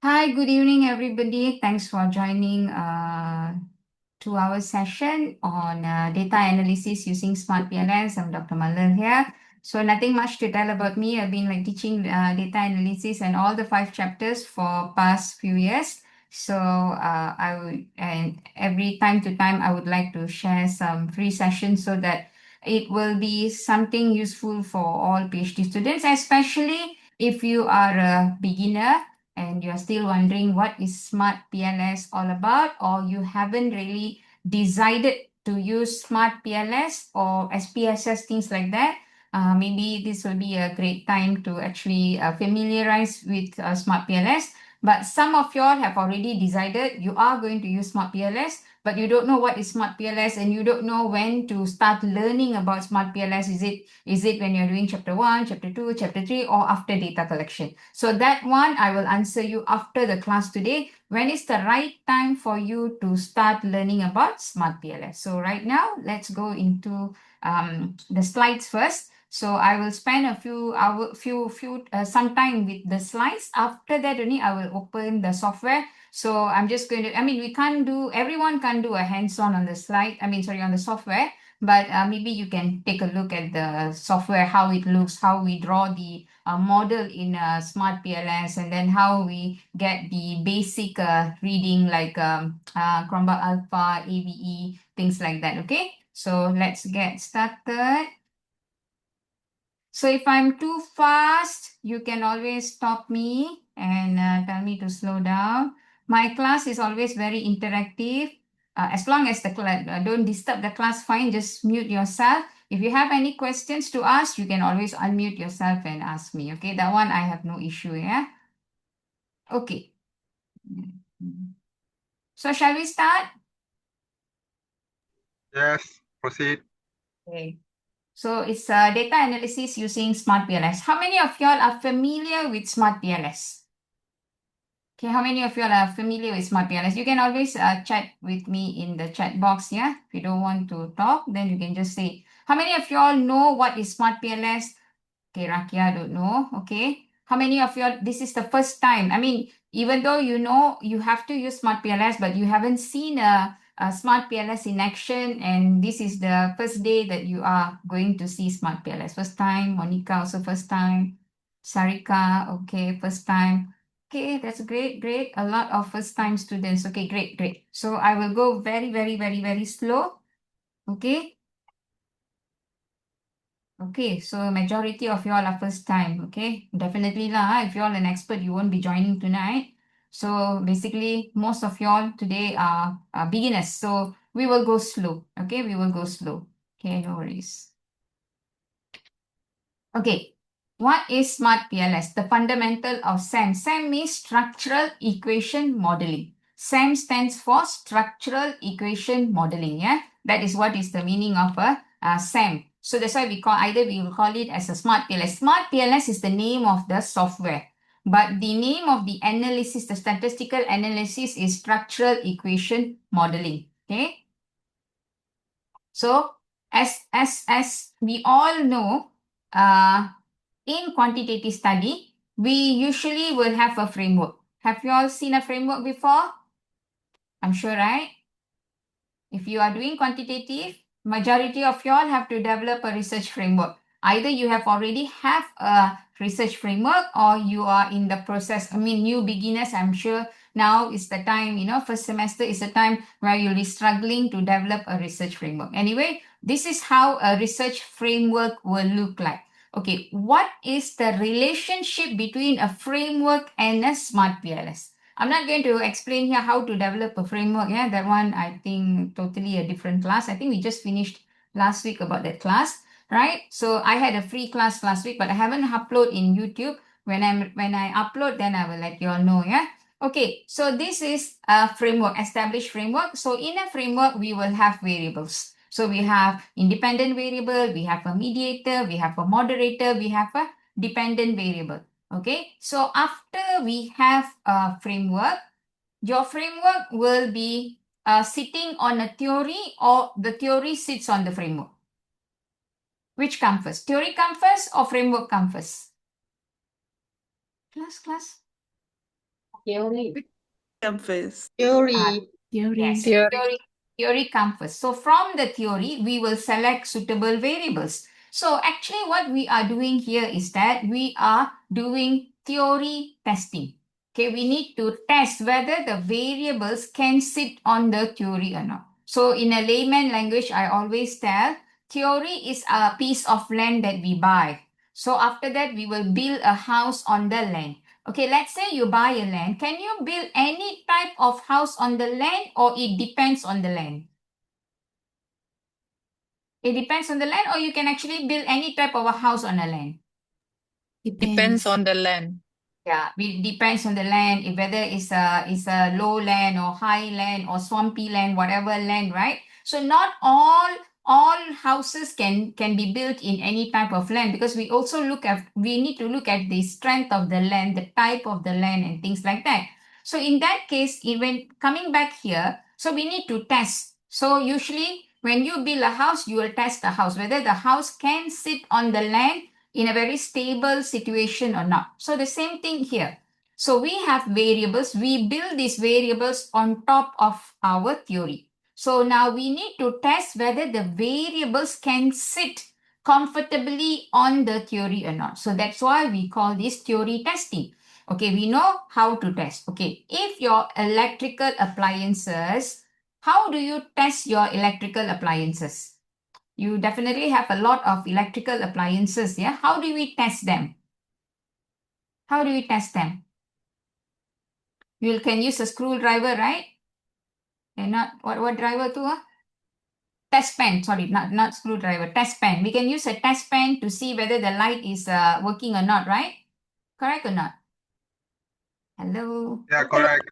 Hi, good evening, everybody. Thanks for joining 2-hour session on data analysis using SmartPLS. I'm Dr. Malal here. So nothing much to tell about me. I've been teaching data analysis and all the 5 chapters for past few years. So and every time to time, I would like to share some free sessions so that it will be something useful for all PhD students, especially if you are a beginner and you're still wondering what is Smart PLS all about, or you haven't really decided to use Smart PLS or SPSS, things like that, maybe this will be a great time to actually familiarize with Smart PLS. But some of you all have already decided you are going to use Smart PLS, but you don't know what is Smart PLS and you don't know when to start learning about Smart PLS. Is it when you're doing chapter 1, chapter 2, chapter 3, or after data collection? So that one I will answer you after the class today. When is the right time for you to start learning about Smart PLS? So right now, let's go into the slides first. So I will spend a some time with the slides. After that, only I will open the software. So I'm just going to, everyone can't do a hands-on on the slide, on the software, but maybe you can take a look at the software, how it looks, how we draw the model in Smart PLS, and then how we get the basic reading like Chromebook Alpha, AVE, things like that, okay? So let's get started. So if I'm too fast, you can always stop me and tell me to slow down. My class is always very interactive. As long as the class don't disturb the class, fine, just mute yourself. If you have any questions to ask, you can always unmute yourself and ask me. Okay, that one I have no issue, yeah? Okay. So shall we start? Yes, proceed. Okay. So it's data analysis using SmartPLS. How many of y'all are familiar with SmartPLS? Okay, how many of you all are familiar with SmartPLS? You can always chat with me in the chat box, yeah? If you don't want to talk, then you can just say, how many of you all know what is SmartPLS? Okay, Rakia don't know, okay? How many of you all, this is the first time? Even though you know you have to use SmartPLS, but you haven't seen a SmartPLS in action, and this is the first day that you are going to see SmartPLS. First time, Monica also first time, Sarika, okay, first time. Okay, that's great, great. A lot of first-time students. Okay, great, great. So I will go very, very, very, very slow. Okay. Okay, so majority of y'all are first time. Okay, definitely lah. If y'all an expert, you won't be joining tonight. So basically, most of y'all today are beginners. So we will go slow. Okay, we will go slow. Okay, no worries. Okay, what is Smart PLS? The fundamental of SAM. SAM means Structural Equation Modeling. SAM stands for Structural Equation Modeling. Yeah, that is what is the meaning of a SAM. So that's why we will call it as a Smart PLS. Smart PLS is the name of the software, but the name of the analysis, the statistical analysis, is Structural Equation Modeling. Okay. So as we all know, in quantitative study, we usually will have a framework. Have you all seen a framework before? I'm sure, right? If you are doing quantitative, majority of you all have to develop a research framework. Either you have already have a research framework or you are in the process. New beginners, I'm sure now is the time, first semester is the time where you'll be struggling to develop a research framework. Anyway, this is how a research framework will look like. Okay, what is the relationship between a framework and a Smart PLS? I'm not going to explain here how to develop a framework. Yeah, that one I think totally a different class. I think we just finished last week about that class, right? So I had a free class last week, but I haven't uploaded in YouTube. When I upload, then I will let you all know. Yeah. Okay. So this is a framework, established framework. So in a framework, we will have variables. So we have independent variable, we have a mediator, we have a moderator, we have a dependent variable. Okay, so after we have a framework, your framework will be sitting on a theory, or the theory sits on the framework. Which comes first? Theory comes first or framework comes first? Class. Theory. Come first. Theory. Yes, theory comes first. So from the theory, we will select suitable variables. So actually what we are doing here is that we are doing theory testing. Okay, we need to test whether the variables can sit on the theory or not. So in a layman language, I always tell theory is a piece of land that we buy. So after that, we will build a house on the land. Okay, let's say you buy a land. Can you build any type of house on the land or it depends on the land? It depends on the land or you can actually build any type of a house on a land. Depends on the land. Yeah, it depends on the land, if whether it's a low land or high land or swampy land, whatever land, right? So not all houses can be built in any type of land because we need to look at the strength of the land, the type of the land and things like that. So in that case, even coming back here, so we need to test. So usually when you build a house, you will test the house, whether the house can sit on the land in a very stable situation or not. So the same thing here. So we have variables. We build these variables on top of our theory. So now we need to test whether the variables can sit comfortably on the theory or not. So that's why we call this theory testing. Okay, we know how to test. Okay, if your electrical appliances, how do you test your electrical appliances? You definitely have a lot of electrical appliances, yeah? How do we test them? How do we test them? You can use a screwdriver, right? And not what driver too? Test pen, sorry, not screwdriver, test pen. We can use a test pen to see whether the light is working or not, right? Correct or not? Hello? Yeah, correct.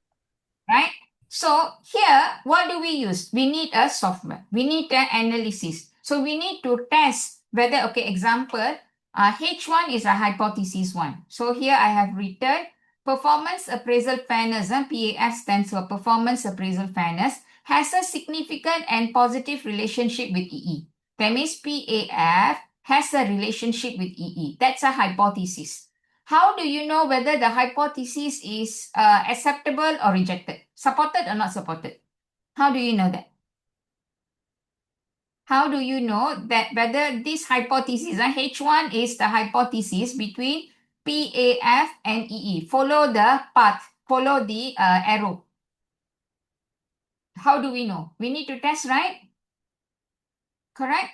Right? So here, what do we use? We need a software. We need an analysis. So we need to test whether, okay, example, H1 is a hypothesis one. So here I have written performance appraisal fairness, PAF stands for performance appraisal fairness, has a significant and positive relationship with EE. That means PAF has a relationship with EE. That's a hypothesis. How do you know whether the hypothesis is acceptable or rejected? Supported or not supported? How do you know that? How do you know that whether this hypothesis, H1 is the hypothesis between PAF and EE? Follow the path, follow the arrow. How do we know? We need to test, right? Correct?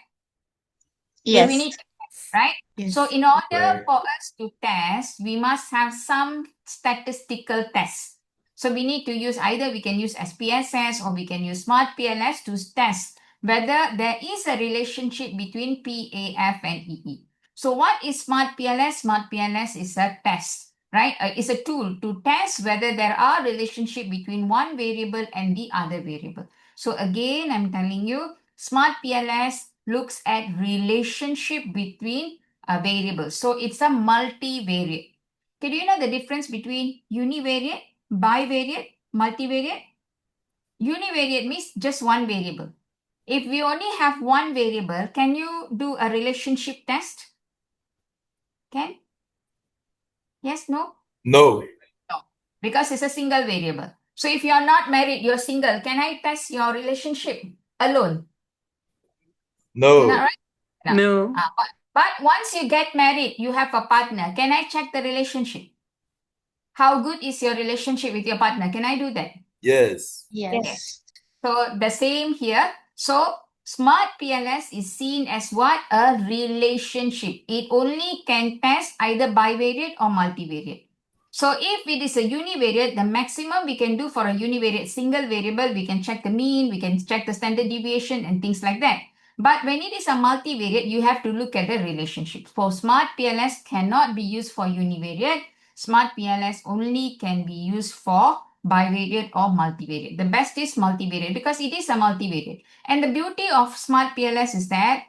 Yes. We need to test, right? Yes. So in order Correct. for us to test, we must have some statistical tests. So we need to use either we can use SPSS or we can use SmartPLS to test whether there is a relationship between PAF and EE. So what is SmartPLS? SmartPLS is a test, right? It's a tool to test whether there are relationship between one variable and the other variable. So again, I'm telling you, SmartPLS looks at relationship between variables. So it's a multivariate. Okay, do you know the difference between univariate, bivariate, multivariate? Univariate means just one variable. If we only have one variable, can you do a relationship test? Can? Yes, no? No. No, because it's a single variable. So if you're not married, you're single, can I test your relationship alone? No. Cannot, right? No. But once you get married, you have a partner. Can I check the relationship? How good is your relationship with your partner? Can I do that? Yes. Yes. So the same here. So SmartPLS is seen as what? A relationship. It only can test either bivariate or multivariate. So if it is a univariate, the maximum we can do for a univariate single variable, we can check the mean, we can check the standard deviation and things like that. But when it is a multivariate, you have to look at the relationship. For SmartPLS cannot be used for univariate. SmartPLS only can be used for bivariate or multivariate. The best is multivariate because it is a multivariate. And the beauty of SmartPLS is that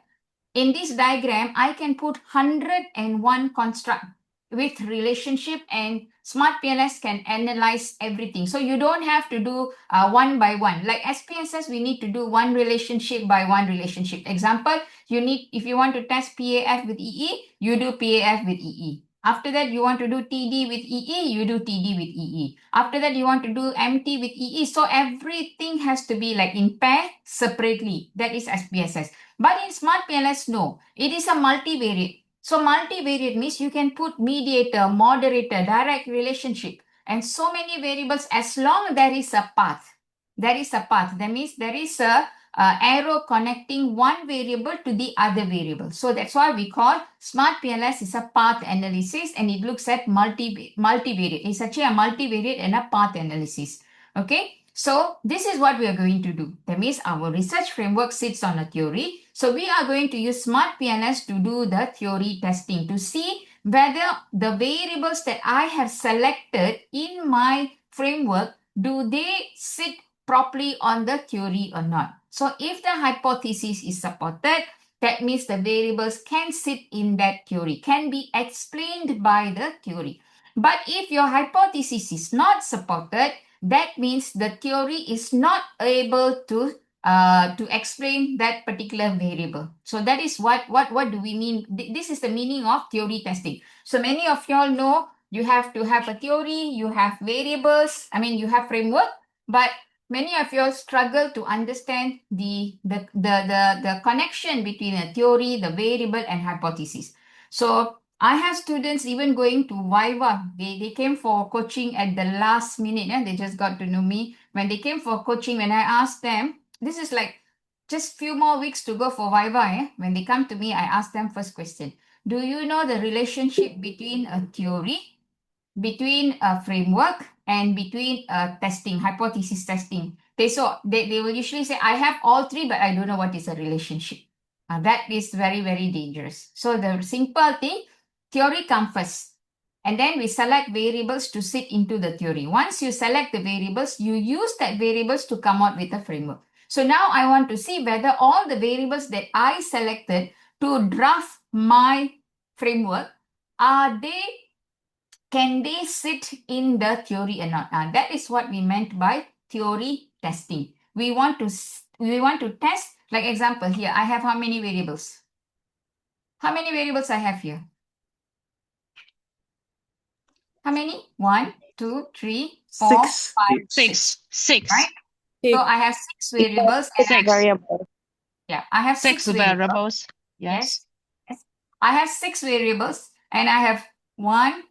in this diagram, I can put 101 construct with relationship and SmartPLS can analyze everything. So you don't have to do one by one. Like SPSS, we need to do one relationship by one relationship. Example, if you want to test PAF with EE, you do PAF with EE. After that, you want to do TD with EE, you do TD with EE. After that, you want to do MT with EE. So everything has to be like in pair separately. That is SPSS. But in SmartPLS, no. It is a multivariate. So multivariate means you can put mediator, moderator, direct relationship, and so many variables as long there is a path. There is a path. That means there is a arrow connecting one variable to the other variable. So that's why we call SmartPLS is a path analysis, and it looks at multivariate. It's actually a multivariate and a path analysis. Okay. So this is what we are going to do. That means our research framework sits on a theory. So we are going to use SmartPLS to do the theory testing to see whether the variables that I have selected in my framework, do they sit properly on the theory or not. So if the hypothesis is supported, that means the variables can sit in that theory, can be explained by the theory. But if your hypothesis is not supported, that means the theory is not able to explain that particular variable. So that is what do we mean? This is the meaning of theory testing. So many of y'all know you have to have a theory, you have variables, you have framework, but many of you struggle to understand the connection between a theory, the variable, and hypothesis. So I have students even going to Viva. They came for coaching at the last minute. They just got to know me. When they came for coaching, when I asked them, this is like just few more weeks to go for Viva. When they come to me, I ask them first question. Do you know the relationship between a theory, between a framework, and between testing, hypothesis testing? They will usually say, I have all three, but I don't know what is a relationship. That is very, very dangerous. So the simple thing, theory comes first. And then we select variables to sit into the theory. Once you select the variables, you use that variables to come out with a framework. So now I want to see whether all the variables that I selected to draft my framework, can they sit in the theory or not? That is what we meant by theory testing. We want to test, like example here, I have how many variables? How many variables I have here? How many? 1, 2, 3, 4, Six. 5, 6. Six. Right? So I have 6 variables. Six variables. Yeah, I have 6 Six variables. Yes. Yes. I have 6 variables, and I have 1,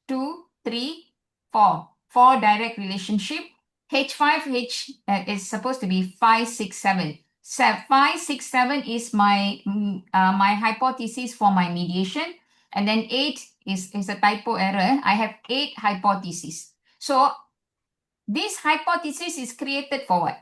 2, 3, 4. 4 direct relationship. H5 is supposed to be 5, 6, 7. 5, 6, 7 is my my hypothesis for my mediation, and then 8 is a typo error. I have 8 hypotheses. So this hypothesis is created for what?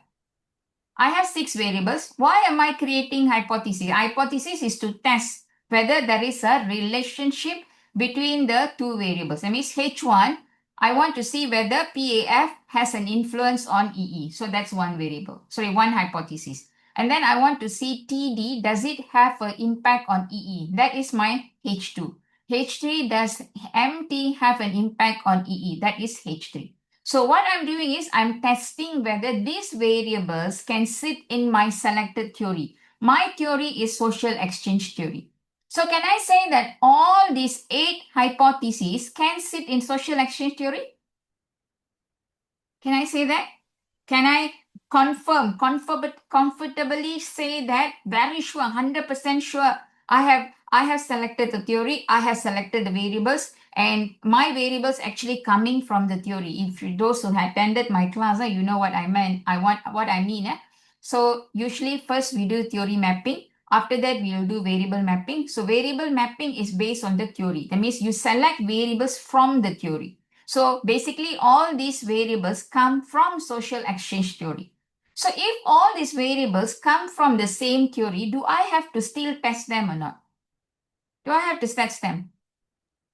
I have 6 variables. Why am I creating hypothesis? Hypothesis is to test whether there is a relationship between the two variables. That means H1, I want to see whether PAF has an influence on EE. So that's one variable. Sorry, one hypothesis. And then I want to see TD, does it have an impact on EE? That is my H2. H3, does MT have an impact on EE? That is H3. So what I'm doing is I'm testing whether these variables can sit in my selected theory. My theory is social exchange theory. So can I say that all these 8 hypotheses can sit in social exchange theory? Can I say that? Can I comfortably say that very sure, 100% sure, I have selected the theory, I have selected the variables, and my variables actually coming from the theory. If those who attended my class, you know what I meant. What I mean. So usually first we do theory mapping. After that, we will do variable mapping. So variable mapping is based on the theory. That means you select variables from the theory. So basically all these variables come from social exchange theory. So if all these variables come from the same theory, do I have to still test them or not? Do I have to test them?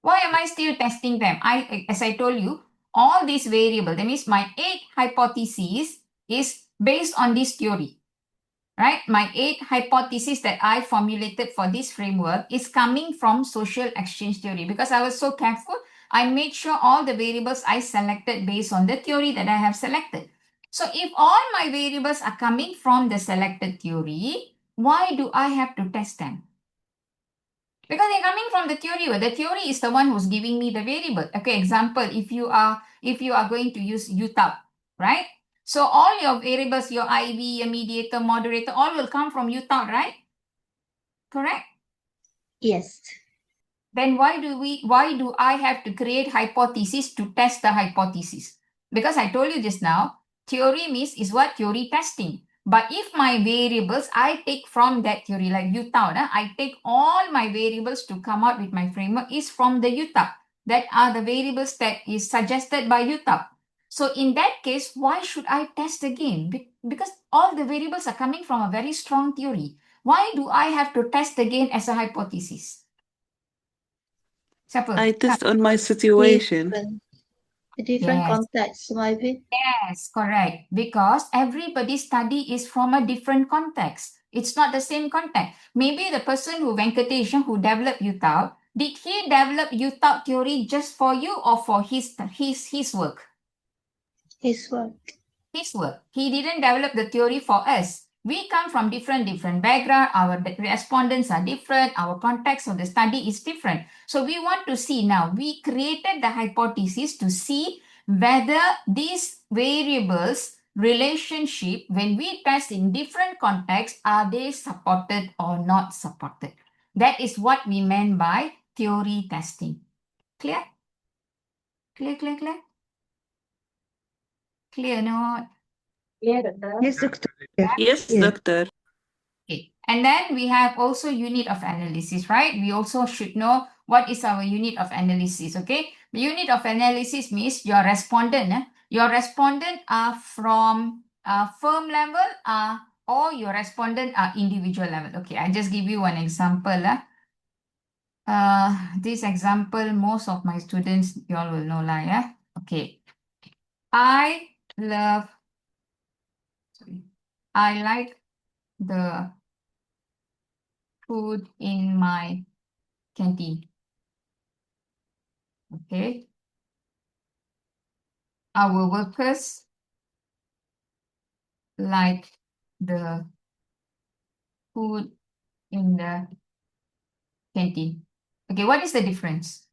Why am I still testing them? As I told you, all these variables, that means my 8 hypotheses is based on this theory. Right? My 8 hypotheses that I formulated for this framework is coming from social exchange theory. Because I was so careful, I made sure all the variables I selected based on the theory that I have selected. So if all my variables are coming from the selected theory, why do I have to test them? Because they're coming from the theory. The theory is the one who's giving me the variable. Okay, example, if you are going to use UTAP, right? So all your variables, your IV, your mediator, moderator, all will come from UTAP, right? Correct? Yes. Then why do I have to create hypothesis to test the hypothesis? Because I told you just now, theory means is what? Theory testing. But if my variables I take from that theory, like UTAP, I take all my variables to come out with my framework is from the UTAP. That are the variables that is suggested by UTAP. So in that case, why should I test again? Because all the variables are coming from a very strong theory. Why do I have to test again as a hypothesis? Siapa? I test on my situation. A different Yes. context, maybe. Yes, correct. Because everybody's study is from a different context. It's not the same context. Maybe the person who Venkatesh who developed UTAP, did he develop UTAP theory just for you or for his work? His work. His work. He didn't develop the theory for us. We come from different background. Our respondents are different. Our context of the study is different. So we want to see now. We created the hypothesis to see whether these variables relationship, when we test in different contexts, are they supported or not supported? That is what we meant by theory testing. Clear? Clear, clear, clear? Clear, no? Yes, Doctor. Yes, Doctor. Yes, Yes. doctor. Okay. And then we have also unit of analysis, right? We also should know what is our unit of analysis, okay? The unit of analysis means your respondent. Your respondent are from firm level or your respondent are individual level. Okay, I just give you one example. This example, most of my students, you all will know, yeah? Okay. I like the food in my canteen. Okay. Our workers like the food in the canteen. Okay, what is the difference?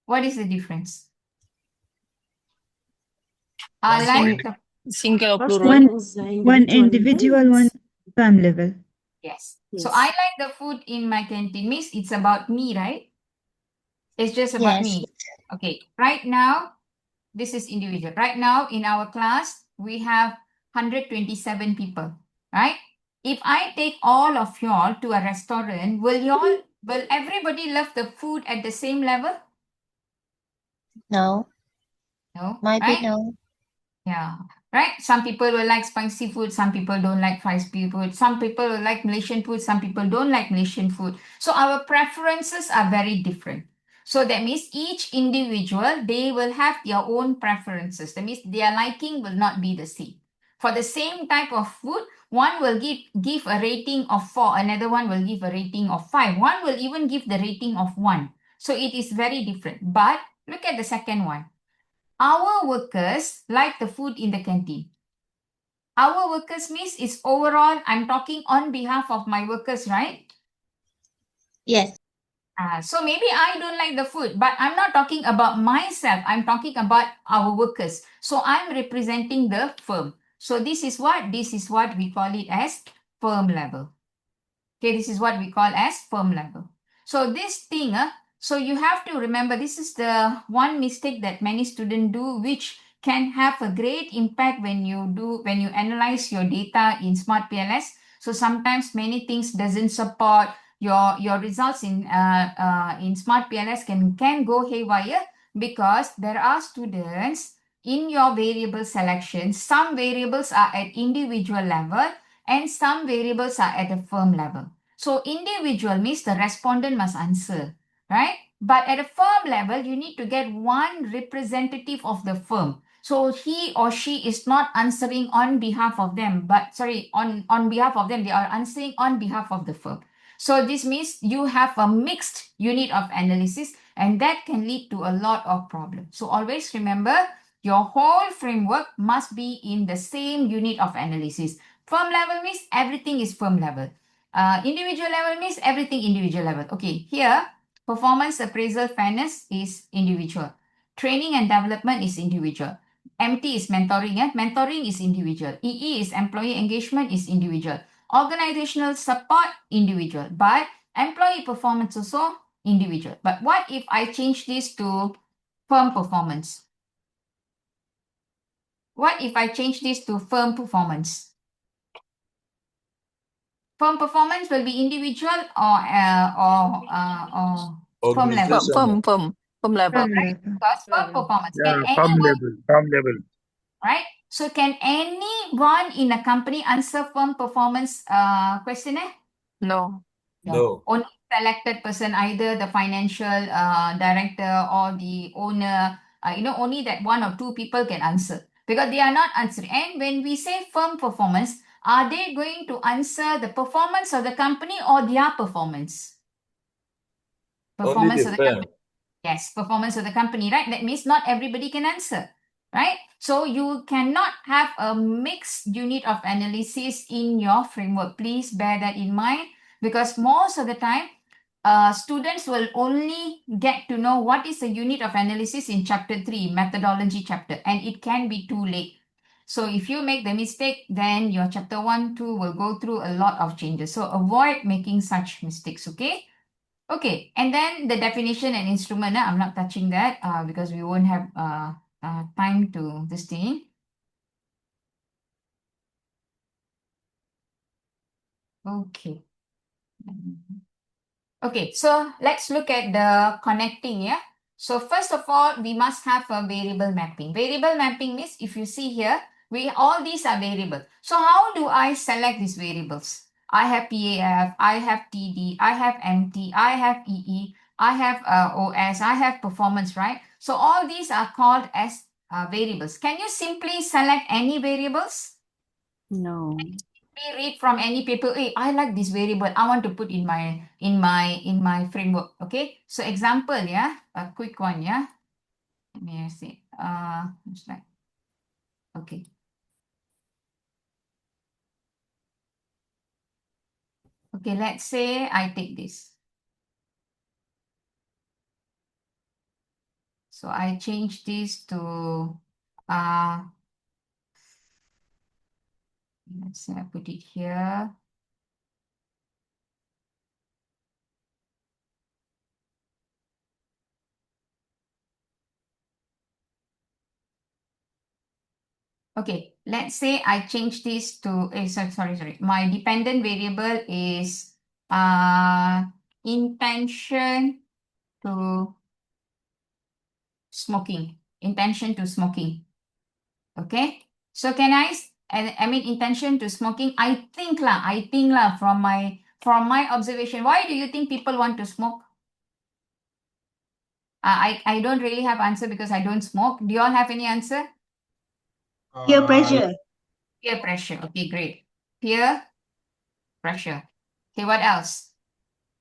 What is the difference? I like the Single or plural? One individual, one firm level. yes. So I like the food in my canteen means it's about me, right? It's just about Yes. me. Okay, right now, this is individual. Right now in our class, we have 127 people, right? If I take all of y'all to a restaurant, will everybody love the food at the same level? No. No, Maybe right? no. Yeah, right. Some people will like spicy food. Some people don't like spicy food. Some people will like Malaysian food. Some people don't like Malaysian food. So our preferences are very different. So that means each individual, they will have their own preferences. That means their liking will not be the same. For the same type of food, one will give a rating of 4, another one will give a rating of 5. One will even give the rating of 1. So it is very different. But look at the second one. Our workers like the food in the canteen. Our workers means it's overall, I'm talking on behalf of my workers, right? Yes. So maybe I don't like the food, but I'm not talking about myself. I'm talking about our workers. So I'm representing the firm. So this is what we call it as firm level. Okay, this is what we call as firm level. So this thing, so you have to remember, this is the one mistake that many students do, which can have a great impact when you analyze your data in SmartPLS. So sometimes many things doesn't support your results in SmartPLS can go haywire because there are students in your variable selection. Some variables are at individual level and some variables are at a firm level. So individual means the respondent must answer, right? But at a firm level, you need to get one representative of the firm. So he or she is not answering on behalf of them, but sorry, on behalf of them, they are answering on behalf of the firm. So this means you have a mixed unit of analysis and that can lead to a lot of problems. So always remember your whole framework must be in the same unit of analysis. Firm level means everything is firm level. Individual level means everything individual level. Okay, here, performance appraisal fairness is individual. Training and development is individual. MT is mentoring. Mentoring is individual. EE is employee engagement is individual. Organizational support, individual. But employee performance also individual. But what if I change this to firm performance? What if I change this to firm performance? Firm performance will be individual or firm level. Firm level. Firm level. Because firm performance, Yeah, can farm anyone, level, farm level. right? So can anyone in a company answer firm performance questionnaire? No. No. Only selected person, either the financial director or the owner, only that one or two people can answer because they are not answering. And when we say firm performance, are they going to answer the performance of the company or their performance? Only Performance the of the firm. company. Yes, performance of the company, right? That means not everybody can answer, right? So you cannot have a mixed unit of analysis in your framework. Please bear that in mind because most of the time, students will only get to know what is the unit of analysis in chapter 3, methodology chapter, and it can be too late. So if you make the mistake, then your chapter 1, 2 will go through a lot of changes. So avoid making such mistakes, okay? Okay, and then the definition and instrument, I'm not touching that because we won't have time to this thing. Okay. Okay, so let's look at the connecting, yeah? So first of all, we must have a variable mapping. Variable mapping means if you see here, all these are variable. So how do I select these variables? I have PAF, I have TD, I have MT, I have EE, I have OS, I have performance, right? So all these are called as variables. Can you simply select any variables? No. We read from any paper. Hey, I like this variable. I want to put in my framework. Okay. So example, yeah, a quick one, yeah. Let me see. It's like okay. Okay, let's say I take this. So I change this to let's say I put it here. Okay, let's say I change this to sorry. My dependent variable is intention to smoking. Intention to smoking. Okay. So can I mean intention to smoking. I think lah from my observation. Why do you think people want to smoke? I don't really have answer because I don't smoke. Do you all have any answer? Peer pressure. Peer pressure. Okay, great. Peer pressure. Okay, what else?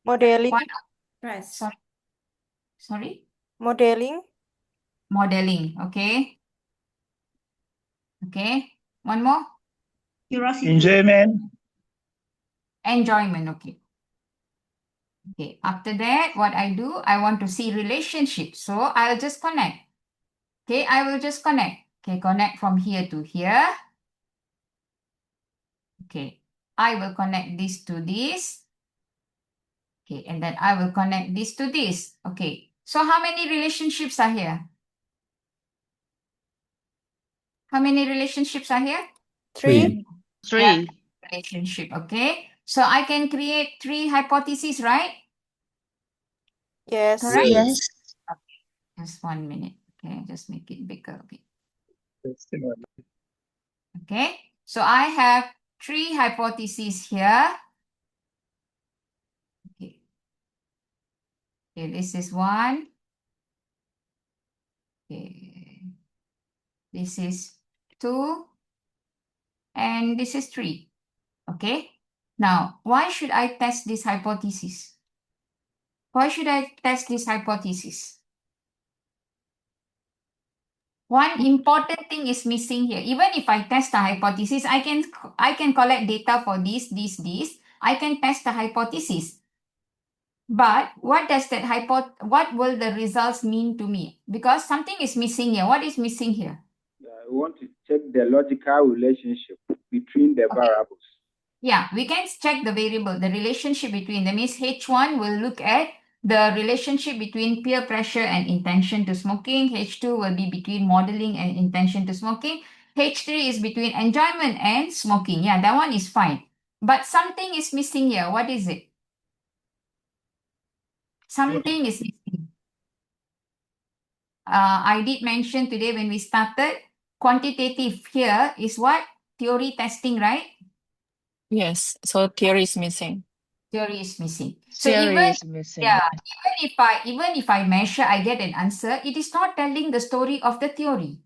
Modeling. What? Press. Sorry? Modeling. Modeling. Okay. Okay. One more? Curiosity. Enjoyment. Enjoyment. Okay. Okay. After that, what I do, I want to see relationships. So I'll just connect. Okay, I will just connect. Okay, connect from here to here. Okay, I will connect this to this. Okay, and then I will connect this to this. Okay, so how many relationships are here? How many relationships are here? 3. Three. Relationship, okay. So I can create 3 hypotheses, right? Yes. Correct? Yes. Just 1 minute. Okay, just make it bigger. Okay. Okay, so I have 3 hypotheses here. Okay. Okay, this is 1. Okay. This is 2. And this is 3. Okay. Now, why should I test this hypothesis? Why should I test this hypothesis? One important thing is missing here. Even if I test the hypothesis, I can collect data for this. I can test the hypothesis. But what does that what will the results mean to me? Because something is missing here. What is missing here? We want to check the logical relationship between the variables. Yeah, we can check the variable, the relationship between. That means H1 will look at the relationship between peer pressure and intention to smoking. H2 will be between modeling and intention to smoking. H3 is between enjoyment and smoking. Yeah, that one is fine. But something is missing here. What is it? Something is missing. I did mention today when we started, quantitative here is what? Theory testing, right? Yes. So theory is missing. Theory is missing. So Theory even is missing. yeah, even if I measure, I get an answer, it is not telling the story of the theory,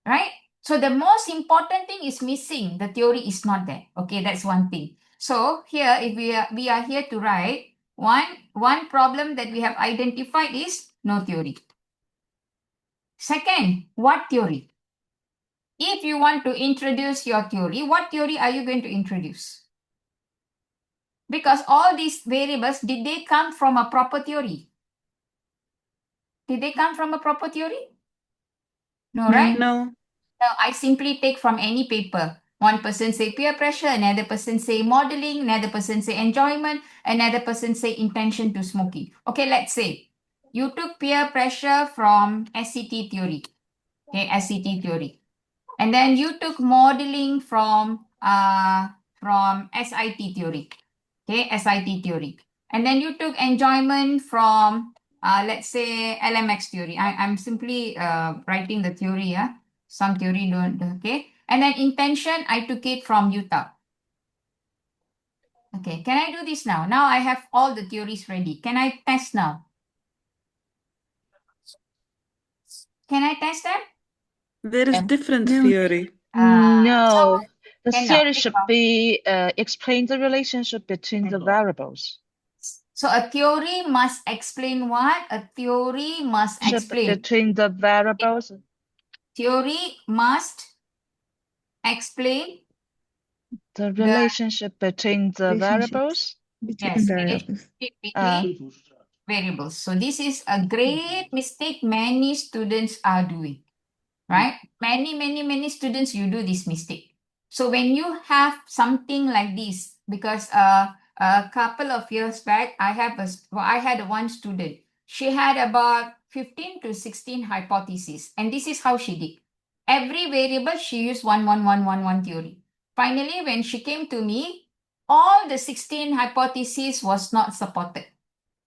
right? So the most important thing is missing. The theory is not there. Okay, that's one thing. So here, if we are here to write one problem that we have identified is no theory. Second, what theory? If you want to introduce your theory, what theory are you going to introduce? Because all these variables, did they come from a proper theory? Did they come from a proper theory? No, No. right? No. No, I simply take from any paper. One person say peer pressure, another person say modeling, another person say enjoyment, another person say intention to smoking. Okay, let's say you took peer pressure from SCT theory. Okay, SCT theory. And then you took modeling from SIT theory. Okay, SIT theory. And then you took enjoyment from let's say LMX theory. I'm simply writing the theory, yeah. Some theory don't, okay. And then intention, I took it from Utah. Okay, can I do this now? Now I have all the theories ready. Can I test now? Can I test them? There is And- different No. theory. No. The Can theory now. should be explain the relationship between the variables. So a theory must explain what? A theory must explain. Between the variables. Theory must explain The relationship between the Relationship. variables. Between yes, variables. between variables. So this is a great mistake many students are doing, right? Many students, you do this mistake. So when you have something like this, because a couple of years back, I had one student. She had about 15 to 16 hypotheses, and this is how she did. Every variable she used 1 theory. Finally, when she came to me, all the 16 hypotheses was not supported.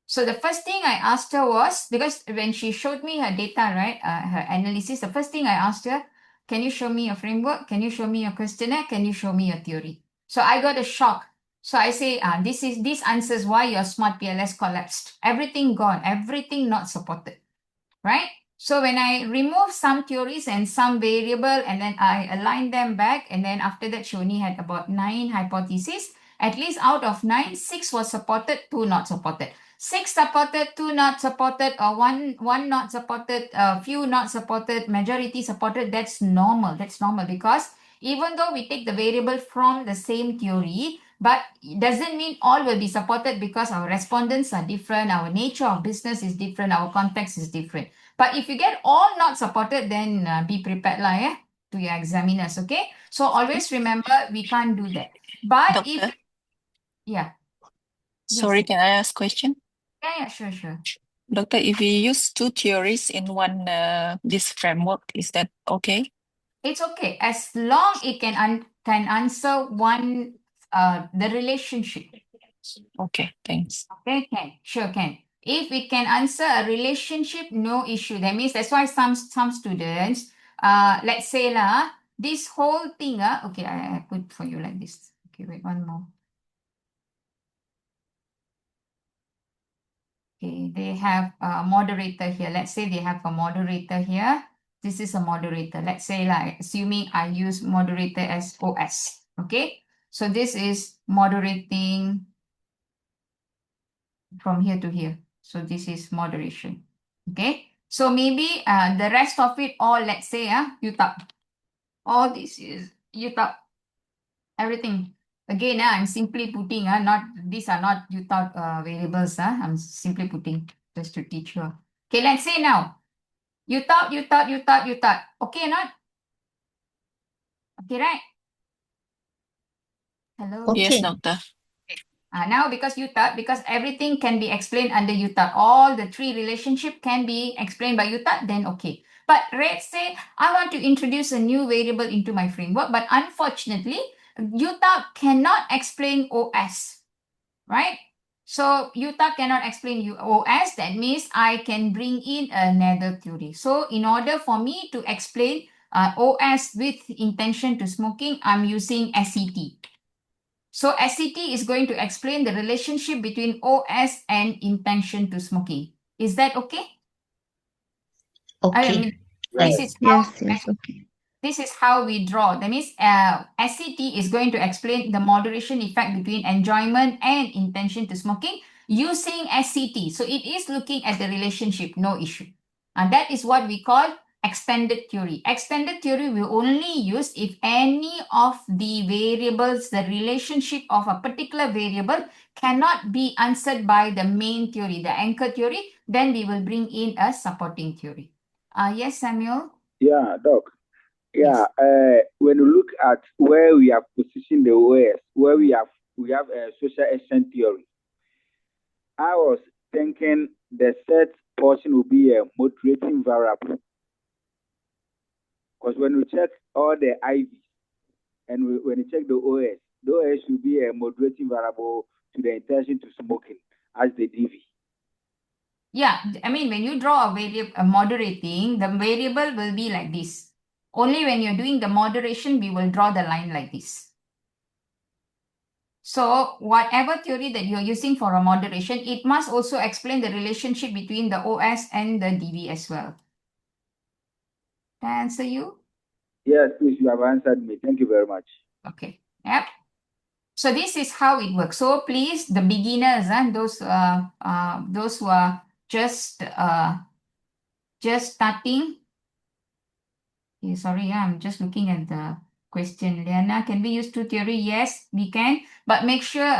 So the first thing I asked her was, because when she showed me her data, right, her analysis, the first thing I asked her, can you show me your framework? Can you show me your questionnaire? Can you show me your theory? So I got a shock. So I say, this answers why your SmartPLS collapsed. Everything gone, everything not supported, right? So when I remove some theories and some variable, and then I align them back, and then after that, she only had about 9 hypotheses. At least out of 9, 6 was supported, 2 not supported. 6 supported, 2 not supported, or one not supported, few not supported, majority supported. That's normal. That's normal because even though we take the variable from the same theory, but it doesn't mean all will be supported because our respondents are different, our nature of business is different, our context is different. But if you get all not supported, then be prepared lah, yeah, to your examiners, okay? So always remember, we can't do that. But if, Doctor, yeah. sorry, Yes. can I ask question? Yeah, sure. Doctor, if we use two theories in one this framework, is that okay? It's okay as long it can answer one the relationship. Okay, thanks. Okay, can. If it can answer a relationship, no issue. That means that's why some students, let's say lah, this whole thing, okay, I put for you like this. Okay, wait, one more. Okay, they have a moderator here. Let's say they have a moderator here. This is a moderator. Let's say like, assuming I use moderator as OS. Okay, so this is moderating from here to here. So this is moderation. Okay, so maybe the rest of it all, let's say, you tap. All this is you tap. Everything. Again, I'm simply putting, not these are not you thought variables. I'm simply putting just to teach you. Okay, let's say now. You thought. Okay, not? Okay, right? Hello? Yes, Okay. doctor. Now because you thought, because everything can be explained under you thought, all the three relationship can be explained by you thought, then okay. But let's say I want to introduce a new variable into my framework, but unfortunately, you thought cannot explain OS, right? So you thought cannot explain OS, that means I can bring in another theory. So in order for me to explain OS with intention to smoking, I'm using SET. So SCT is going to explain the relationship between OS and intention to smoking. Is that okay? I mean, this is how Okay. this is how we draw. That means SCT is going to explain the moderation effect between enjoyment and intention to smoking using SCT. So it is looking at the relationship, no issue. And that is what we call extended theory. Extended theory will only use if any of the variables, the relationship of a particular variable cannot be answered by the main theory, the anchor theory, then we will bring in a supporting theory. Yes, Samuel? Yeah, Doc. Yeah, Yes. when you look at where we have positioned the OS, where we have a social extent theory, I was thinking the set portion will be a moderating variable. Because when we check all the IVs and when you check the OS will be a moderating variable to the intention to smoking as the DV. Yeah, I mean, when you draw a variable, moderating, the variable will be like this. Only when you're doing the moderation, we will draw the line like this. So whatever theory that you're using for a moderation, it must also explain the relationship between the OS and the DV as well. Can I answer you? Yes, please, you have answered me. Thank you very much. Okay. Yep. So this is how it works. So please, the beginners and those who are just starting. Okay, sorry, I'm just looking at the question. Liana, can we use two theory? Yes, we can. But make sure,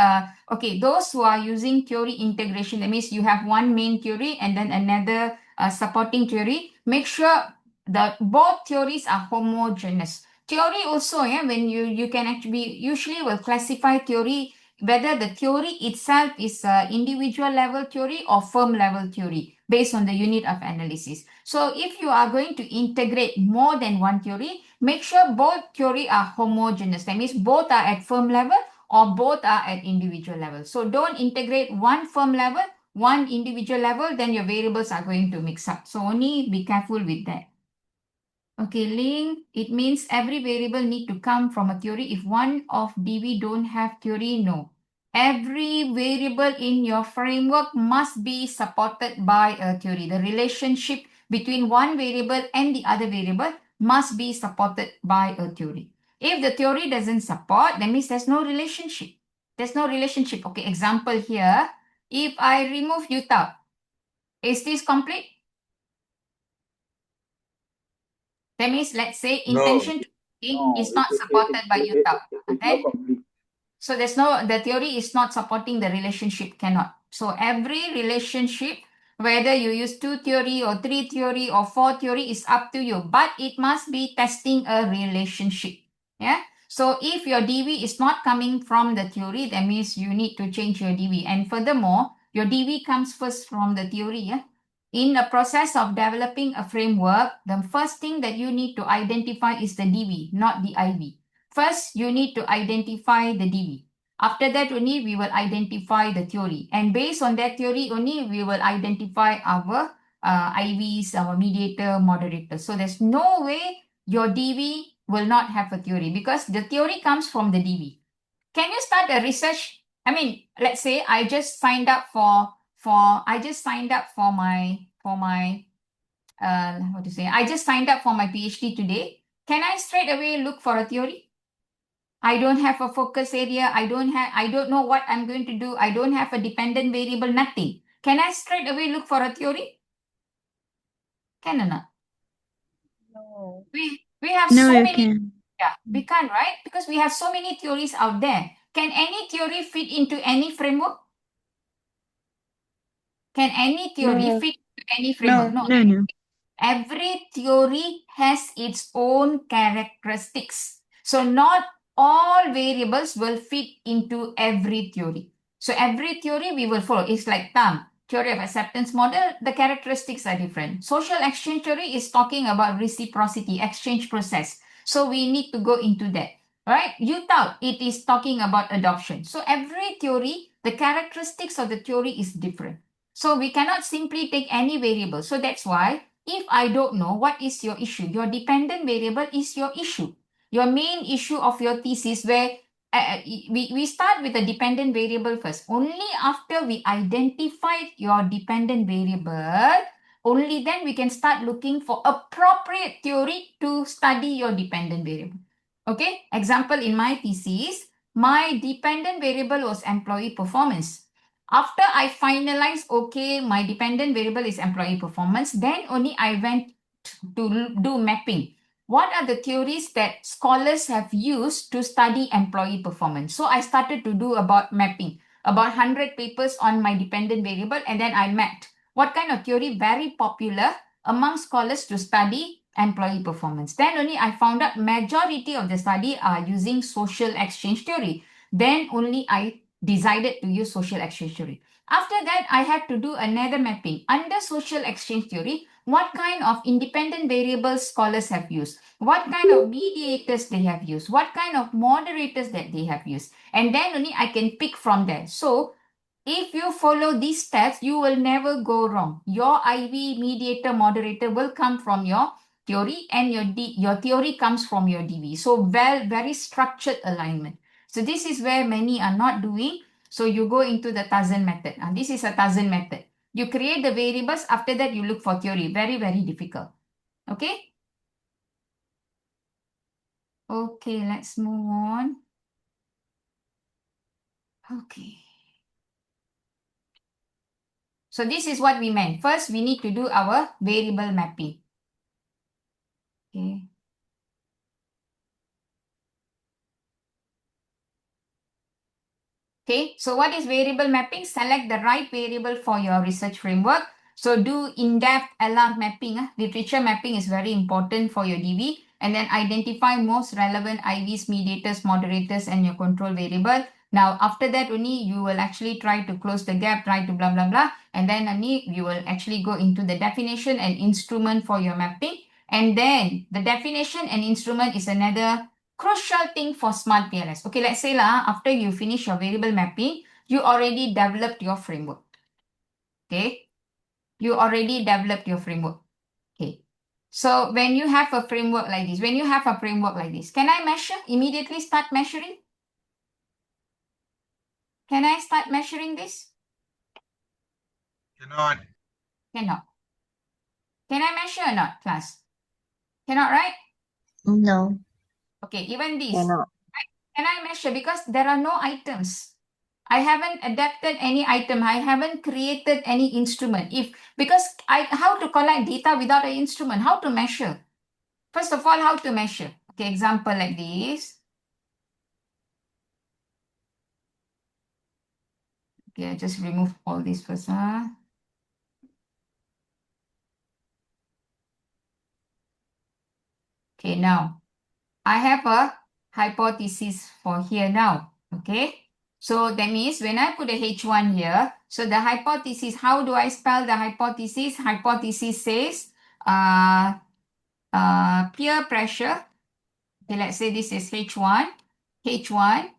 okay, those who are using theory integration, that means you have one main theory and then another supporting theory. Make sure that both theories are homogeneous. Theory also, yeah, when you can actually usually will classify theory whether the theory itself is individual level theory or firm level theory based on the unit of analysis. So if you are going to integrate more than one theory, make sure both theory are homogeneous. That means both are at firm level or both are at individual level. So don't integrate one firm level, one individual level, then your variables are going to mix up. So only be careful with that. Okay, link, it means every variable need to come from a theory. If one of DV don't have theory, no. Every variable in your framework must be supported by a theory. The relationship between one variable and the other variable must be supported by a theory. If the theory doesn't support, that means there's no relationship. There's no relationship. Okay, example here. If I remove Utah, is this complete? That means, let's say, No. intention is not supported by Utah. It's not complete. So the theory is not supporting the relationship, cannot. So every relationship, whether you use two theory or three theory or four theory is up to you, but it must be testing a relationship. Yeah. So if your DV is not coming from the theory, that means you need to change your DV. And furthermore, your DV comes first from the theory. Yeah. In the process of developing a framework, the first thing that you need to identify is the DV, not the IV. First, you need to identify the DV. After that, only we will identify the theory. And based on that theory, only we will identify our IVs, our mediator, moderator. So there's no way your DV will not have a theory because the theory comes from the DV. Can you start a research? I mean, let's say I just signed up for my I just signed up for my PhD today. Can I straight away look for a theory? I don't have a focus area. I don't know what I'm going to do. I don't have a dependent variable, nothing. Can I straight away look for a theory? Can or not? No. We have No, so you many. can. Yeah, we can't, right? Because we have so many theories out there. Can any theory fit into any framework? Can any theory No. fit into any framework? No. No. Every theory has its own characteristics. So not all variables will fit into every theory. So every theory we will follow. It's like thumb. Theory of acceptance model, the characteristics are different. Social exchange theory is talking about reciprocity, exchange process. So we need to go into that. Right? You thought it is talking about adoption. So every theory, the characteristics of the theory is different. So we cannot simply take any variable. So that's why if I don't know what is your issue, your dependent variable is your issue. Your main issue of your thesis where we start with a dependent variable first. Only after we identify your dependent variable, only then we can start looking for appropriate theory to study your dependent variable. Okay, example in my thesis, my dependent variable was employee performance. After I finalized, okay, my dependent variable is employee performance, then only I went to do mapping. What are the theories that scholars have used to study employee performance? So I started to do about mapping, about 100 papers on my dependent variable, and then I mapped what kind of theory very popular among scholars to study employee performance. Then only I found out majority of the study are using social exchange theory. Then only I decided to use social exchange theory. After that, I had to do another mapping. Under social exchange theory, what kind of independent variables scholars have used, what kind of mediators they have used, what kind of moderators that they have used. And then only I can pick from there. So if you follow these steps, you will never go wrong. Your IV mediator moderator will come from your theory and your theory comes from your DV. So very structured alignment. So this is where many are not doing. So you go into the Tarzan method. And this is a Tarzan method. You create the variables. After that, you look for theory. Very difficult. Okay? Okay, let's move on. Okay. So this is what we meant. First, we need to do our variable mapping. Okay. Okay, so what is variable mapping? Select the right variable for your research framework. So do in-depth LR mapping. Literature mapping is very important for your DV. And then identify most relevant IVs, mediators, moderators, and your control variable. Now, after that, only you will actually try to close the gap, try to blah, blah, blah. And then only you will actually go into the definition and instrument for your mapping. And then the definition and instrument is another crucial thing for SmartPLS. Okay, let's say after you finish your variable mapping, you already developed your framework. Okay, you already developed your framework. Okay, so when you have a framework like this, can I measure? Immediately start measuring? Can I start measuring this? Cannot. Cannot. Can I measure or not, class? Cannot, right? No. Okay, even this. Cannot. Can I measure? Because there are no items. I haven't adapted any item. I haven't created any instrument. How to collect data without an instrument? How to measure? First of all, how to measure? Okay, example like this. Okay, I just remove all this first. Okay, now I have a hypothesis for here now. Okay, so that means when I put a H1 here, so the hypothesis, how do I spell the hypothesis? Hypothesis says peer pressure. Okay, let's say this is H1. H1,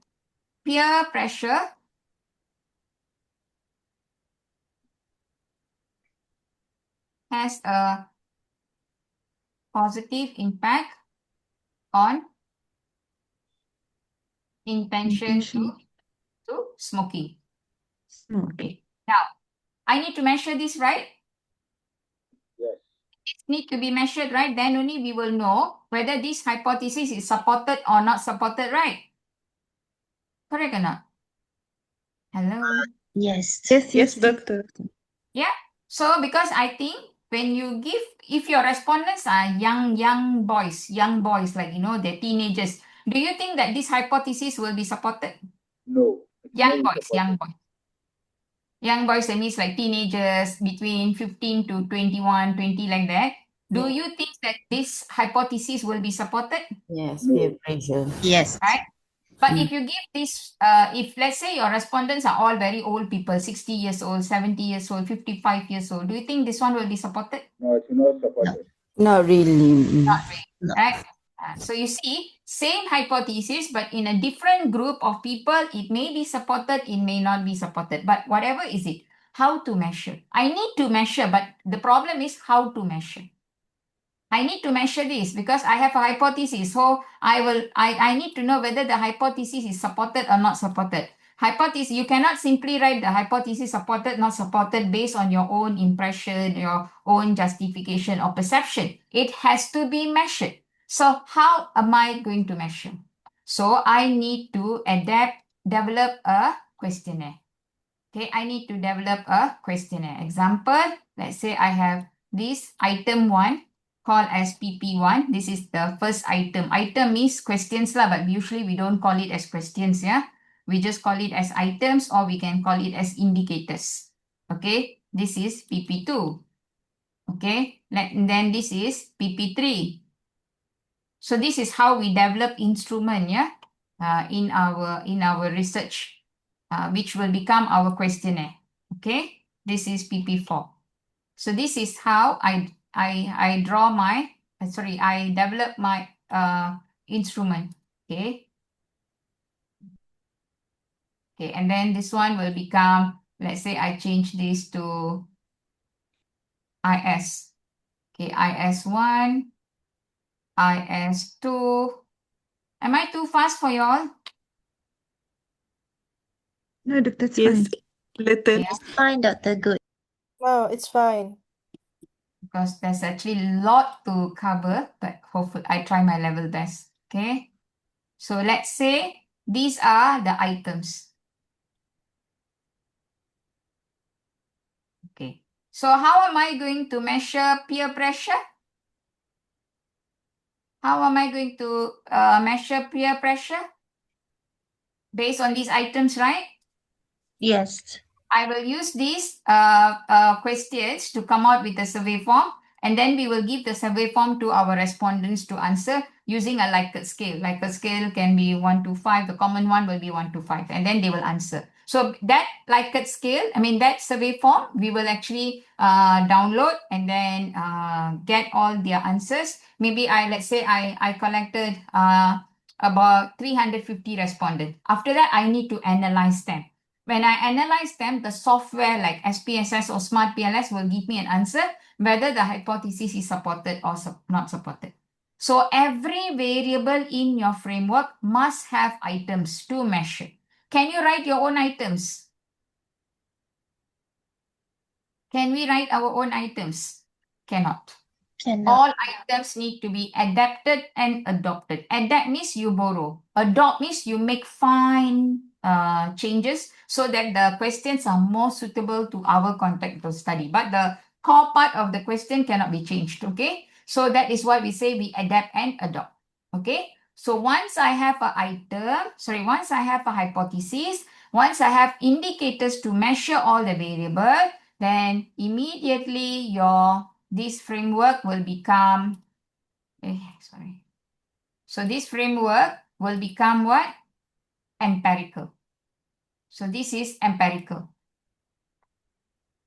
peer pressure has a positive impact on intention to smoking. Okay. Now, I need to measure this, right? Yes. It need to be measured, right? Then only we will know whether this hypothesis is supported or not supported, right? Correct or not? Hello? Yes. Yes, doctor. Yeah. So because I think when you give, if your respondents are young boys, like, they're teenagers, do you think that this hypothesis will be supported? No. It will Young not be boys, young supported. boys. Young boys, that means like teenagers between 15 to 21, 20, like that. Do Yeah. you think that this hypothesis will be supported? Yes, No. peer pressure. Yes. Right? But if you give this, if let's say your respondents are all very old people, 60 years old, 70 years old, 55 years old, do you think this one will be supported? No, it will not support it. Not really. Not really, No. right? So you see, same hypothesis, but in a different group of people, it may be supported, it may not be supported. But whatever is it, how to measure? I need to measure, but the problem is how to measure. I need to measure this because I have a hypothesis. So I need to know whether the hypothesis is supported or not supported. Hypothesis, you cannot simply write the hypothesis supported, not supported based on your own impression, your own justification or perception. It has to be measured. So how am I going to measure? So I need to develop a questionnaire. Okay, I need to develop a questionnaire. Example, let's say I have this item 1 called as PP1. This is the first item. Item means questions lah, but usually we don't call it as questions, yeah. We just call it as items or we can call it as indicators. Okay, this is PP2. Okay, then this is PP3. So this is how we develop instrument, yeah, in our research, which will become our questionnaire. Okay, this is PP4. So this is how I draw my I develop my instrument. Okay. Okay, and then this one will become, let's say I change this to IS. Okay, IS1, IS2. Am I too fast for y'all? No, Doctor, that's Yes, fine. little. Yeah. Fine, Dr. Good. No, it's fine. Because there's actually a lot to cover, but hopefully I try my level best. Okay. So let's say these are the items. Okay. So how am I going to measure peer pressure? How am I going to measure peer pressure? Based on these items, right? Yes. I will use these questions to come out with a survey form, and then we will give the survey form to our respondents to answer using a Likert scale. Likert scale can be 1 to 5. The common one will be 1 to 5, and then they will answer. So that Likert scale, that survey form, we will actually download and then get all their answers. Maybe let's say I collected about 350 respondents. After that, I need to analyze them. When I analyze them, the software like SPSS or SmartPLS will give me an answer whether the hypothesis is supported or not supported. So every variable in your framework must have items to measure. Can you write your own items? Can we write our own items? Cannot. Cannot. All items need to be adapted and adopted. Adapt means you borrow. Adopt means you make fine changes so that the questions are more suitable to our context of study. But the core part of the question cannot be changed, okay? So that is why we say we adapt and adopt, okay? So once I have once I have a hypothesis, once I have indicators to measure all the variables, then immediately this framework will become, So this framework will become what? Empirical. So this is empirical.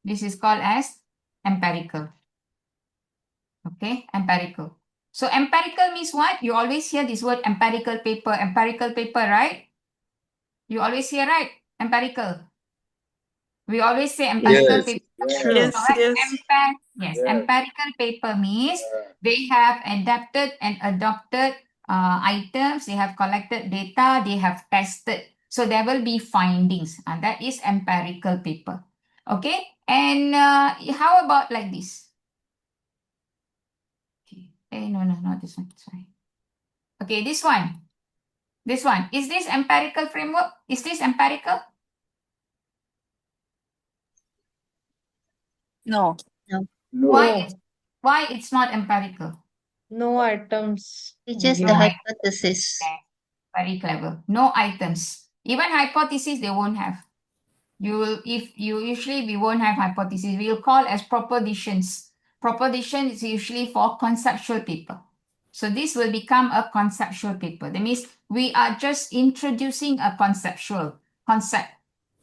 This is called as empirical. Okay, empirical. So empirical means what? You always hear this word empirical paper, right? You always hear, right? Empirical. We always say empirical Yes. paper. Yeah. Yes, Correct? yes. Yes, Yeah. empirical paper means Yeah. they have adapted and adopted items, they have collected data, they have tested. So there will be findings, and that is empirical paper. Okay, and how about like this? Okay, no, not this one. Sorry. Okay, this one. This one. Is this empirical framework? Is this empirical? No. No. Why it's not empirical? No items. It's just No the items. hypothesis. Very clever. No items. Even hypothesis, they won't have. We won't have hypothesis. We will call as propositions. Proposition is usually for conceptual paper. So this will become a conceptual paper. That means we are just introducing a conceptual concept.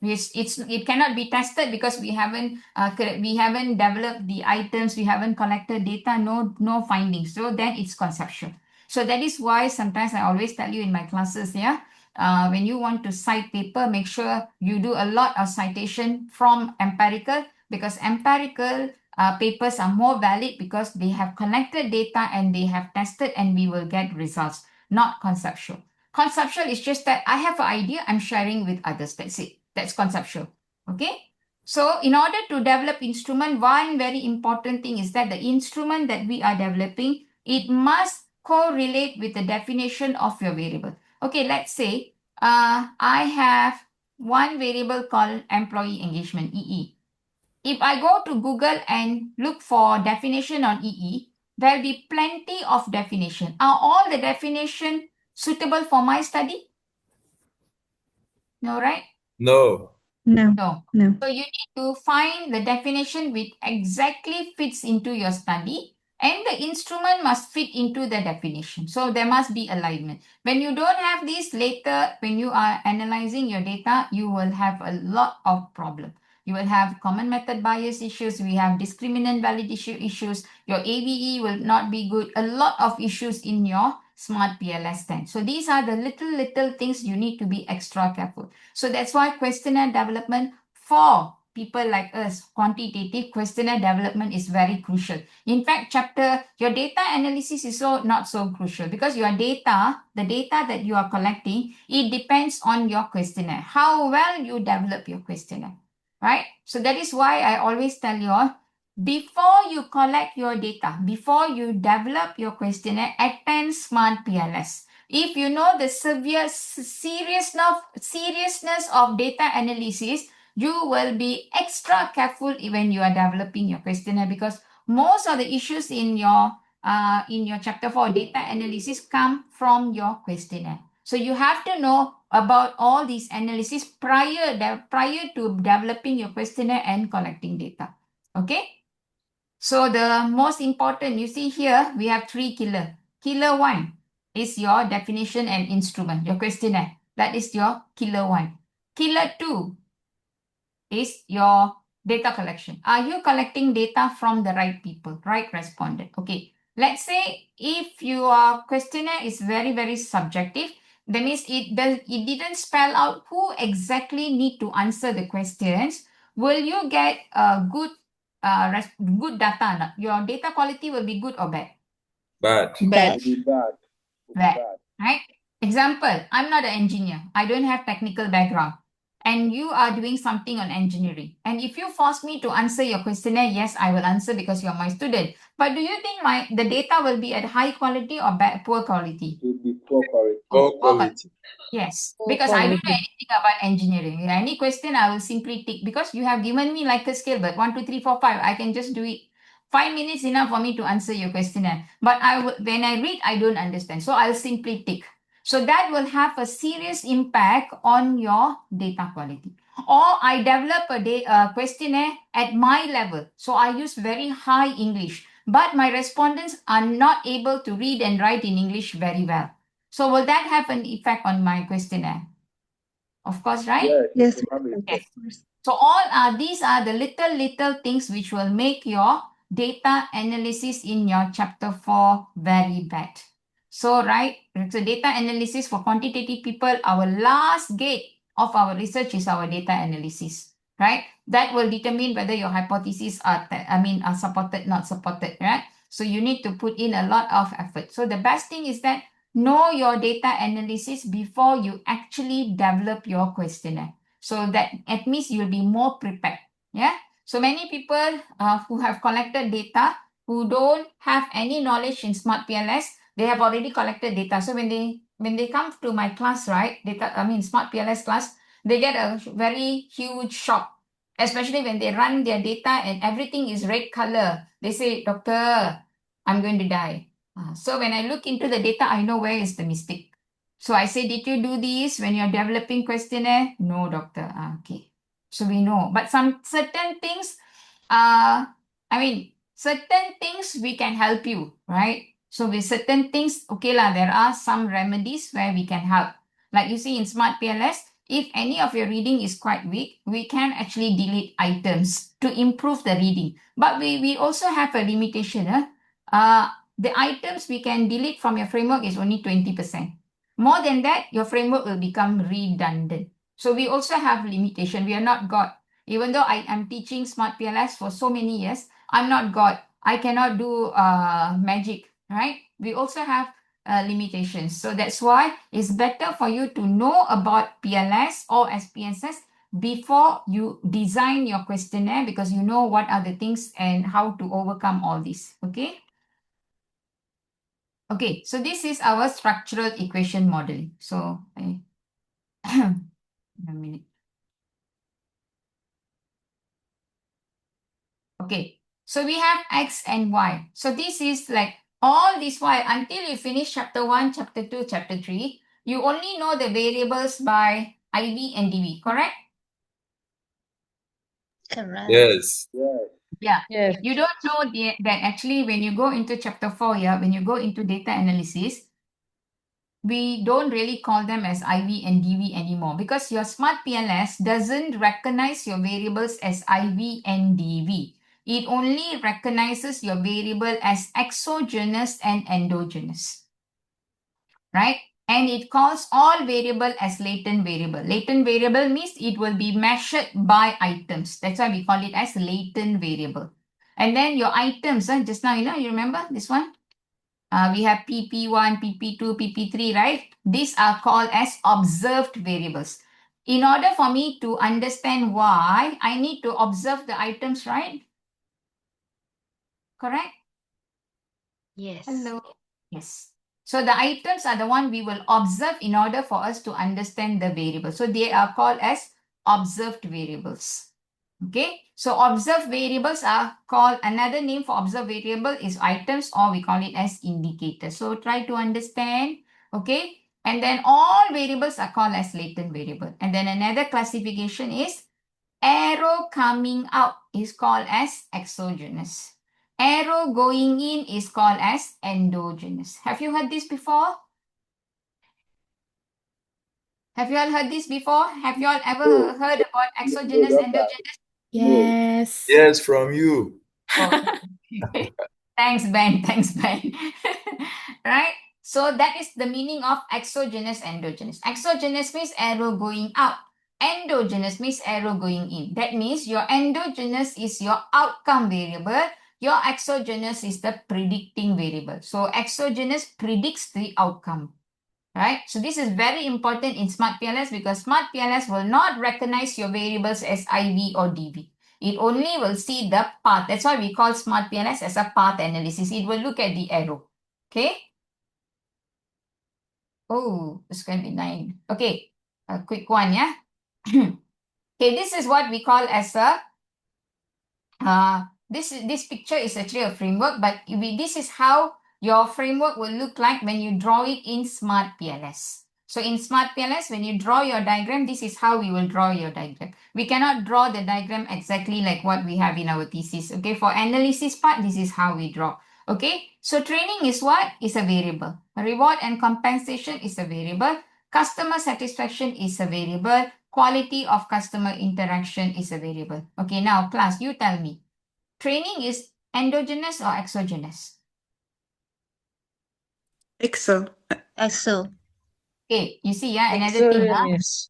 It cannot be tested because we haven't developed the items, we haven't collected data, no findings. So then it's conceptual. So that is why sometimes I always tell you in my classes, when you want to cite paper, make sure you do a lot of citation from empirical, because empirical papers are more valid because they have collected data and they have tested, and we will get results, not conceptual. Conceptual is just that I have an idea, I'm sharing with others. That's it. That's conceptual. Okay. So in order to develop instrument, one very important thing is that the instrument that we are developing, it must correlate with the definition of your variable. Okay, let's say I have one variable called employee engagement, EE. If I go to Google and look for definition on EE, there'll be plenty of definition. Are all the definition suitable for my study? No, right? No. No, No. no. So you need to find the definition which exactly fits into your study, and the instrument must fit into the definition. So there must be alignment. When you don't have this, later when you are analyzing your data, you will have a lot of problem. You will have common method bias issues. We have discriminant validation issues. Your AVE will not be good. A lot of issues in your SmartPLS 10. So these are the little things you need to be extra careful. So that's why questionnaire development for people like us, quantitative questionnaire development is very crucial. In fact, your data analysis is not so crucial, because your data, the data that you are collecting, it depends on your questionnaire, how well you develop your questionnaire, right? So that is why I always tell you all, before you collect your data, before you develop your questionnaire, attend SmartPLS. If you know the seriousness of data analysis, you will be extra careful when you are developing your questionnaire, because most of the issues in your chapter 4 data analysis come from your questionnaire. So you have to know about all these analysis prior to developing your questionnaire and collecting data. Okay. So the most important, you see here, we have 3 killer. Killer 1 is your definition and instrument, your questionnaire. That is your killer 1. Killer 2 is your data collection. Are you collecting data from the right people, right respondent? Okay. Let's say if your questionnaire is very subjective, that means it didn't spell out who exactly need to answer the questions. Will you get a good data or not? Your data quality will be good or bad? Bad. Bad. It'll be bad. It'll be Bad. bad. Right? Example, I'm not an engineer. I don't have technical background. And you are doing something on engineering. And if you force me to answer your questionnaire, yes, I will answer because you're my student. But do you think the data will be at high quality or poor quality? It will be poor quality. Poor quality. Yes, Poor because I don't know quality. anything about engineering. Any question, I will simply tick, because you have given me like a scale, but 1, 2, 3, 4, 5, I can just do it. 5 minutes enough for me to answer your questionnaire. But when I read, I don't understand. So I'll simply tick. So that will have a serious impact on your data quality. Or I develop a questionnaire at my level. So I use very high English, but my respondents are not able to read and write in English very well. So will that have an effect on my questionnaire? Of course, right? Yes, Yes, it will have a Yes. of course. So these are the little things which will make your data analysis in your chapter 4 very bad. So, right, so data analysis for quantitative people, our last gate of our research is our data analysis, right? That will determine whether your hypotheses are supported, not supported, right? So you need to put in a lot of effort. So the best thing is that know your data analysis before you actually develop your questionnaire. So that at least you'll be more prepared. Yeah. So many people who have collected data, who don't have any knowledge in SmartPLS, they have already collected data. So when they come to my class, right, SmartPLS class, they get a very huge shock, especially when they run their data and everything is red color. They say, "Doctor, I'm going to die." So when I look into the data, I know where is the mistake. So I say, did you do this when you're developing questionnaire? No, doctor. Okay. So we know. But some certain things, certain things we can help you, right? So with certain things, okay lah, there are some remedies where we can help. Like you see in SmartPLS, if any of your reading is quite weak, we can actually delete items to improve the reading. But we also have a limitation. The items we can delete from your framework is only 20%. More than that, your framework will become redundant. So we also have limitation. We are not God. Even though I am teaching SmartPLS for so many years, I'm not God. I cannot do magic, right? We also have limitations. So that's why it's better for you to know about PLS or SPSS before you design your questionnaire, because you know what are the things and how to overcome all this. Okay. Okay, so this is our structural equation modeling. So, a minute. Okay, so we have X and Y. So this is like all this while until you finish chapter 1, chapter 2, chapter 3, you only know the variables by IV and DV, correct? Correct. Yes. Yeah. Yes. You don't know that actually when you go into chapter 4 here, when you go into data analysis, we don't really call them as IV and DV anymore because your SmartPLS doesn't recognize your variables as IV and DV. It only recognizes your variable as exogenous and endogenous, right? And it calls all variable as latent variable. Latent variable means it will be measured by items. That's why we call it as latent variable. And then your items, just now, you remember this one? We have PP1, PP2, PP3, right? These are called as observed variables. In order for me to understand why, I need to observe the items, right? Correct? Yes. Hello. Yes. So the items are the one we will observe in order for us to understand the variable. So they are called as observed variables. Okay, so observed variables are called, another name for observed variable is items, or we call it as indicators. So try to understand, okay? And then all variables are called as latent variable. And then another classification is arrow coming out is called as exogenous. Arrow going in is called as endogenous. Have you heard this before? Have you all heard this before? Have you all ever heard about exogenous, endogenous? Yes. Yes, from you. Oh, thanks, Ben. Thanks, Ben. Right? So that is the meaning of exogenous, endogenous. Exogenous means arrow going out. Endogenous means arrow going in. That means your endogenous is your outcome variable. Your exogenous is the predicting variable. So exogenous predicts the outcome. Right? So this is very important in SmartPLS because SmartPLS will not recognize your variables as IV or DV. It only will see the path. That's why we call SmartPLS as a path analysis. It will look at the arrow. Okay. Oh, it's going to be 9. Okay. A quick one, yeah. Okay, this is what we call as a this picture is actually a framework, but this is how your framework will look like when you draw it in SmartPLS. So in SmartPLS, when you draw your diagram, this is how we will draw your diagram. We cannot draw the diagram exactly like what we have in our thesis. Okay, for analysis part, this is how we draw. Okay, so training is what? Is a variable. Reward and compensation is a variable. Customer satisfaction is a variable. Quality of customer interaction is a variable. Okay, now class, you tell me. Training is endogenous or exogenous? Exo. Exo. Okay, you see, yeah, another thing, Exogenous.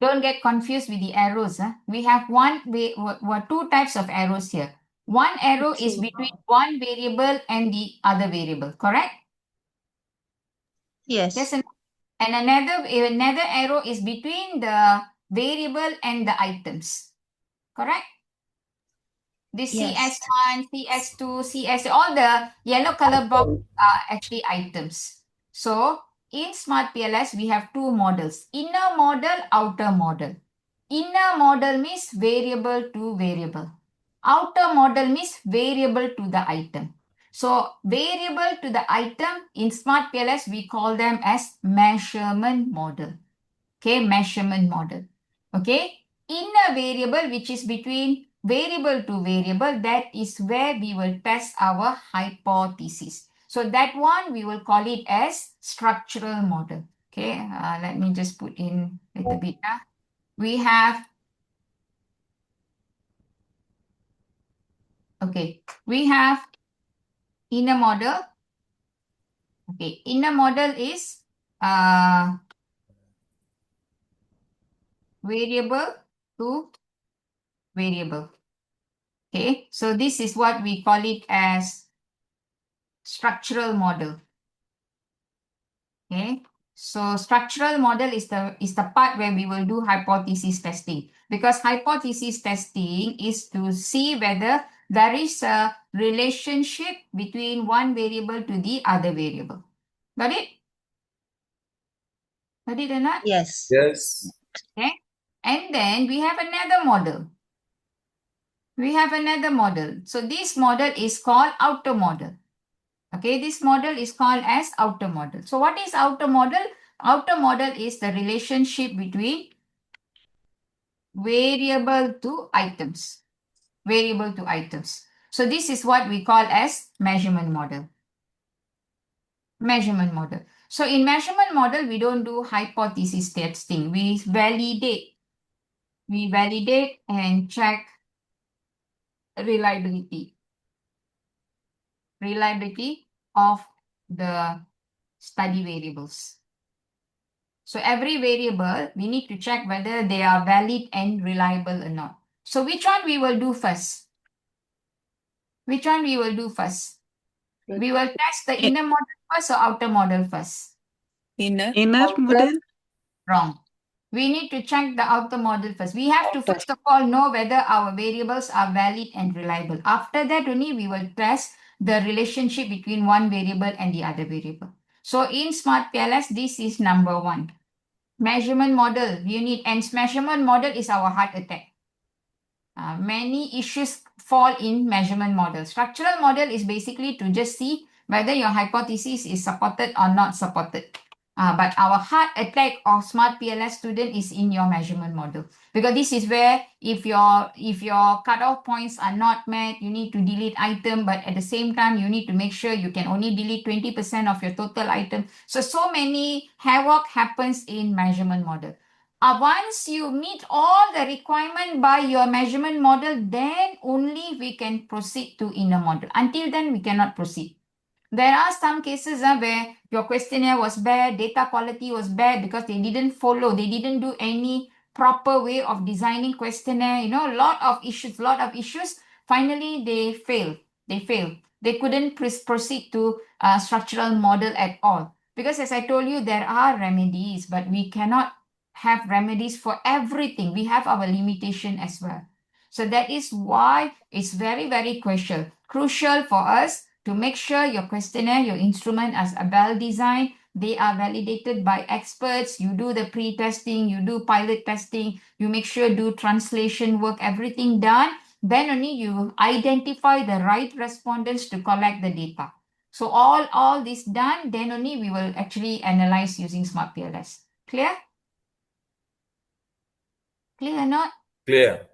don't get confused with the arrows. We have two types of arrows here. One arrow is between one variable and the other variable, correct? Yes. Yes, and another arrow is between the variable and the items, correct? This Yes. CS1, CS2, CS, all the yellow color box are actually items. So in SmartPLS, we have two models, inner model, outer model. Inner model means variable to variable. Outer model means variable to the item. So variable to the item in SmartPLS, we call them as measurement model. Okay, measurement model. Okay, inner variable, which is between variable to variable, that is where we will test our hypothesis. So that one we will call it as structural model. Okay, let me just put in a little bit. We have, okay, we have inner model. Okay, inner model is variable to variable. Okay, so this is what we call it as structural model. Okay, so structural model is the part where we will do hypothesis testing, because hypothesis testing is to see whether there is a relationship between one variable to the other variable. Got it? Got it or not? Yes. Yes. Okay, and then we have another model. We have another model. So this model is called outer model. Okay, this model is called as outer model. So what is outer model? Outer model is the relationship between variable to items. Variable to items. So this is what we call as measurement model. Measurement model. So in measurement model, we don't do hypothesis testing. We validate and check reliability of the study variables. So every variable, we need to check whether they are valid and reliable or not. So which one we will do first? Which one we will do first? We will test the inner model first or outer model first? Inner. Inner model. Wrong. We need to check the outer model first. We have to first of all know whether our variables are valid and reliable. After that only we will test the relationship between one variable and the other variable. So in SmartPLS, this is number one. Measurement model, you need, and measurement model is our heart attack. Many issues fall in measurement model. Structural model is basically to just see whether your hypothesis is supported or not supported. But our heart attack of SmartPLS student is in your measurement model, because this is where if your cutoff points are not met, you need to delete item, but at the same time you need to make sure you can only delete 20% of your total item. So many havoc happens in measurement model. Once you meet all the requirement by your measurement model, then only we can proceed to inner model. Until then, we cannot proceed. There are some cases where your questionnaire was bad, data quality was bad because they didn't follow, they didn't do any proper way of designing questionnaire, a lot of issues. Finally, they failed. They couldn't proceed to structural model at all. Because as I told you, there are remedies, but we cannot have remedies for everything. We have our limitation as well. So that is why it's very, very crucial for us to make sure your questionnaire, your instrument is well designed. They are validated by experts. You do the pre-testing, you do pilot testing, you make sure do translation work, everything done. Then only you identify the right respondents to collect the data. So all this done, then only we will actually analyze using SmartPLS. Clear? Clear or not? Clear.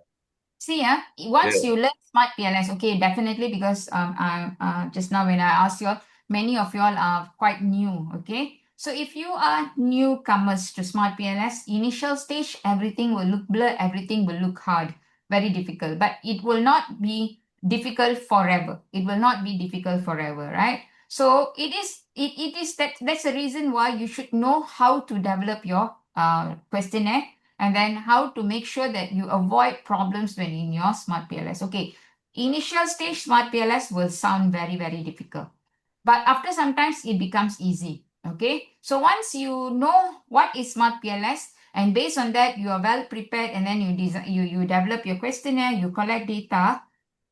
See, once Yeah. you learn SmartPLS, okay, definitely, because just now when I asked you all, many of you all are quite new, okay? So if you are newcomers to SmartPLS, initial stage, everything will look blurred, everything will look hard, very difficult, but it will not be difficult forever. It will not be difficult forever, right? So that's the reason why you should know how to develop your questionnaire, and then how to make sure that you avoid problems when in your SmartPLS. Okay, initial stage SmartPLS will sound very, very difficult, but after sometimes it becomes easy. Okay, so once you know what is SmartPLS, and based on that you are well prepared, and then you develop your questionnaire, you collect data.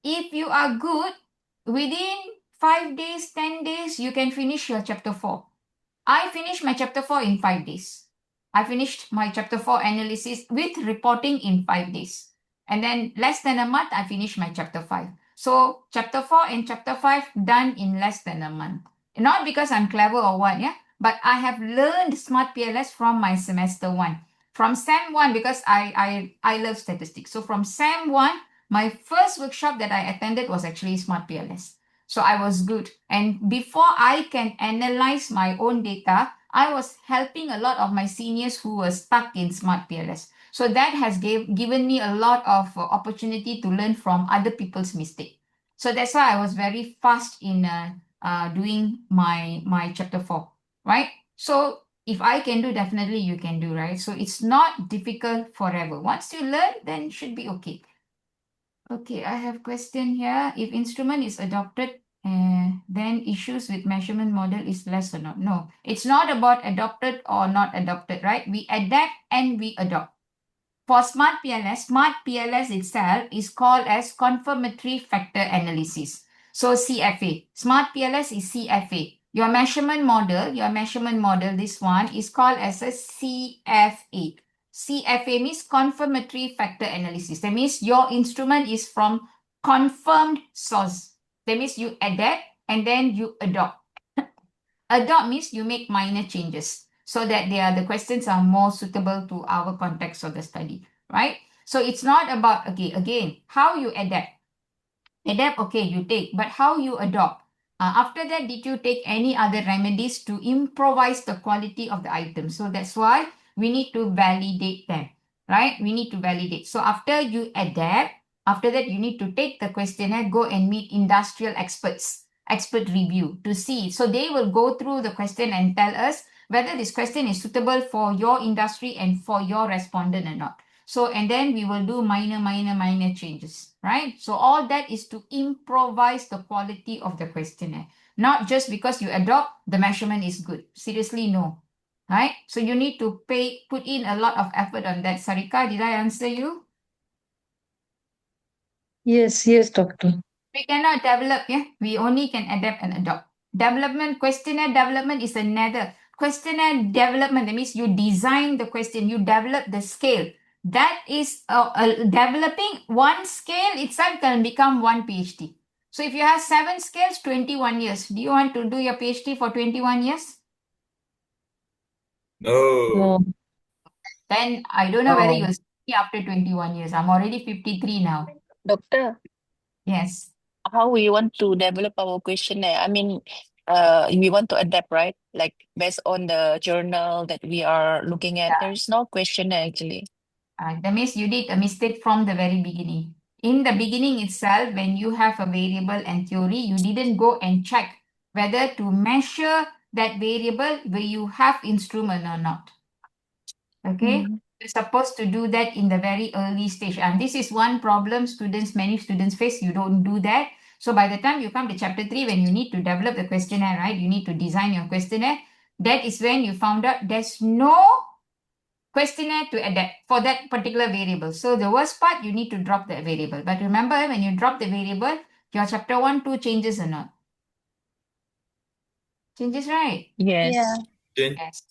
If you are good, within 5 days, 10 days, you can finish your chapter 4. I finished my chapter 4 in 5 days. I finished my chapter 4 analysis with reporting in 5 days. And then less than a month, I finished my chapter 5. So chapter 4 and chapter 5 done in less than a month. Not because I'm clever or what, yeah, but I have learned SmartPLS from my semester 1. From SEM 1, because I love statistics. So from SEM 1, my first workshop that I attended was actually SmartPLS. So I was good. And before I can analyze my own data, I was helping a lot of my seniors who were stuck in SmartPLS. So that has given me a lot of opportunity to learn from other people's mistake. So that's why I was very fast in doing my chapter 4, right? So if I can do, definitely you can do, right? So it's not difficult forever. Once you learn, then it should be okay. Okay, I have question here. If instrument is adopted, then issues with measurement model is less or not? No, it's not about adopted or not adopted, right? We adapt and we adopt. For SmartPLS itself is called as confirmatory factor analysis. So CFA, SmartPLS is CFA. Your measurement model, this one is called as a CFA. CFA means confirmatory factor analysis. That means your instrument is from confirmed source. That means you adapt and then you adopt. Adopt means you make minor changes so that the questions are more suitable to our context of the study, right? So it's not about, okay, again, how you adapt. Adapt, okay, you take, but how you adopt. After that, did you take any other remedies to improvise the quality of the item? So that's why we need to validate them, right? We need to validate. So after you adapt, after that, you need to take the questionnaire, go and meet industrial experts, expert review to see. So they will go through the question and tell us whether this question is suitable for your industry and for your respondent or not. So, and then we will do minor changes, right? So all that is to improvise the quality of the questionnaire. Not just because you adopt, the measurement is good. Seriously, no. Right? So you need to put in a lot of effort on that. Sarika, did I answer you? Yes, doctor. We cannot develop, yeah? We only can adapt and adopt. Questionnaire development is another. Questionnaire development, that means you design the question, you develop the scale. That is developing one scale itself can become one PhD. So if you have 7 scales, 21 years. Do you want to do your PhD for 21 years? No. Then I don't know whether you'll see after 21 years. I'm already 53 now. Doctor, Yes. how we want to develop our questionnaire? I mean, we want to adapt, right? Like based on the journal that we are looking at, there is no questionnaire actually. That means you did a mistake from the very beginning. In the beginning itself, when you have a variable and theory, you didn't go and check whether to measure that variable where you have instrument or not. Okay? You're supposed to do that in the very early stage. And this is one problem many students face. You don't do that. So by the time you come to chapter 3, when you need to develop the questionnaire, right? You need to design your questionnaire. That is when you found out there's no questionnaire to adapt for that particular variable. So the worst part, you need to drop that variable. But remember, when you drop the variable, your chapter 1, 2 changes or not? Changes, right? Yes. Yeah. Change. Yes.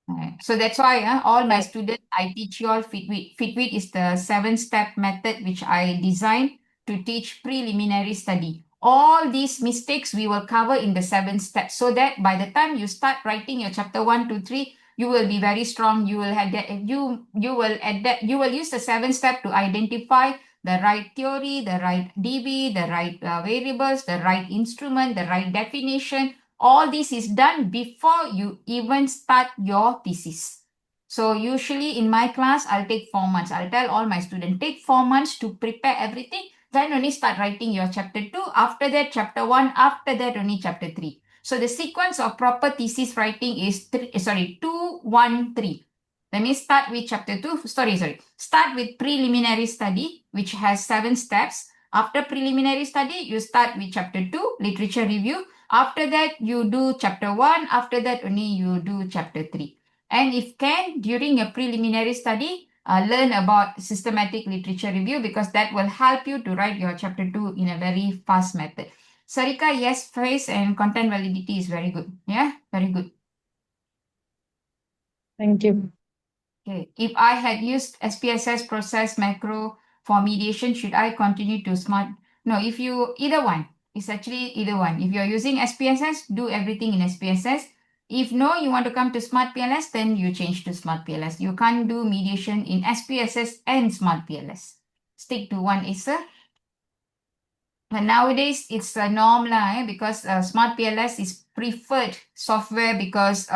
Right. So that's why all my Right. students, I teach you all FitWit. FitWit is the 7-step method which I designed to teach preliminary study. All these mistakes we will cover in the 7 steps so that by the time you start writing your chapter 1 to 3, you will be very strong. You will have that. You will use the 7 step to identify the right theory, the right DB, the right variables, the right instrument, the right definition. All this is done before you even start your thesis. So usually in my class, I'll take 4 months. I'll tell all my students, take 4 months to prepare everything. Then only start writing your chapter 2. After that, chapter 1. After that, only chapter 3. So the sequence of proper thesis writing is 2, 1, 3. Let me start with chapter 2. Start with preliminary study, which has 7 steps. After preliminary study, you start with chapter 2, literature review. After that, you do chapter 1. After that, only you do chapter 3. And if can, during your preliminary study, learn about systematic literature review because that will help you to write your chapter 2 in a very fast method. Sarika, yes, phrase and content validity is very good. Yeah, very good. Thank you. Okay, if I had used SPSS process macro for mediation, should I continue to No, if you, either one. It's actually either one. If you're using SPSS, do everything in SPSS. If no, you want to come to SmartPLS, then you change to SmartPLS. You can't do mediation in SPSS and SmartPLS. Stick to one, Acer. But nowadays, it's a norm lah, because SmartPLS is preferred software because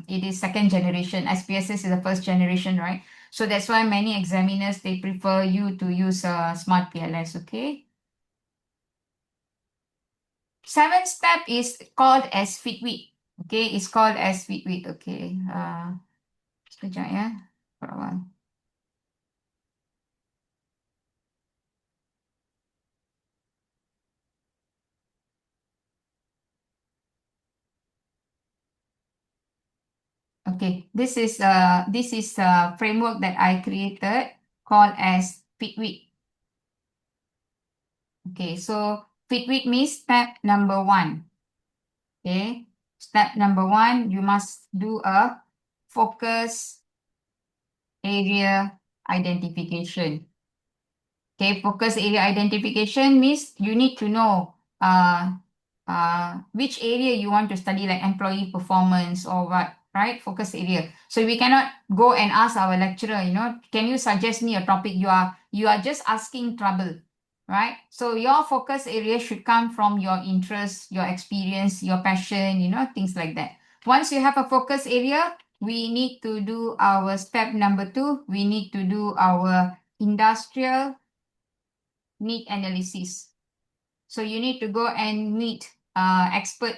it is second generation. SPSS is the first generation, right? So that's why many examiners, they prefer you to use SmartPLS, okay? Seventh step is called as Fitweek. Okay, it's called as Fitweek. Okay, sekejap ya. For a while. Okay, this is a framework that I created called as Fitweek. Okay, so Fitweek means step number 1. Okay, step number 1, you must do a focus area identification. Okay, focus area identification means you need to know which area you want to study, like employee performance or what, right? Focus area. So we cannot go and ask our lecturer, can you suggest me a topic? You are just asking trouble, right? So your focus area should come from your interest, your experience, your passion, things like that. Once you have a focus area, we need to do our step number 2. We need to do our industrial need analysis. So you need to go and meet expert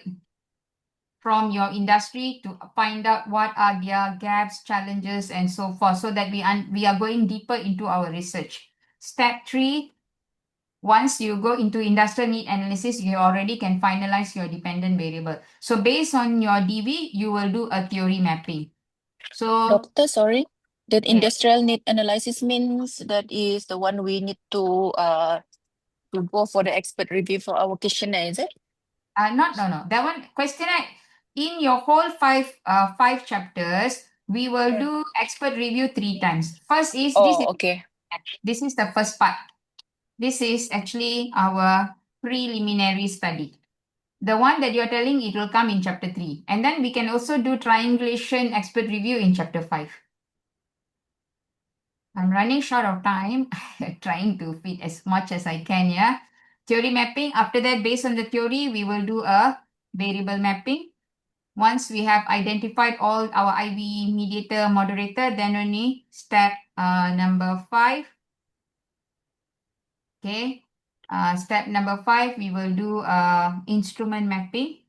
from your industry to find out what are their gaps, challenges, and so forth, so that we are going deeper into our research. Step 3, once you go into industrial need analysis, you already can finalize your dependent variable. So based on your DV, you will do a theory mapping. So Doctor, sorry. That yeah. industrial need analysis means that is the one we need to go for the expert review for our questionnaire, is it? No. That one questionnaire in your whole five chapters, we will do expert review 3 times. First is Okay. this is the first part. This is actually our preliminary study. The one that you're telling, it will come in chapter 3. And then we can also do triangulation expert review in chapter 5. I'm running short of time, trying to fit as much as I can, yeah. Theory mapping, after that, based on the theory, we will do a variable mapping. Once we have identified all our IB mediator, moderator, then only step number 5. Okay. Step number 5, we will do instrument mapping.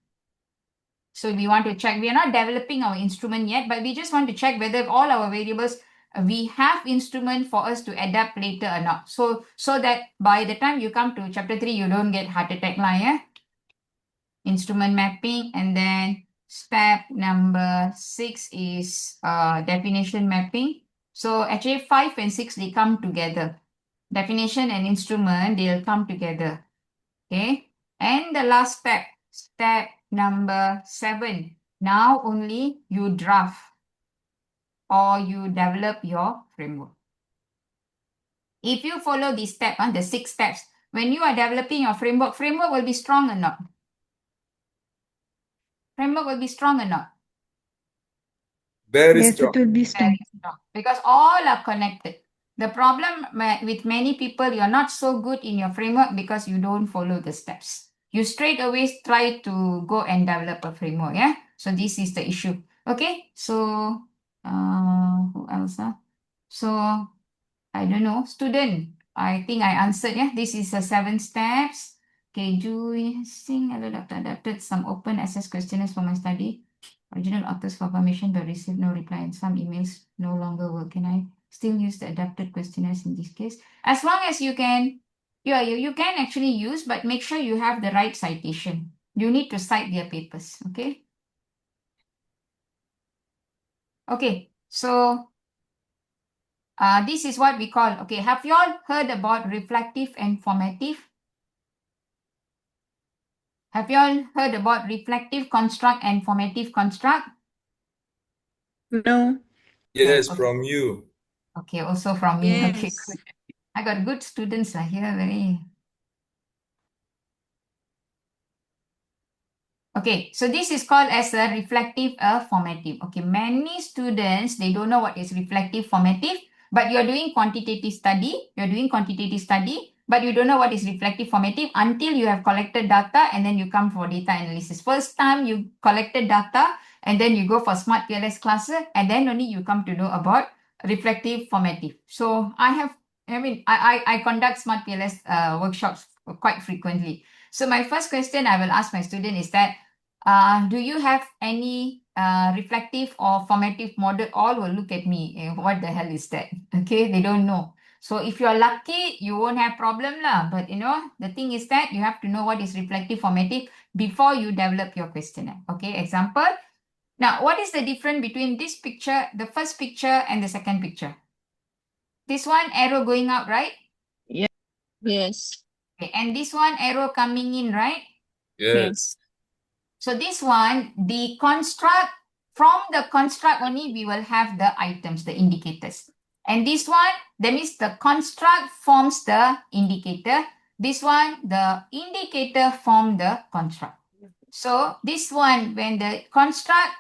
So we want to check, we are not developing our instrument yet, but we just want to check whether all our variables, we have instrument for us to adapt later or not. So that by the time you come to chapter 3, you don't get heart attack line, yeah? Instrument mapping, and then step number 6 is definition mapping. So actually 5 and 6, they come together. Definition and instrument, they'll come together. Okay. And the last step, step number 7. Now only you draft or you develop your framework. If you follow this step, the 6 steps, when you are developing your framework will be strong or not? Framework will be strong or not? Very Yes, strong. it will be strong. Very strong. Because all are connected. The problem with many people, you're not so good in your framework because you don't follow the steps. You straight away try to go and develop a framework, yeah? So this is the issue. Okay, so who else? So I don't know, student. I think I answered, yeah? This is the 7 steps. Okay, using adapted some open access questionnaires for my study. Original authors for permission but received no reply, and some emails no longer work. Can I still use the adapted questionnaires in this case? As long as you can, you can actually use, but make sure you have the right citation. You need to cite their papers, okay? Okay, so this is what we call, okay, have you all heard about reflective and formative? Have you all heard about reflective construct and formative construct? No. Yes, Okay. from you. Okay, also from me. Okay, Yes. good. I got good students here, very. Okay, so this is called as a reflective formative. Okay, many students, they don't know what is reflective formative, but you're doing quantitative study, but you don't know what is reflective formative until you have collected data and then you come for data analysis. First time you collected data and then you go for SmartPLS classes and then only you come to know about reflective formative. So I conduct SmartPLS workshops quite frequently. So my first question I will ask my student is that, do you have any reflective or formative model? All will look at me. What the hell is that? Okay, they don't know. So if you're lucky, you won't have problem lah. But the thing is that you have to know what is reflective formative before you develop your questionnaire. Okay, example. Now, what is the difference between this picture, the first picture, and the second picture? This one arrow going out, right? Yes. Okay, and this one arrow coming in, right? Yes. So this one, the construct, from the construct only, we will have the items, the indicators. And this one, that means the construct forms the indicator. This one, the indicator form the construct. So this one, when the construct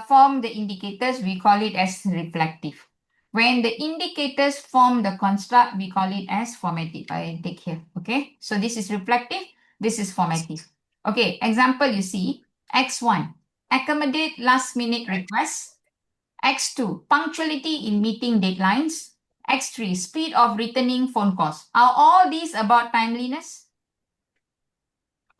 form the indicators, we call it as reflective. When the indicators form the construct, we call it as formative. I take here, okay? So this is reflective, this is formative. Okay, example you see, X1, accommodate last minute requests. X2, punctuality in meeting deadlines. X3, speed of returning phone calls. Are all these about timeliness?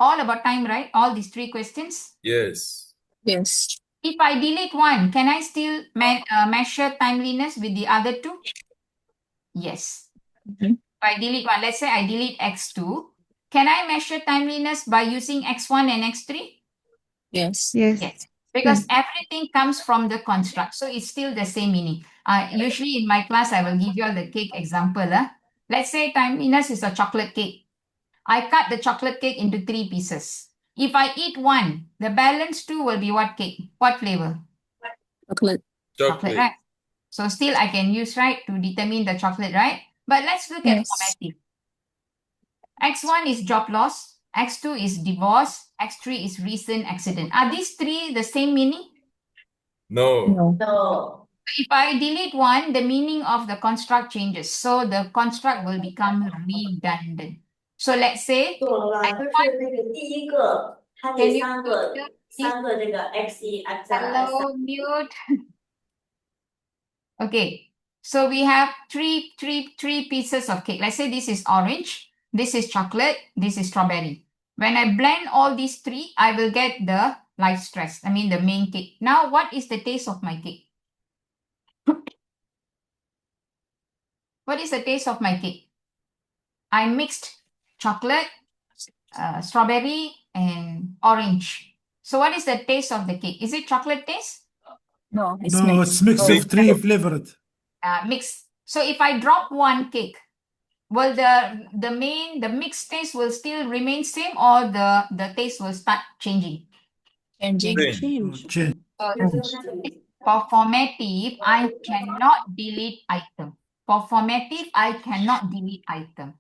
All about time, right? All these three questions. Yes. Yes. If I delete one, can I still measure timeliness with the other two? Yes. Mhm. If I delete one, let's say I delete X2, can I measure timeliness by using X1 and X3? Yes. Yes. Yes. Because everything comes from the construct. So it's still the same meaning. Usually in my class, I will give you all the cake example. Let's say timeliness is a chocolate cake. I cut the chocolate cake into 3 pieces. If I eat one, the balance 2 will be what cake? What flavor? Chocolate. Chocolate, right? So still I can use, right, to determine the chocolate, right? But let's look at Yes. formative. X1 is job loss. X2 is divorce. X3 is recent accident. Are these three the same meaning? No. No. If I delete one, the meaning of the construct changes. So the construct will become redundant. So let's say, 懂了吧？就是那个第一个，它 can 得 you 三 mute 个 please? 这个 x1 x2 Hello, mute. Okay, so we have three pieces of cake. Let's say this is orange, this is chocolate, this is strawberry. When I blend all these three, I will get the light stress. I mean the main cake. Now, what is the taste of my cake? What is the taste of my cake? I mixed chocolate, strawberry, and orange. So what is the taste of the cake? Is it chocolate taste? No, it's No, mixed. it's mix of three flavored. Mixed. So if I drop one cake, will the mixed taste will still remain same, or the taste will start changing? Changing. Change. Change. For formative, I cannot delete item. For formative, I cannot delete item.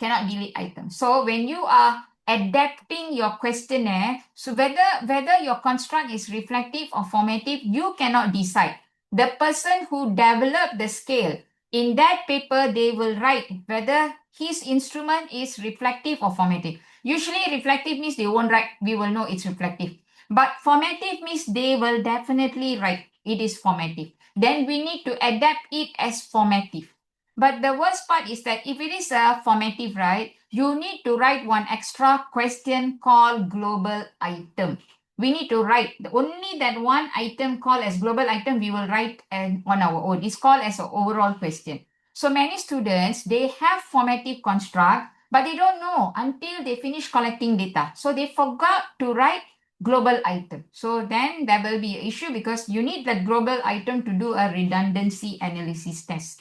Cannot delete item. So when you are adapting your questionnaire, so whether your construct is reflective or formative, you cannot decide. The person who developed the scale, in that paper, they will write whether his instrument is reflective or formative. Usually reflective means they won't write, we will know it's reflective. But formative means they will definitely write it is formative. Then we need to adapt it as formative. But the worst part is that if it is a formative, right, you need to write one extra question called global item. We need to write only that one item called as global item, we will write on our own. It's called as an overall question. So many students, they have formative construct, but they don't know until they finish collecting data. So they forgot to write global item. So then there will be an issue because you need that global item to do a redundancy analysis test.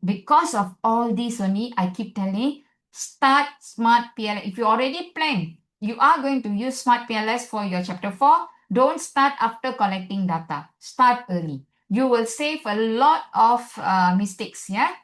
Because of all this only, I keep telling, start SmartPLS. If you already plan, you are going to use SmartPLS for your chapter 4, don't start after collecting data. Start early. You will save a lot of mistakes, yeah?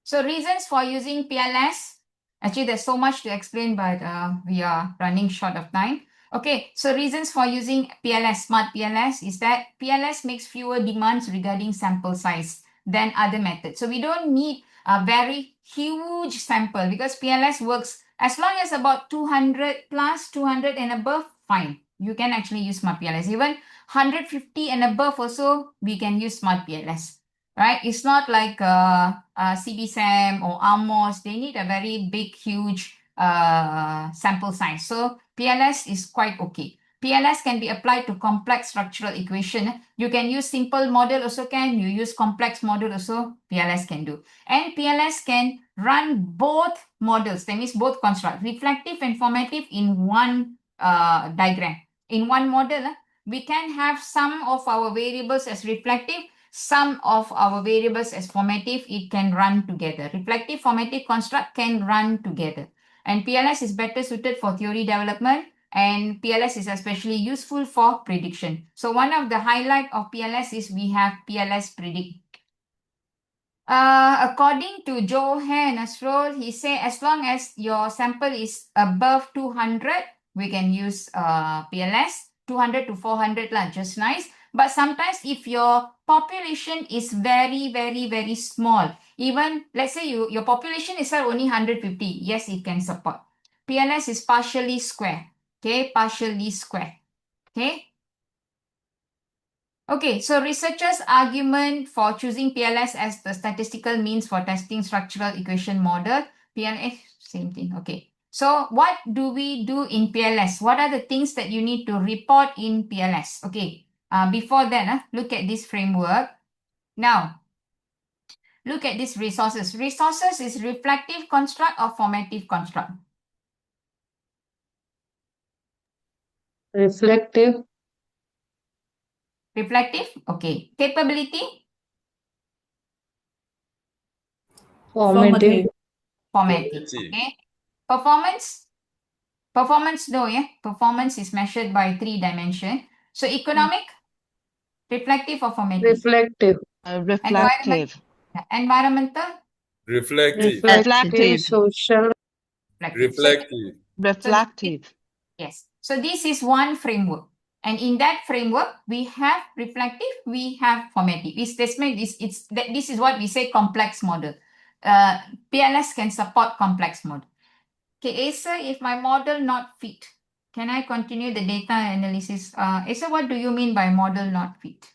So reasons for using PLS. Actually, there's so much to explain, but we are running short of time. Okay, so reasons for using PLS, Smart PLS, is that PLS makes fewer demands regarding sample size than other methods. So we don't need a very huge sample because PLS works as long as about 200 plus, 200 and above, fine. You can actually use Smart PLS. Even 150 and above also, we can use Smart PLS. Right? It's not like CBSAM or AMOS. They need a very big, huge sample size. So PLS is quite okay. PLS can be applied to complex structural equation. You can use simple model also can. You use complex model also, PLS can do. And PLS can run both models. That means both construct, reflective and formative in one diagram. In one model, we can have some of our variables as reflective, some of our variables as formative. It can run together. Reflective, formative construct can run together. And PLS is better suited for theory development, and PLS is especially useful for prediction. So one of the highlight of PLS is we have PLS predict. According to Joe Hare Nasrol, he say as long as your sample is above 200, we can use PLS. 200 to 400 lah, just nice. But sometimes if your population is very, very, very small, even let's say your population is only 150, yes, it can support. PLS is partially square. Okay, partially square. Okay. Okay, so researchers' argument for choosing PLS as the statistical means for testing structural equation model. PLS, same thing. Okay. So what do we do in PLS? What are the things that you need to report in PLS? Okay. Before that, look at this framework. Now, look at these resources. Resources is reflective construct or formative construct? Reflective. Reflective. Okay. Capability? Formative. Formative. Okay. Performance? Performance, no, yeah. Performance is measured by 3 dimensions. So economic, reflective or formative? Reflective. Reflective. Environmental, Reflective. Reflective. Social. reflective. Reflective. Yes. So this is one framework. And in that framework, we have reflective, we have formative. This is what we say complex model. PLS can support complex model. Okay, Asa, if my model not fit, can I continue the data analysis? Asa, what do you mean by model not fit?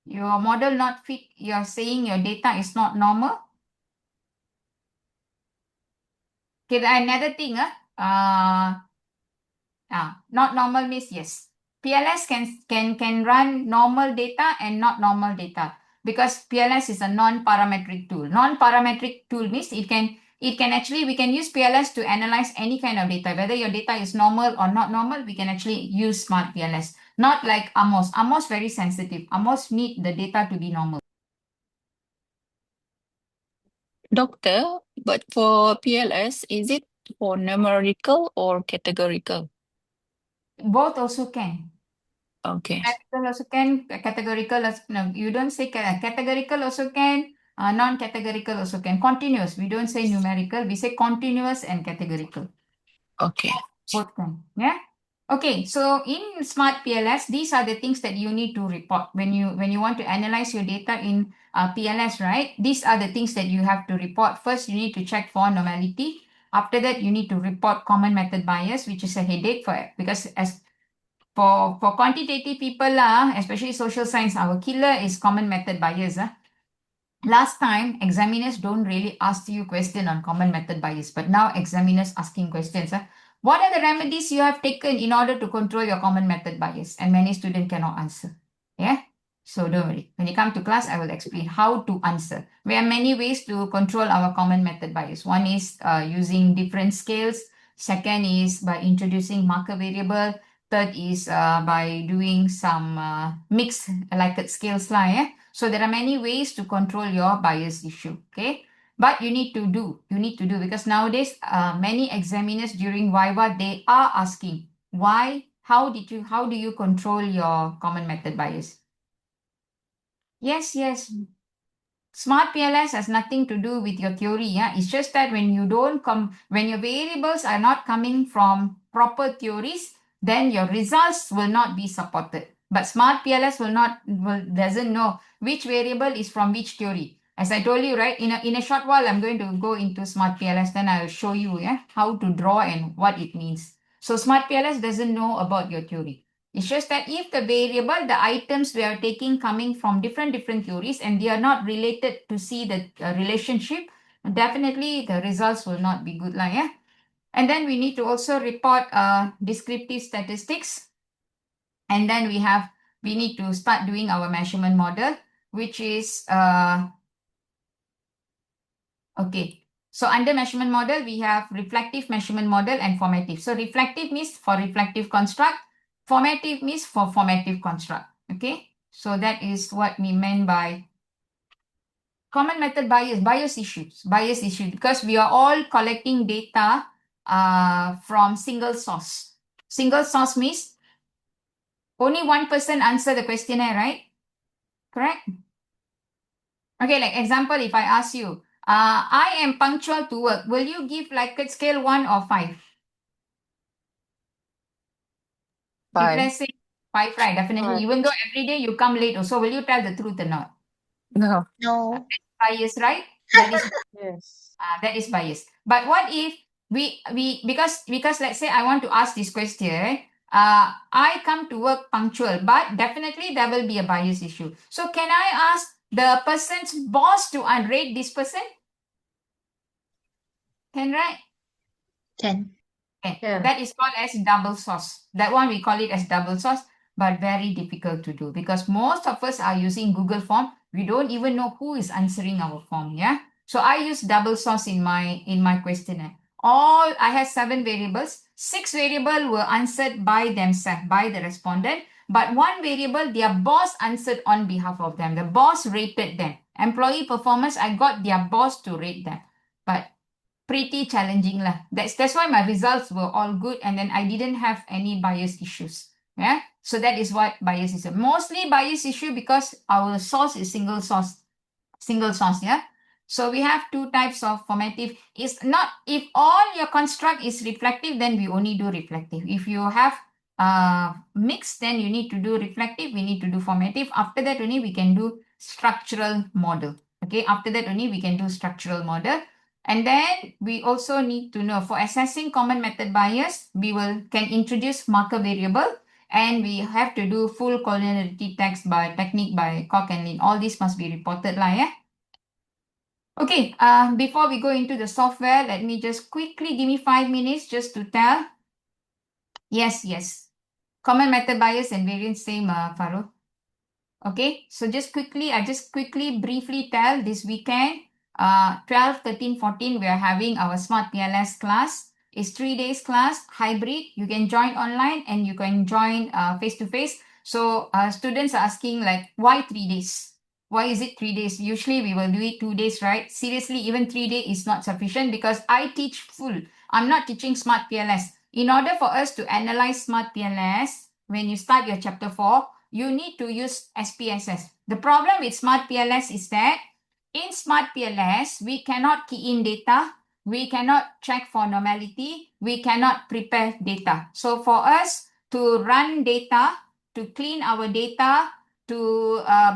Your model not fit, you're saying your data is not normal? Okay, another thing, not normal means yes. PLS can run normal data and not normal data because PLS is a non-parametric tool. Non-parametric tool means we can use PLS to analyze any kind of data. Whether your data is normal or not normal, we can actually use Smart PLS. Not like AMOS. AMOS very sensitive. AMOS need the data to be normal. Doctor, but for PLS, is it for numerical or categorical? Both also can. Okay. Numerical also can, categorical, no, you don't say categorical also can, non-categorical also can. Continuous, we don't say numerical, we say continuous and categorical. Okay. Both can, yeah? Okay, so in Smart PLS, these are the things that you need to report when you want to analyze your data in PLS, right? These are the things that you have to report. First, you need to check for normality. After that, you need to report common method bias, which is a headache because as for quantitative people, especially social science, our killer is common method bias. Last time, examiners don't really ask you question on common method bias, but now examiners asking questions. What are the remedies you have taken in order to control your common method bias? And many students cannot answer. Yeah. So don't worry. When you come to class, I will explain how to answer. There are many ways to control our common method bias. One is using different scales. Second is by introducing marker variable. Third is by doing some mixed Likert scales. So there are many ways to control your bias issue. Okay. But you need to do because nowadays many examiners during Viva, they are asking why, how do you control your common method bias? Yes. SmartPLS has nothing to do with your theory. Yeah, it's just that when you don't when your variables are not coming from proper theories, then your results will not be supported. But SmartPLS doesn't know which variable is from which theory. As I told you, right, in a short while, I'm going to go into SmartPLS, then I will show you how to draw and what it means. So SmartPLS doesn't know about your theory. It's just that if the variable, the items we are taking coming from different theories and they are not related to see the relationship, definitely the results will not be good. And then we need to also report descriptive statistics. And then we need to start doing our measurement model, which is, okay. So under measurement model, we have reflective measurement model and formative. So reflective means for reflective construct. Formative means for formative construct. Okay. So that is what we meant by common method bias issue, because we are all collecting data from single source. Single source means only one person answer the questionnaire, right? Correct? Okay, like example, if I ask you, I am punctual to work, will you give Likert scale 1 or 5? If 5. let's say 5, right, definitely. 5. Even though every day you come late also, will you tell the truth or not? No. No. Bias, right? Yes. That is bias. But what if we because let's say I want to ask this question, I come to work punctual, but definitely there will be a bias issue. So can I ask the person's boss to rate this person? Can, right? Can. Okay. Yeah. That is called as double source. That one we call it as double source, but very difficult to do because most of us are using Google Form. We don't even know who is answering our form. Yeah. So I use double source in my questionnaire. I have 7 variables. 6 variables were answered by themselves, by the respondent. But 1 variable, their boss answered on behalf of them. The boss rated them. Employee performance, I got their boss to rate them. But pretty challenging lah. That's why my results were all good and then I didn't have any bias issues. Yeah. So that is what bias is. Mostly bias issue because our source is single source. Yeah. So we have 2 types of formative. It's not, if all your construct is reflective, then we only do reflective. If you have mixed, then you need to do reflective, we need to do formative. After that only we can do structural model. Okay, after that only we can do structural model. And then we also need to know for assessing common method bias, we can introduce marker variable and we have to do full collinearity technique by Koch and Lin. All this must be reported lah. Okay, before we go into the software, let me just quickly give me 5 minutes just to tell. Yes. Common method bias and variance same, Farouk. Okay, so I just quickly briefly tell this weekend, 12, 13, 14, we are having our SmartPLS class. It's 3 days class, hybrid. You can join online and you can join face-to-face. So students are asking like, why 3 days? Why is it 3 days? Usually we will do it 2 days, right? Seriously, even 3 days is not sufficient because I teach full. I'm not teaching SmartPLS. In order for us to analyze SmartPLS, when you start your chapter 4, you need to use SPSS. The problem with SmartPLS is that in SmartPLS, we cannot key in data, we cannot check for normality, we cannot prepare data. So for us to run data, to clean our data,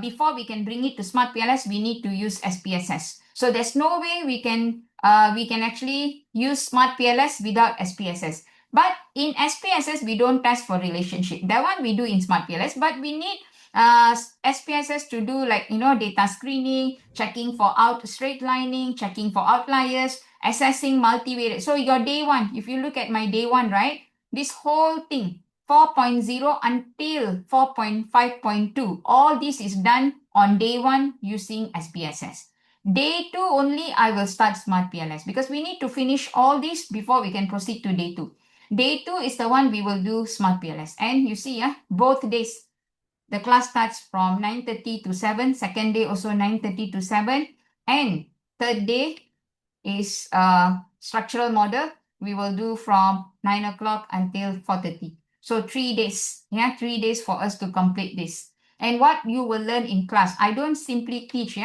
before we can bring it to SmartPLS, we need to use SPSS. So there's no way we can actually use SmartPLS without SPSS. But in SPSS, we don't test for relationship. That one we do in SmartPLS, but we need SPSS to do like, data screening, checking for straight lining, checking for outliers, assessing multivariate. So your day 1, if you look at my day 1, right, this whole thing, 4.0 until 4.5.2, all this is done on day 1 using SPSS. Day 2 only I will start SmartPLS because we need to finish all this before we can proceed to day 2. Day 2 is the one we will do SmartPLS. And you see, both days, the class starts from 9:30 to 7. Second day also 9:30 to 7. And third day is structural model. We will do from 9 o'clock until 4:30. So 3 days. 3 days for us to complete this. And what you will learn in class, I don't simply teach.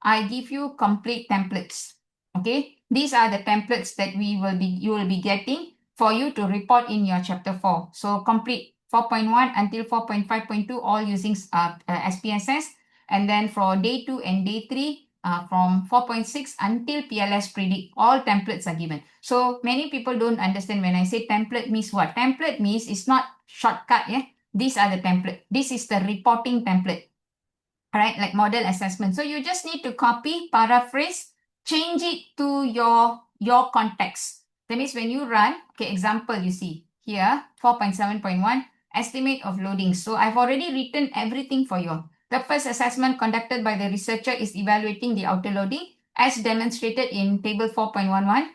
I give you complete templates. Okay, these are the templates that you will be getting for you to report in your chapter 4. So complete 4.1 until 4.5.2 all using SPSS, and then for day 2 and day 3 from 4.6 until PLS predict, all templates are given. So many people don't understand when I say template means what. Template means it's not shortcut. Yeah, these are the template. This is the reporting template, right? Like model assessment. So you just need to copy, paraphrase, change it to your context. That means when you run, okay, example you see here, 4.7.1, estimate of loading. So I've already written everything for you. The first assessment conducted by the researcher is evaluating the outer loading as demonstrated in table 4.11.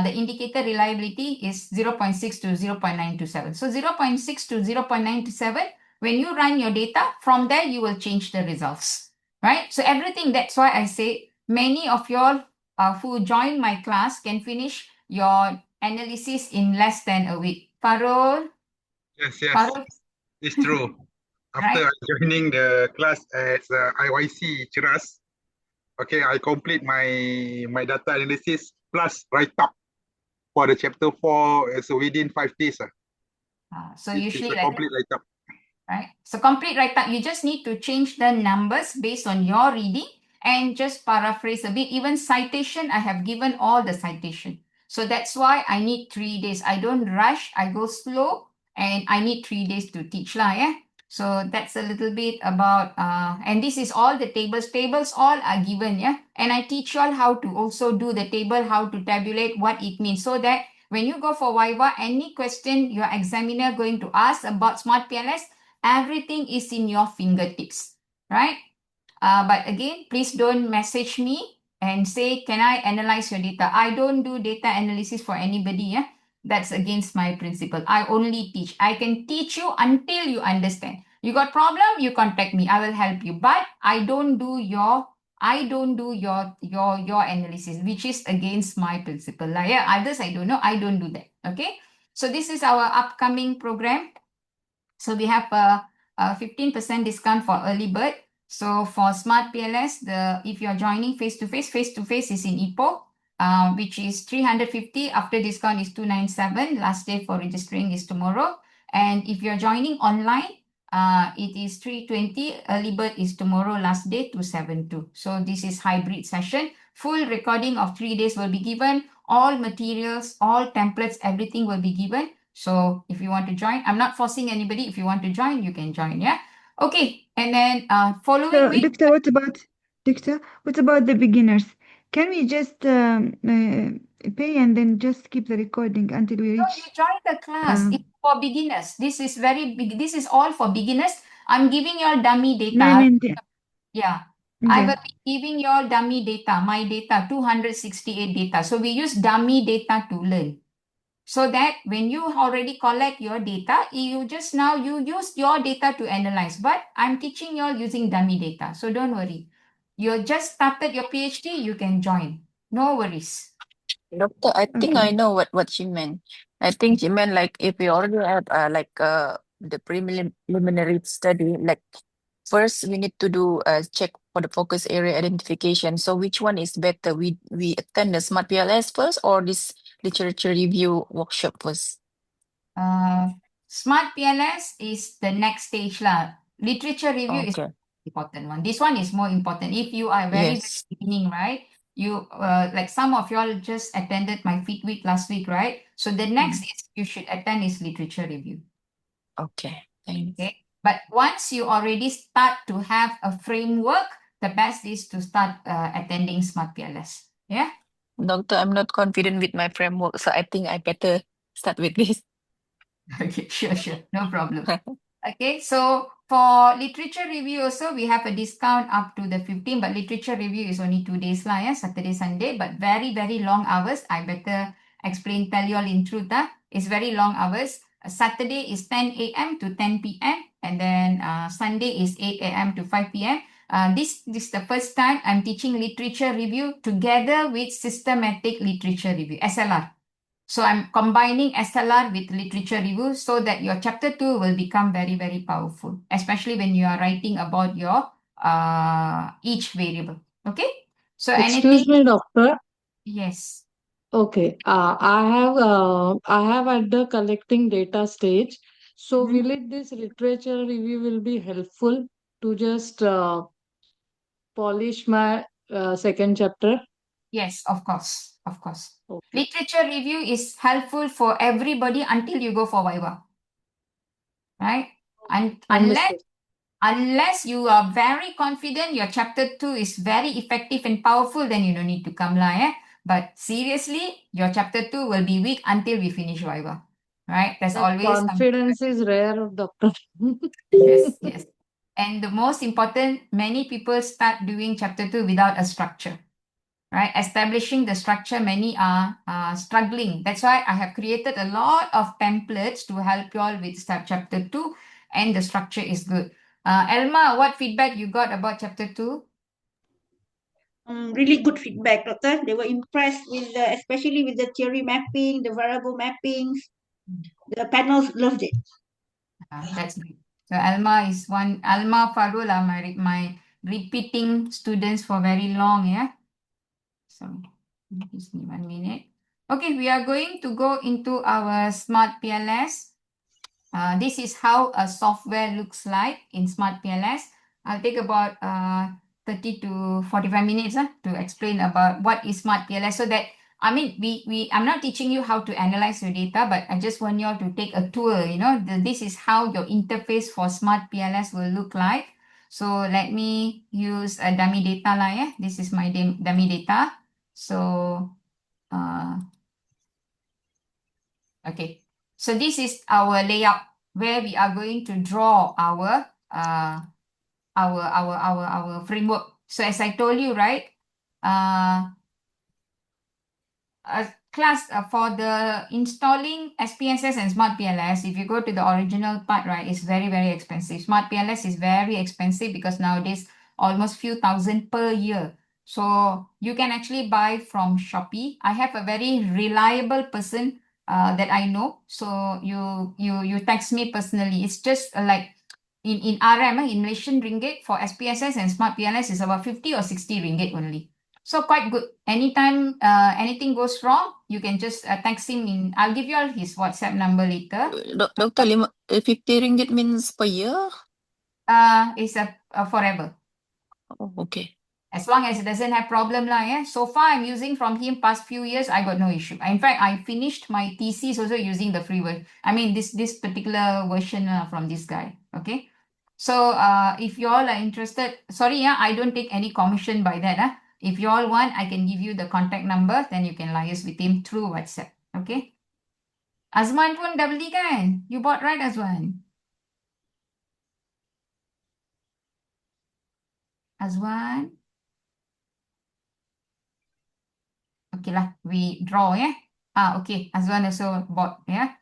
The indicator reliability is 0.6 to 0.927. So 0.6 to 0.927, when you run your data, from there you will change the results, right? So everything, that's why I say many of y'all who join my class can finish your analysis in less than a week. Farul, Yes, yes, Farul, it's true. After right? joining the class at IYC Ceras, okay, I complete my data analysis plus write up for the chapter 4. So within 5 days. So It's usually a like that, complete write up. right? So complete write-up, you just need to change the numbers based on your reading and just paraphrase a bit. Even citation, I have given all the citation. So that's why I need 3 days. I don't rush, I go slow, and I need 3 days to teach lah, yeah? So that's a little bit about, and this is all the tables. Tables all are given, yeah? And I teach you all how to also do the table, how to tabulate what it means, so that when you go for Viva, any question your examiner going to ask about SmartPLS, everything is in your fingertips, right? But again, please don't message me and say, can I analyze your data? I don't do data analysis for anybody. Yeah, that's against my principle. I only teach. I can teach you until you understand. You got problem, you contact me. I will help you. But I don't do your analysis, which is against my principle. Like, yeah, others I don't know. I don't do that. Okay. So this is our upcoming program. So we have a 15% discount for early bird. So for Smart PLS, if you're joining face to face is in Ipoh, which is 350. After discount is 297. Last day for registering is tomorrow. And if you're joining online, it is 320. Early bird is tomorrow. Last day 272. So this is hybrid session. Full recording of 3 days will be given. All materials, all templates, everything will be given. So if you want to join, I'm not forcing anybody. If you want to join, you can join. Yeah. Okay. And then following So, week. Doctor, what about the beginners? Can we just pay and then just keep the recording until we No, reach? you join the class. It's for beginners. This is very big. This is all for beginners. I'm giving you all dummy data. No, I mean, Yeah. I okay. will be giving you all dummy data, my data, 268 data. So we use dummy data to learn. So that when you already collect your data, you use your data to analyze. But I'm teaching you all using dummy data. So don't worry. You just started your PhD, you can join. No worries. Doctor, I think Okay. I know what she meant. I think she meant like if we already have the preliminary study, like first we need to do a check for the focus area identification. So which one is better? We attend the Smart PLS first or this literature review workshop first? Smart PLS is the next stage lah. Literature review is Okay. important one. This one is more important. If you are very Yes. beginning, right? You like some of y'all just attended my Fit Week last week, right? So the next is you should attend is literature review. Okay. Thanks. Okay. But once you already start to have a framework, the best is to start attending Smart PLS. Yeah. Doctor, I'm not confident with my framework, so I think I better start with this. Okay, sure. No problem. Okay, so for literature review also, we have a discount up to the 15, but literature review is only 2 days lah, yeah, Saturday, Sunday, but very, very long hours. I better tell you all in truth. It's very long hours. Saturday is 10 a.m. to 10 p.m. and then Sunday is 8 a.m. to 5 p.m. This is the first time I'm teaching literature review together with systematic literature review, SLR. So I'm combining SLR with literature review so that your chapter 2 will become very, very powerful, especially when you are writing about your each variable. Okay. So Excuse anything, me, doctor. yes. Okay. I have at the collecting data stage. So Mhm. will it this literature review will be helpful to just polish my second chapter? Yes, of course, of course. Okay. Literature review is helpful for everybody until you go for Viva, right? And Understood. unless you are very confident your chapter 2 is very effective and powerful, then you don't need to come lah, eh? But seriously, your chapter 2 will be weak until we finish Viva, right? There's That always some. confidence is rare, doctor. Yes, yes. And the most important, many people start doing chapter 2 without a structure, right? Establishing the structure, many are struggling. That's why I have created a lot of templates to help you all with chapter 2, and the structure is good. Elma, what feedback you got about chapter 2? Really good feedback, doctor. They were impressed with especially with the theory mapping, the variable mappings. The panels loved it. That's great. So Alma Farul are my repeating students for very long, yeah? So just give me 1 minute. Okay, we are going to go into our SmartPLS. This is how a software looks like in SmartPLS. I'll take about 30 to 45 minutes to explain about what is SmartPLS, so that I'm not teaching you how to analyze your data, but I just want you all to take a tour. This is how your interface for SmartPLS will look like. So let me use a dummy data lah, yeah. This is my dummy data. So okay. So this is our layout where we are going to draw our framework. So as I told you, right? Class for the installing SPSS and SmartPLS, if you go to the original part, right, it's very, very expensive. SmartPLS is very expensive because nowadays almost few thousand per year. So you can actually buy from Shopee. I have a very reliable person that I know. So you text me personally. It's just like in RM, in Malaysian ringgit for SPSS and SmartPLS is about 50 or 60 ringgit only. So quite good. Anytime anything goes wrong, you can just text him in. I'll give you all his WhatsApp number later. Doctor, 50 ringgit means per year? It's a forever. Oh, okay. As long as it doesn't have problem lah, yeah. So far, I'm using from him past few years. I got no issue. In fact, I finished my thesis also using the free version. This particular version from this guy. Okay. So if you all are interested, sorry, yeah, I don't take any commission by that. If you all want, I can give you the contact number. Then you can liaise with him through WhatsApp. Okay. Azman pun dah beli kan? You bought right, Azwan? Azwan? Okay lah, we draw, yeah. Okay. Azwan also bought, yeah.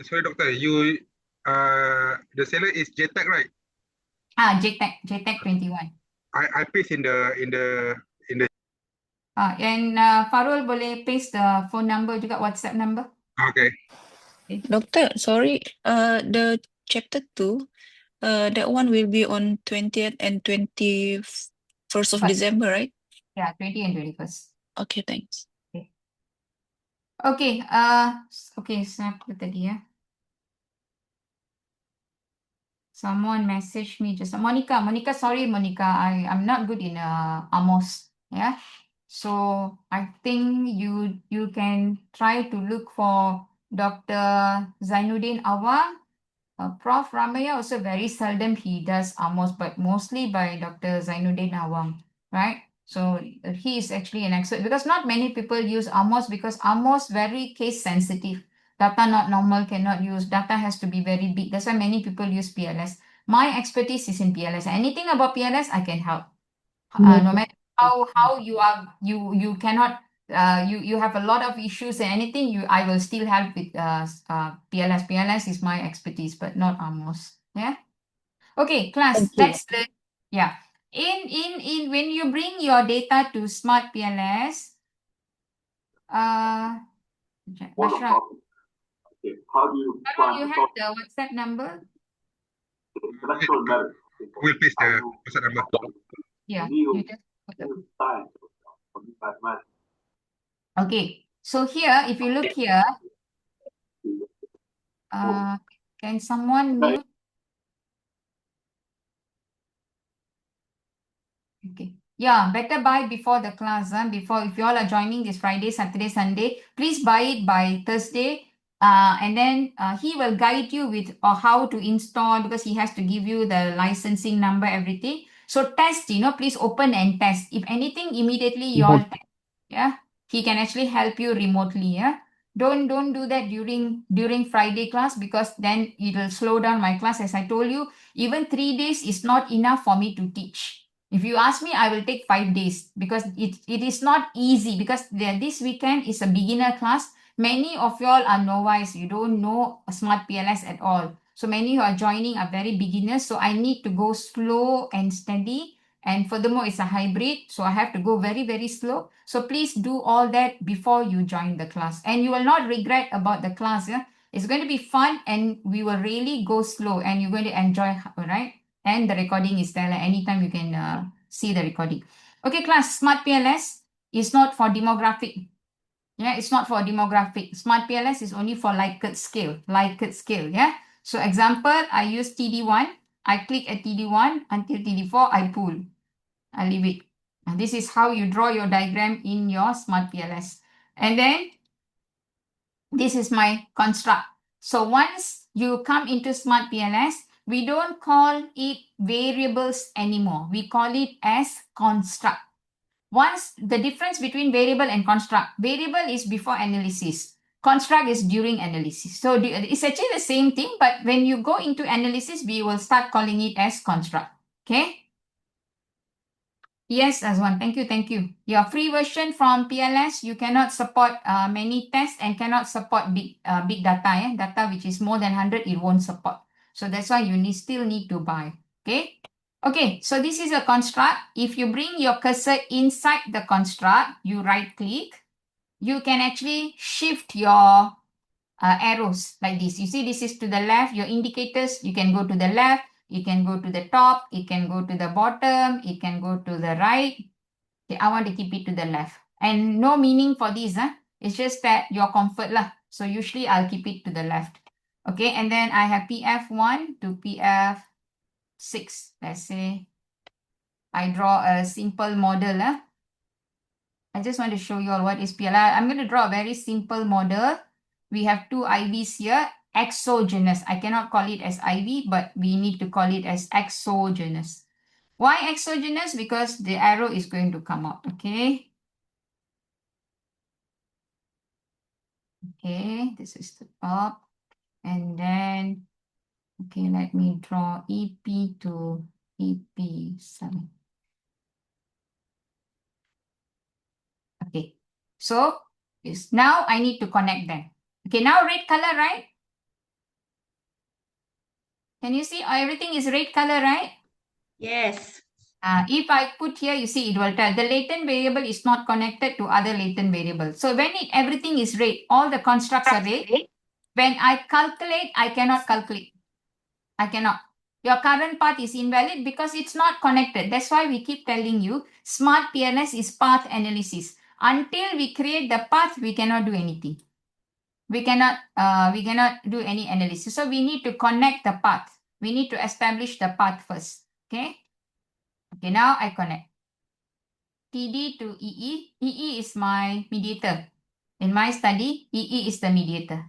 Sorry, doctor. The seller is JTech, right? JTech 21. I paste in the And Farul boleh paste the phone number juga, WhatsApp number. Okay. Doctor, sorry. The chapter 2, that one will be on 20th and 21st of December, right? Yeah, 20 and 21st. Okay, thanks. Okay. Okay, saya apa tadi ya? Someone messaged me just Monica, sorry Monica, I'm not good in Amos. Yeah. So I think you can try to look for Dr. Zainuddin Awang. Prof. Ramaya also very seldom he does Amos, but mostly by Dr. Zainuddin Awang, right? So he is actually an expert because not many people use Amos because Amos very case sensitive. Data not normal, cannot use. Data has to be very big. That's why many people use PLS. My expertise is in PLS. Anything about PLS, I can help. No matter how you cannot you have a lot of issues and anything I will still help with PLS. PLS is my expertise, but not Amos. Yeah. Okay, class. Thank you. Let's learn. Yeah. In when you bring your data to Smart PLS, Ashraf, Okay, how do you you have the WhatsApp number? We'll paste the WhatsApp number. Yeah. You just Science or mathematics. Okay, so here, if you look here, can someone mute? Okay. Yeah, better buy before the class. Before, if you all are joining this Friday, Saturday, Sunday, please buy it by Thursday. And then he will guide you with how to install, because he has to give you the licensing number, everything. So test, please open and test. If anything, immediately you all test. Yeah, he can actually help you remotely. Yeah, don't do that during Friday class, because then it will slow down my class. As I told you, even 3 days is not enough for me to teach. If you ask me, I will take 5 days, because it is not easy, because this weekend is a beginner class. Many of y'all are novice. You don't know SmartPLS at all. So many who are joining are very beginners. So I need to go slow and steady. And furthermore, it's a hybrid. So I have to go very, very slow. So please do all that before you join the class. And you will not regret about the class. Yeah? It's going to be fun, and we will really go slow, and you're going to enjoy, right? And the recording is there. Like anytime you can see the recording. Okay, class, SmartPLS is not for demographic. Yeah, it's not for demographic. SmartPLS is only for Likert scale. Likert scale, yeah. So example, I use TD1. I click at TD1 until TD4, I pull. I leave it. And this is how you draw your diagram in your SmartPLS. And then this is my construct. So once you come into SmartPLS, we don't call it variables anymore. We call it as construct. Once the difference between variable and construct, variable is before analysis. Construct is during analysis. So it's actually the same thing, but when you go into analysis, we will start calling it as construct. Okay? Yes, Azwan. Thank you. Thank you. Your free version from PLS, you cannot support many tests and cannot support big data. Data which is more than 100, it won't support. So that's why you still need to buy. Okay. Okay. So this is a construct. If you bring your cursor inside the construct, you right click, you can actually shift your arrows like this. You see, this is to the left. Your indicators, you can go to the left, you can go to the top, it can go to the bottom, it can go to the right. Okay, I want to keep it to the left. And no meaning for this. It's just that your comfort lah. So usually I'll keep it to the left. Okay, and then I have PF1 to PF6. Let's say I draw a simple model. I just want to show you all what is PLI. I'm going to draw a very simple model. We have two IVs here, exogenous. I cannot call it as IV, but we need to call it as exogenous. Why exogenous? Because the arrow is going to come out, okay? Okay, this is the top. And then, okay, let me draw EP to EP7. Okay, so now I need to connect them. Okay, now red color, right? Can you see everything is red color, right? Yes. If I put here, you see, it will tell the latent variable is not connected to other latent variables. So when everything is red, all the constructs are red. When I calculate, I cannot calculate. I cannot. Your current path is invalid because it's not connected. That's why we keep telling you SmartPLS is path analysis. Until we create the path, we cannot do anything. We cannot do any analysis. So we need to connect the path. We need to establish the path first. Okay. Okay, now I connect. TD to EE. EE is my mediator. In my study, EE is the mediator.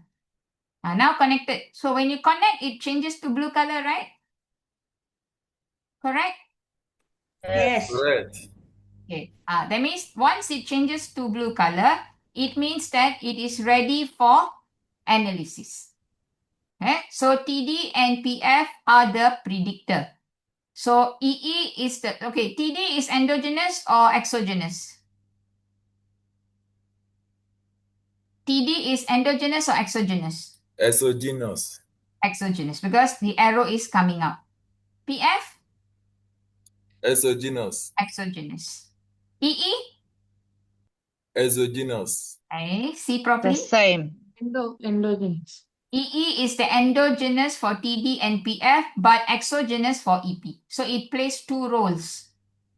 Now connected. So when you connect, it changes to blue color, right? Correct? Yes. Correct. Okay. That means once it changes to blue color, it means that it is ready for analysis. Okay? So TD and PF are the predictor. So EE is the, okay, TD is endogenous or exogenous? TD is endogenous or exogenous? Exogenous. Exogenous, because the arrow is coming up. PF? Exogenous. Exogenous. EE? Exogenous. Okay, see The properly? same. Endogenous. EE is the endogenous for TD and PF, but exogenous for EP. So it plays two roles.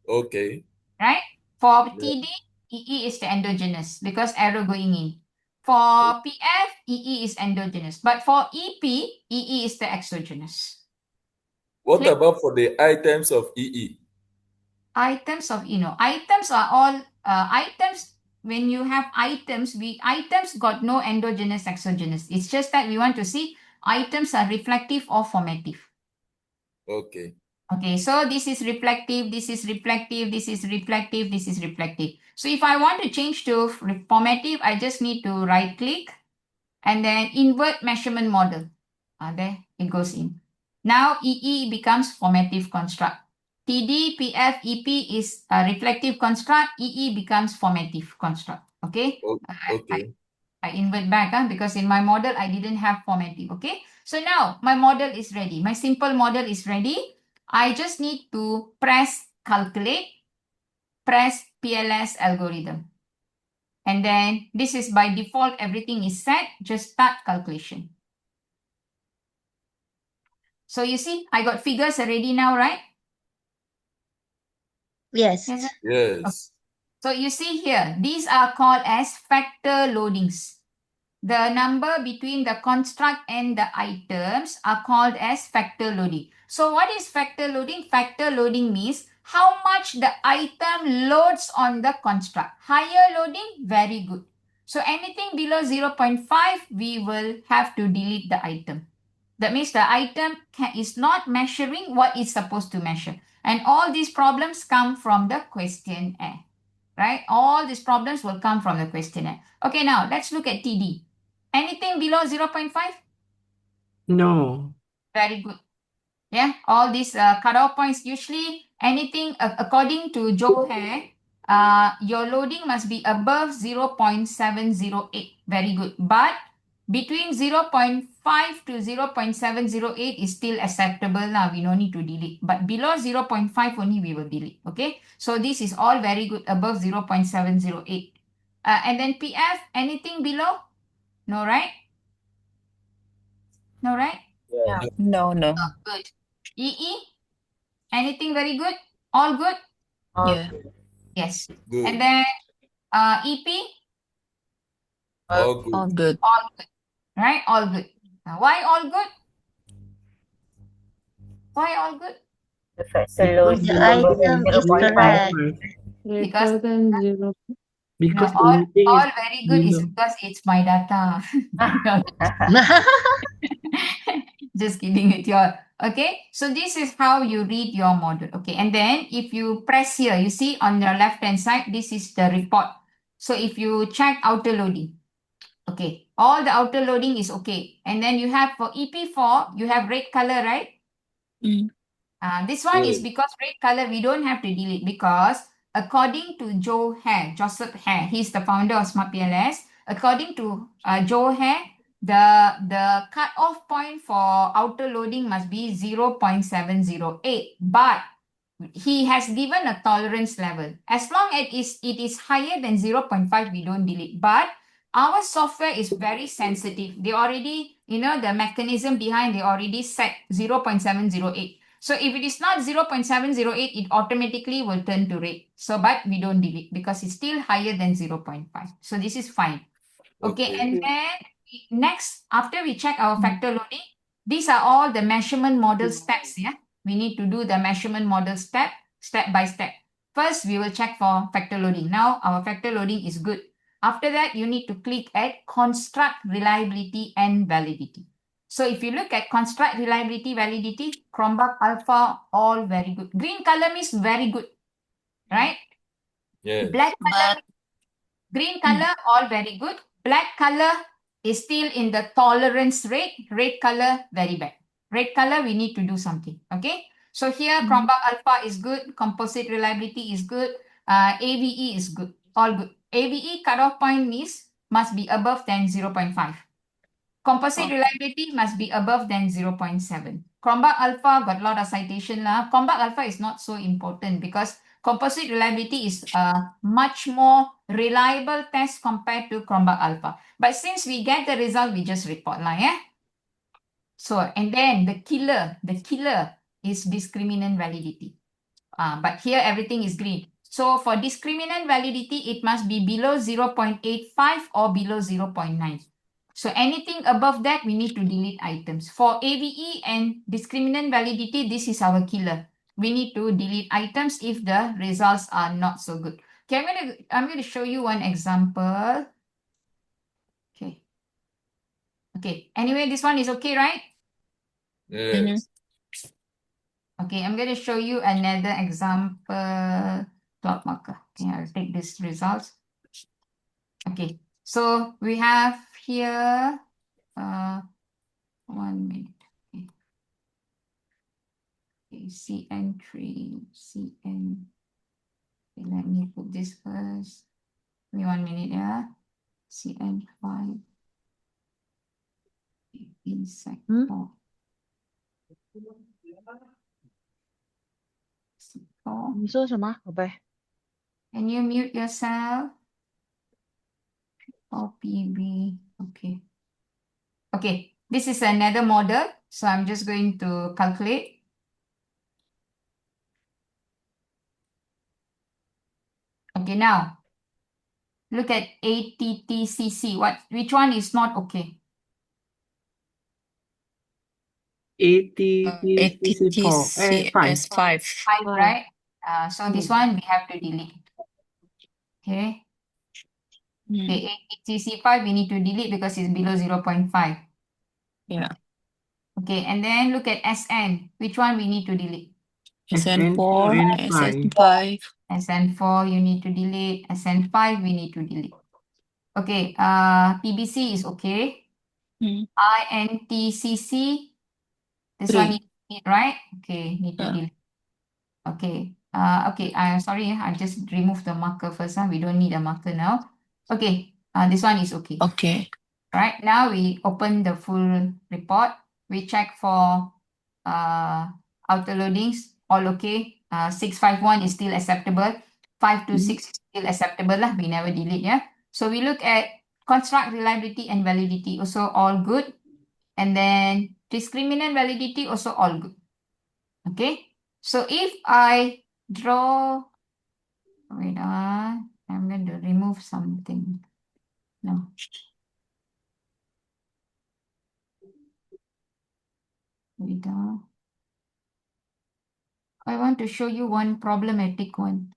Okay. right? For TD, EE is the endogenous because arrow going in. For PF, EE is endogenous. But for EP, EE is the exogenous. What Clear? about for the items of EE? Items of, items are all, items, when you have items, items got no endogenous, exogenous. It's just that we want to see items are reflective or formative. Okay. Okay, so this is reflective, this is reflective, this is reflective, this is reflective. So if I want to change to formative, I just need to right click and then invert measurement model. There it goes in. Now EE becomes formative construct. TD, PF, EP is a reflective construct. EE becomes formative construct. Okay. Okay. I invert back because in my model I didn't have formattive. Okay. So now my model is ready. My simple model is ready. I just need to press calculate, press PLS algorithm. And then this is by default, everything is set. Just start calculation. So you see, I got figures already now, right? Yes. Yes. Yes. So you see here, these are called as factor loadings. The number between the construct and the items are called as factor loading. So what is factor loading? Factor loading means how much the item loads on the construct. Higher loading, very good. So anything below 0.5, we will have to delete the item. That means the item is not measuring what it's supposed to measure. And all these problems come from the questionnaire, right? All these problems will come from the questionnaire. Okay, now let's look at TD. Anything below 0.5? No. Very good. Yeah, all these cutoff points, usually anything according to Joe Hare, your loading must be above 0.708. Very good. But between 0.5 to 0.708 is still acceptable now. We don't need to delete. But below 0.5 only we will delete. Okay. So this is all very good above 0.708. And then PF, anything below? No, right? No, right? Yeah. No, no. Oh, good. EE, anything very good? All good? Yeah. Yes. Good. And then EP, All All good. good. all good. Right? All good. Now, why all good? Why all good? Because The item is correct. Because greater than 0. no, Because all anything is very good is below. because it's my data. Just kidding with you all. Okay, so this is how you read your model. Okay, and then if you press here, you see on the left hand side, this is the report. So if you check outer loading, okay, all the outer loading is okay. And then you have for EP4, you have red color, right? Mm. This one is Yes. because red color, we don't have to delete because according to Joseph Hare, he's the founder of SmartPLS. According to Joe Hare, the cutoff point for outer loading must be 0.708. But he has given a tolerance level. As long as it is higher than 0.5, we don't delete. But our software is very sensitive. They already, the mechanism behind, they already set 0.708. So if it is not 0.708, it automatically will turn to red. So, but we don't delete because it's still higher than 0.5. So this is fine. Okay, and then next, after we check our factor loading, these are all the measurement model steps. Yeah, we need to do the measurement model step by step. First, we will check for factor loading. Now, our factor loading is good. After that, you need to click at construct reliability and validity. So if you look at construct reliability, validity, Chromebug Alpha, all very good. Green color means very good, right? Yes. Black color, But green color, all very good. Black color is still in the tolerance rate. Red color, very bad. Red color, we need to do something. Okay. So here, Chromebug Alpha is good. Composite reliability is good. AVE is good. All good. AVE cutoff point means must be above than 0.5. Composite reliability must be above than 0.7. Chromebug Alpha got a lot of citation lah. Chromebug Alpha is not so important because composite reliability is a much more reliable test compared to Chromebug Alpha. But since we get the result, we just report lah, yeah? So, and then the killer is discriminant validity. But here everything is green. So for discriminant validity, it must be below 0.85 or below 0.9. So anything above that, we need to delete items. For AVE and discriminant validity, this is our killer. We need to delete items if the results are not so good. Okay, I'm going to show you one example. Okay. Okay. Anyway, this one is okay, right? Yes. Okay, I'm going to show you another example plot marker. Okay, I'll take this results. Okay, so we have here 1 minute. Okay. Okay, CN3, CN. Okay, let me put this first. Give me 1 minute, yeah. CN5. Insect 4. C4. 你说什么，宝贝？ Can you mute yourself? Or PB. Okay. Okay, this is another model. So I'm just going to calculate. Okay, now look at ATTCC. Which one is not okay? ATTC4, 5. ATTCS5. 5, right? So this one we have to delete. Okay. Okay, ATTC5 we need to delete because it's below 0.5. Yeah. Okay, and then look at SN. Which one we need to delete? SN4, and 5. SN5. SN4 you need to delete. SN5 we need to delete. Okay, PBC is okay. INTCC, this 3. one need, right? Okay, need to Yeah. delete. Okay, okay, I'm sorry, I just remove the marker first. We don't need a marker now. Okay, this one is okay. Okay. Right, now we open the full report. We check for outer loadings, all okay. 651 is still acceptable. 526 is still acceptable lah. We never delete, yeah. So we look at construct reliability and validity, also all good. And then discriminant validity, also all good. Okay. So if I draw, wait, I'm going to remove something. No. Wait, I want to show you one problematic one.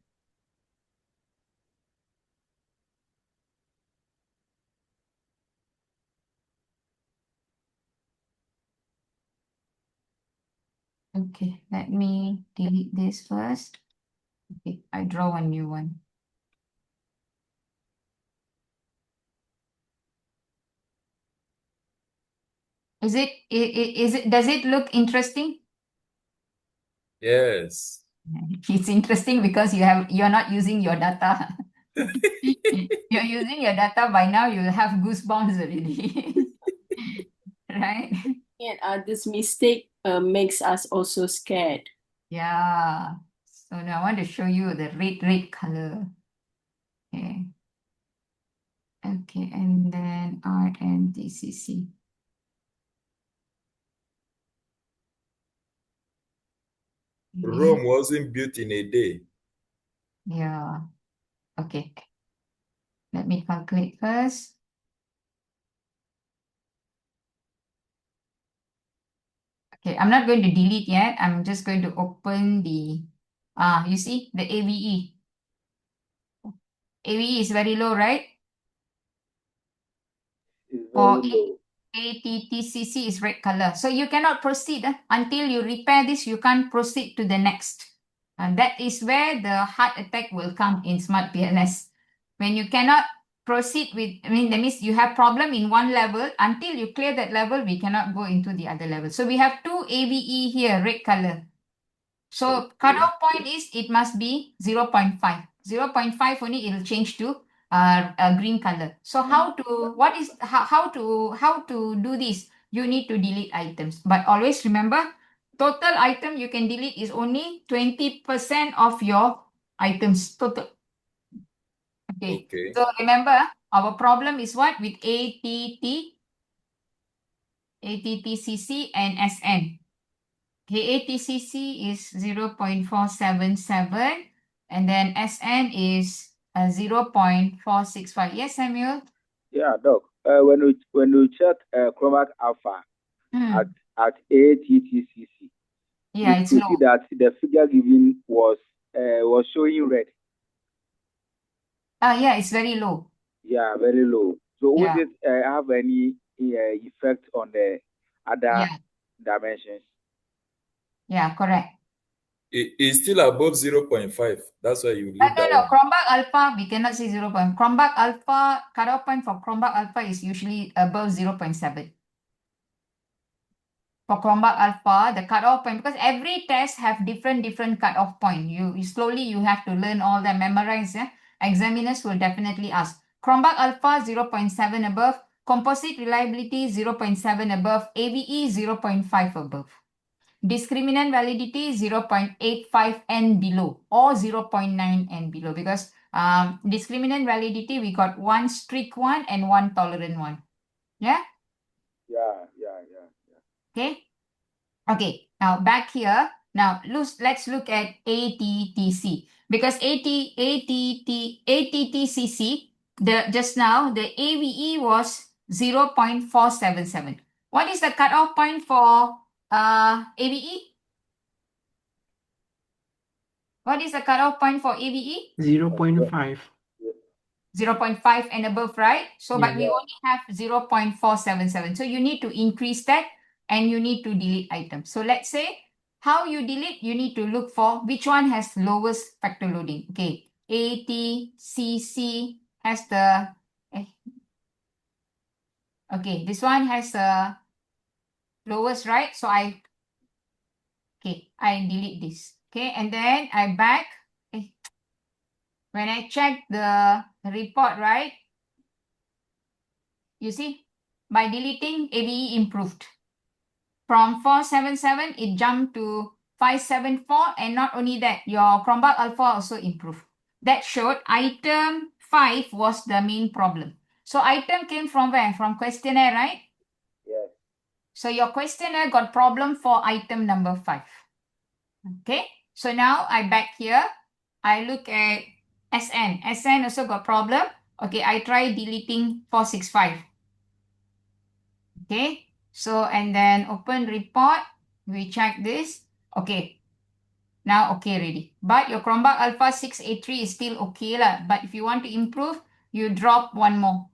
Okay, let me delete this first. Okay, I draw a new one. Is it, does it look interesting? Yes. It's interesting because you're not using your data. You're using your data by now, you have goosebumps already. Right? And this mistake makes us also scared. Yeah. So now I want to show you the red color. Okay. Okay, and then RNTCC. Rome wasn't built in a day. Yeah. Okay. Let me calculate first. Okay, I'm not going to delete yet. I'm just going to open the, you see, the AVE. AVE is very low, right? For ATTCC is red color. So you cannot proceed until you repair this. You can't proceed to the next. And that is where the heart attack will come in SmartPLS. When you cannot proceed with, that means you have problem in one level. Until you clear that level, we cannot go into the other level. So we have two AVE here, red color. So cutoff point is it must be 0.5. 0.5 only it will change to a green color. So how to do this? You need to delete items. But always remember, total item you can delete is only 20% of your items total. Okay. So remember, our problem is what? With ATTCC and SN. Okay, ATCC is 0.477. And then SN is 0.465. Yes, Samuel? Yeah, Doc. When you check Chromac Alpha at 8 TTCC, Yeah, it's you low. see that the figure given was showing red. Yeah, it's very low. Yeah, very low. So would Yeah. it have any effect on the other dimensions? Yeah, correct. It's still above 0.5. That's why you leave that No. one. Chromback alpha, we cannot say 0. Chromback alpha, cutoff point for Chromback alpha is usually above 0.7. For Chromback alpha, the cutoff point, because every test have different cutoff point. You slowly you have to learn all that, memorize. Yeah? Examiners will definitely ask. Chromback alpha 0.7 above, composite reliability 0.7 above, AVE 0.5 above. Discriminant validity 0.85 and below or 0.9 and below, because discriminant validity we got one strict one and one tolerant one. Yeah. Okay, now back here. Now let's look at ATTC, because ATTCC, just now the AVE was 0.477. What is the cutoff point for AVE? What is the cutoff point for AVE? 0.5. 0.5 and above, right? So, but we only have 0.477. So you need to increase that and you need to delete items. So let's say how you delete, you need to look for which one has lowest factor loading. Okay, ATCC has the, okay, this one has the lowest, right? So I delete this. Okay, and then I back. When I check the report, right? You see, by deleting, AVE improved. From 477, it jumped to 574. And not only that, your Chromebook Alpha also improved. That showed item 5 was the main problem. So item came from where? From questionnaire, right? Yes. So your questionnaire got problem for item number 5. Okay. So now I back here. I look at SN. SN also got problem. Okay, I try deleting 465. Okay, so and then open report, we check this. Okay, now okay already. But your Chromebook Alpha 683 is still okay lah. But if you want to improve, you drop one more.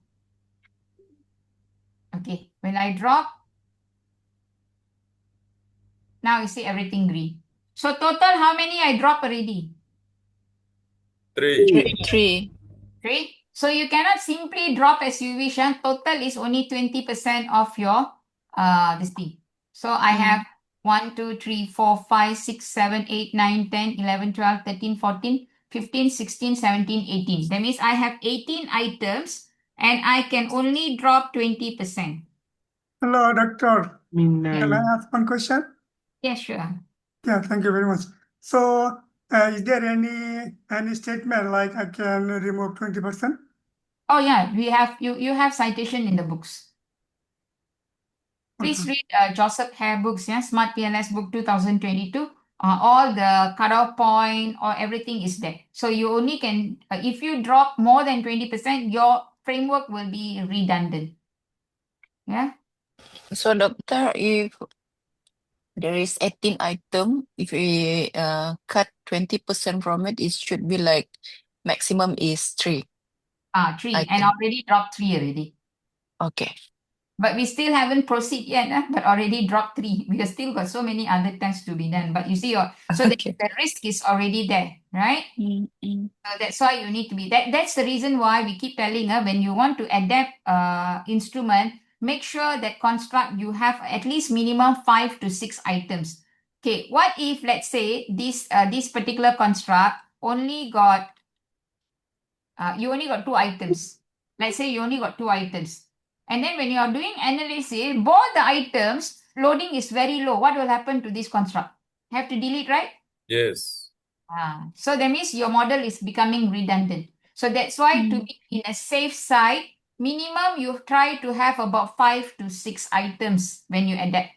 Okay, when I drop, now you see everything green. So total how many I drop already? 3. 3. 3. So you cannot simply drop as you wish. Total is only 20% of your this thing. So I have 1, 2, 3, 4, 5, 6, 7, 8, 9, 10, 11, 12, 13, 14, 15, 16, 17, 18. That means I have 18 items and I can only drop 20%. Hello, Doctor. Mean Can I ask one question? Yeah, sure. Yeah, thank you very much. So, is there any statement like I can remove 20%? Oh yeah, we have you have citation in the books. Please read Joseph Hare books, yeah, SmartPLS book 2022. All the cutoff point or everything is there. So you only can, if you drop more than 20%, your framework will be redundant. Yeah. So doctor, if there is 18 item, if we cut 20% from it, it should be like maximum is 3. 3 and item. already dropped 3 already. Okay. But we still haven't proceed yet, but already dropped 3. We still got so many other tests to be done. But you see, so Okay. the risk is already there, right? So that's why you need to be that's the reason why we keep telling when you want to adapt instrument, make sure that construct you have at least minimum 5 to 6 items. Okay, what if let's say this particular construct only got you only got 2 items. Let's say you only got 2 items. And then when you are doing analysis, both the items loading is very low. What will happen to this construct? Have to delete, right? Yes. So that means your model is becoming redundant. So that's why to be in a safe side, minimum you try to have about 5 to 6 items when you adapt.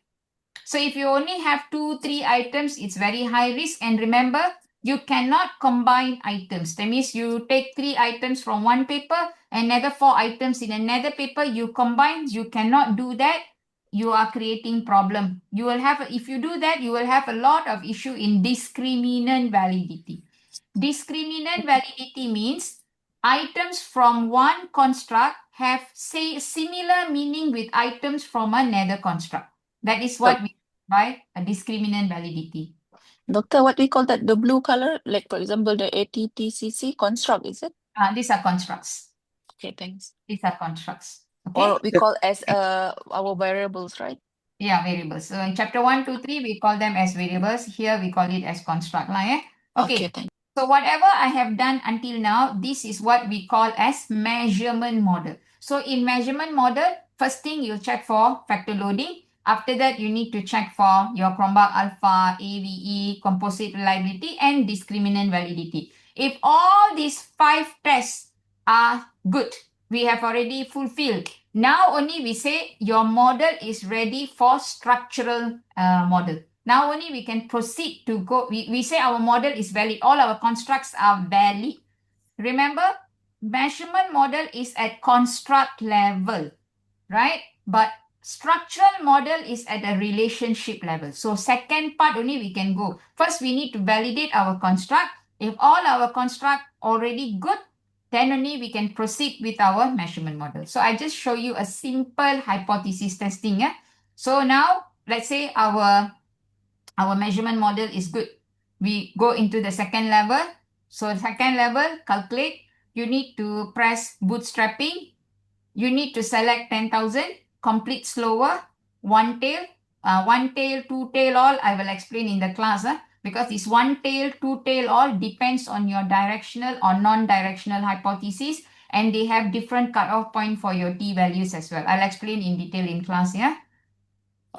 So if you only have 2, 3 items, it's very high risk. And remember, You cannot combine items. That means you take 3 items from one paper, another 4 items in another paper, you combine, you cannot do that. You are creating problem. You will have, if you do that, you will have a lot of issue in discriminant validity. Discriminant validity means items from one construct have say similar meaning with items from another construct. That is what we mean by a discriminant validity. Doctor, what we call that, the blue color, like for example, the ATTCC construct, is it? These are constructs. Okay, thanks. These are constructs. Okay. Or we call as our variables, right? Yeah, variables. So in chapter 1, 2, 3, we call them as variables. Here we call it as construct. Okay. thanks. So whatever I have done until now, this is what we call as measurement model. So in measurement model, first thing you check for factor loading. After that, you need to check for your Cronbach alpha, AVE, composite reliability, and discriminant validity. If all these 5 tests are good, we have already fulfilled. Now only we say your model is ready for structural model. Now only we can proceed to go. We say our model is valid. All our constructs are valid. Remember, measurement model is at construct level, right? But structural model is at a relationship level. So second part only we can go. First, we need to validate our construct. If all our construct already good, then only we can proceed with our measurement model. So I just show you a simple hypothesis testing. So now, let's say our measurement model is good. We go into the second level. So second level, calculate. You need to press bootstrapping. You need to select 10,000, complete slower, one tail, two tail all, I will explain in the class. Because this one tail, two tail all depends on your directional or non-directional hypothesis, and they have different cutoff point for your t values as well. I'll explain in detail in class, yeah?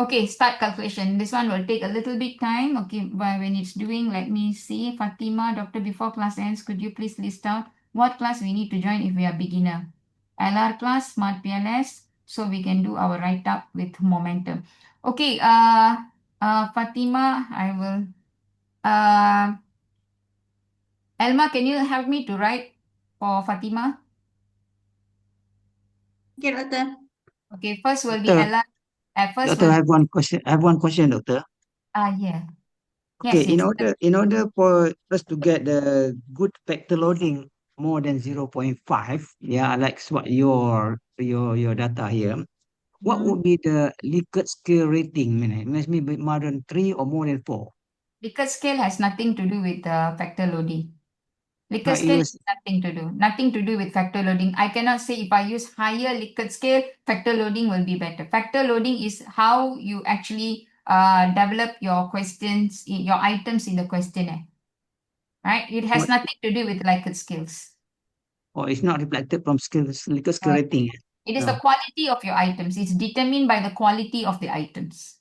Okay, start calculation. This one will take a little bit time. Okay, but when it's doing, let me see. Fatima, doctor, before class ends, could you please list out what class we need to join if we are beginner? LR class, SmartPLS, so we can do our write-up with momentum. Okay, Fatima, I will. Elma, can you help me to write for Fatima? Okay, doctor. Okay, first will be Doctor, LR. First Doctor, will I have one question. I have one question, Doctor. yeah. Okay, Yes, in order for us to get the good factor loading more than 0.5, yeah, like what your data here, what would be the Likert scale rating? It must be more than 3 or more than 4. Likert scale has nothing to do with factor loading. Likert But scale you has nothing to do with factor loading. I cannot say if I use higher Likert scale, factor loading will be better. Factor loading is how you actually develop your questions, your items in the questionnaire, right? It has nothing to do with Likert scales. or it's not reflected from Likert scale rating. It is the quality of your items. It's determined by the quality of the items.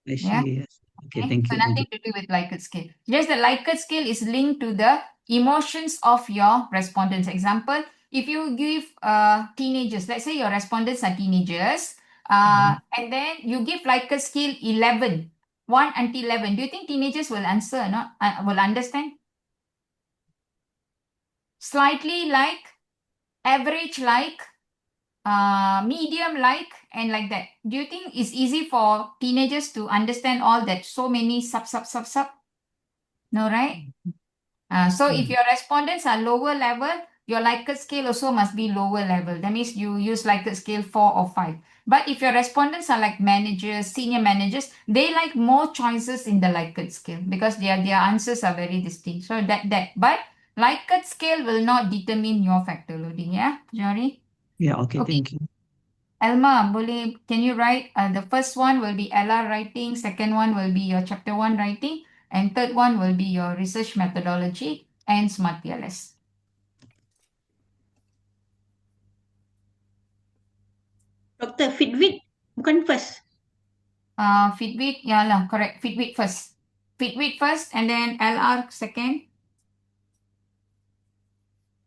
I see, Yeah. yes. Okay, thank So you. Thank nothing you. to do with Likert scale. Just the Likert scale is linked to the emotions of your respondents. Example, if you give teenagers, let's say your respondents are teenagers, and then you give Likert scale 11, 1 until 11. Do you think teenagers will answer or not? Will understand? Slightly like, average like, medium like, and like that. Do you think it's easy for teenagers to understand all that? So many sub? No, right? So if your respondents are lower level, your Likert scale also must be lower level. That means you use Likert scale 4 or 5. But if your respondents are like managers, senior managers, they like more choices in the Likert scale because their answers are very distinct. So but Likert scale will not determine your factor loading. Yeah, Jory? Yeah, okay, thank you. Elma, can you write? The first one will be LR writing, second one will be your chapter 1 writing, and third one will be your research methodology and SmartPLS. Doktor, Fitbit bukan first. Fitbit, yeah lah, correct. Fitbit first. Fitbit first and then LR second.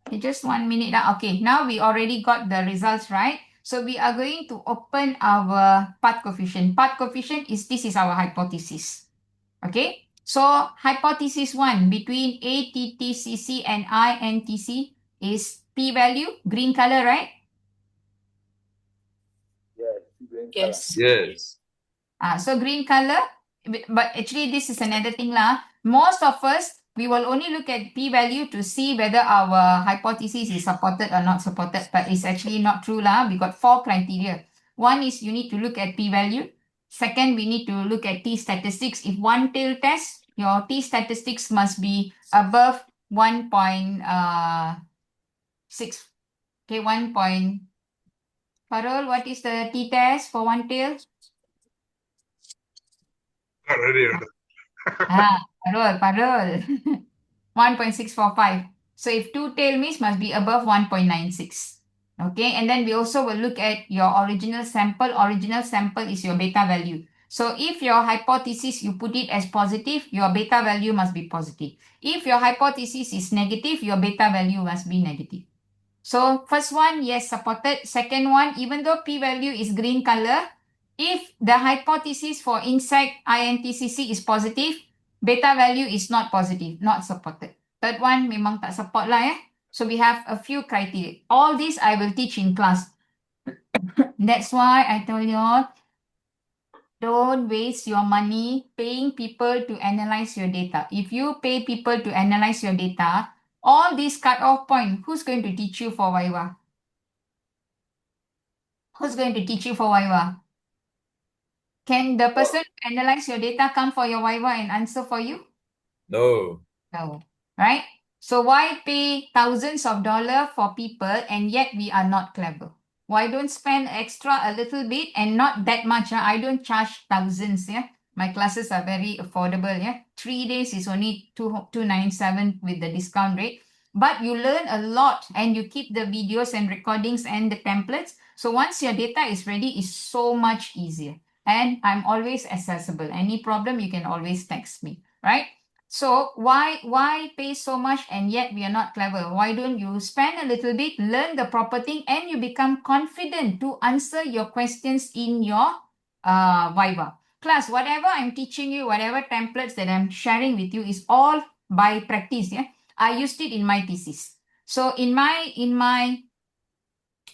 Okay, just 1 minute. Okay, now we already got the results, right? So we are going to open our path coefficient. Path coefficient this is our hypothesis. Okay, So hypothesis 1 between ATTCC and INTC is p-value, green color, right? Yes, green color. Yes. Yes. So green color, but actually this is another thing lah. Most of us, we will only look at p-value to see whether our hypothesis is supported or not supported, but it's actually not true lah. We got 4 criteria. One is you need to look at p-value. Second, we need to look at t-statistics. If one tail test, your t-statistics must be above 1.6. Okay, 1. Parul, what is the t-test for one tail? Not really. Parul. 1.645. So if two tail means must be above 1.96. Okay, and then we also will look at your original sample. Original sample is your beta value. So if your hypothesis, you put it as positive, your beta value must be positive. If your hypothesis is negative, your beta value must be negative. So first one, yes, supported. Second one, even though p-value is green color, if the hypothesis for insect INTCC is positive, beta value is not positive, not supported. Third one, memang tak support lah eh. So we have a few criteria. All this I will teach in class. That's why I tell you all, don't waste your money paying people to analyze your data. If you pay people to analyze your data, all these cut-off point, who's going to teach you for Viva? Who's going to teach you for Viva? Can the person who analyze your data come for your Viva and answer for you? No. No, right? So why pay thousands of dollars for people and yet we are not clever? Why don't spend extra a little bit and not that much? I don't charge thousands. Yeah, my classes are very affordable. Yeah, 3 days is only 297 with the discount rate. But you learn a lot and you keep the videos and recordings and the templates. So once your data is ready, it's so much easier. And I'm always accessible. Any problem, you can always text me, right? So why pay so much and yet we are not clever? Why don't you spend a little bit, learn the proper thing, and you become confident to answer your questions in your Viva. Class, whatever I'm teaching you, whatever templates that I'm sharing with you is all by practice. Yeah, I used it in my thesis. So in my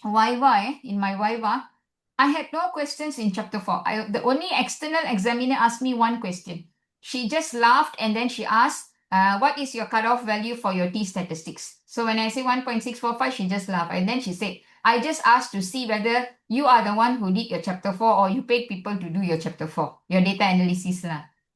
Viva, I had no questions in chapter 4. The only external examiner asked me one question. She just laughed and then she asked, what is your cutoff value for your T statistics? So when I say 1.645, she just laughed. And then she said, I just asked to see whether you are the one who did your chapter 4 or you paid people to do your chapter 4, your data analysis.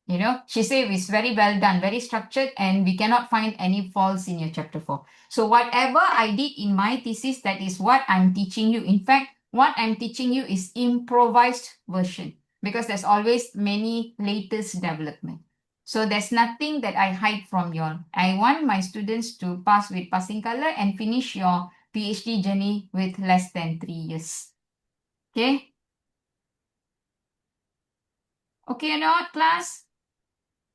You know, she said it's very well done, very structured, and we cannot find any faults in your chapter 4. So whatever I did in my thesis, that is what I'm teaching you. In fact, what I'm teaching you is improvised version because there's always many latest development. So there's nothing that I hide from you all. I want my students to pass with passing color and finish your PhD journey with less than 3 years. Okay? Okay or not, class?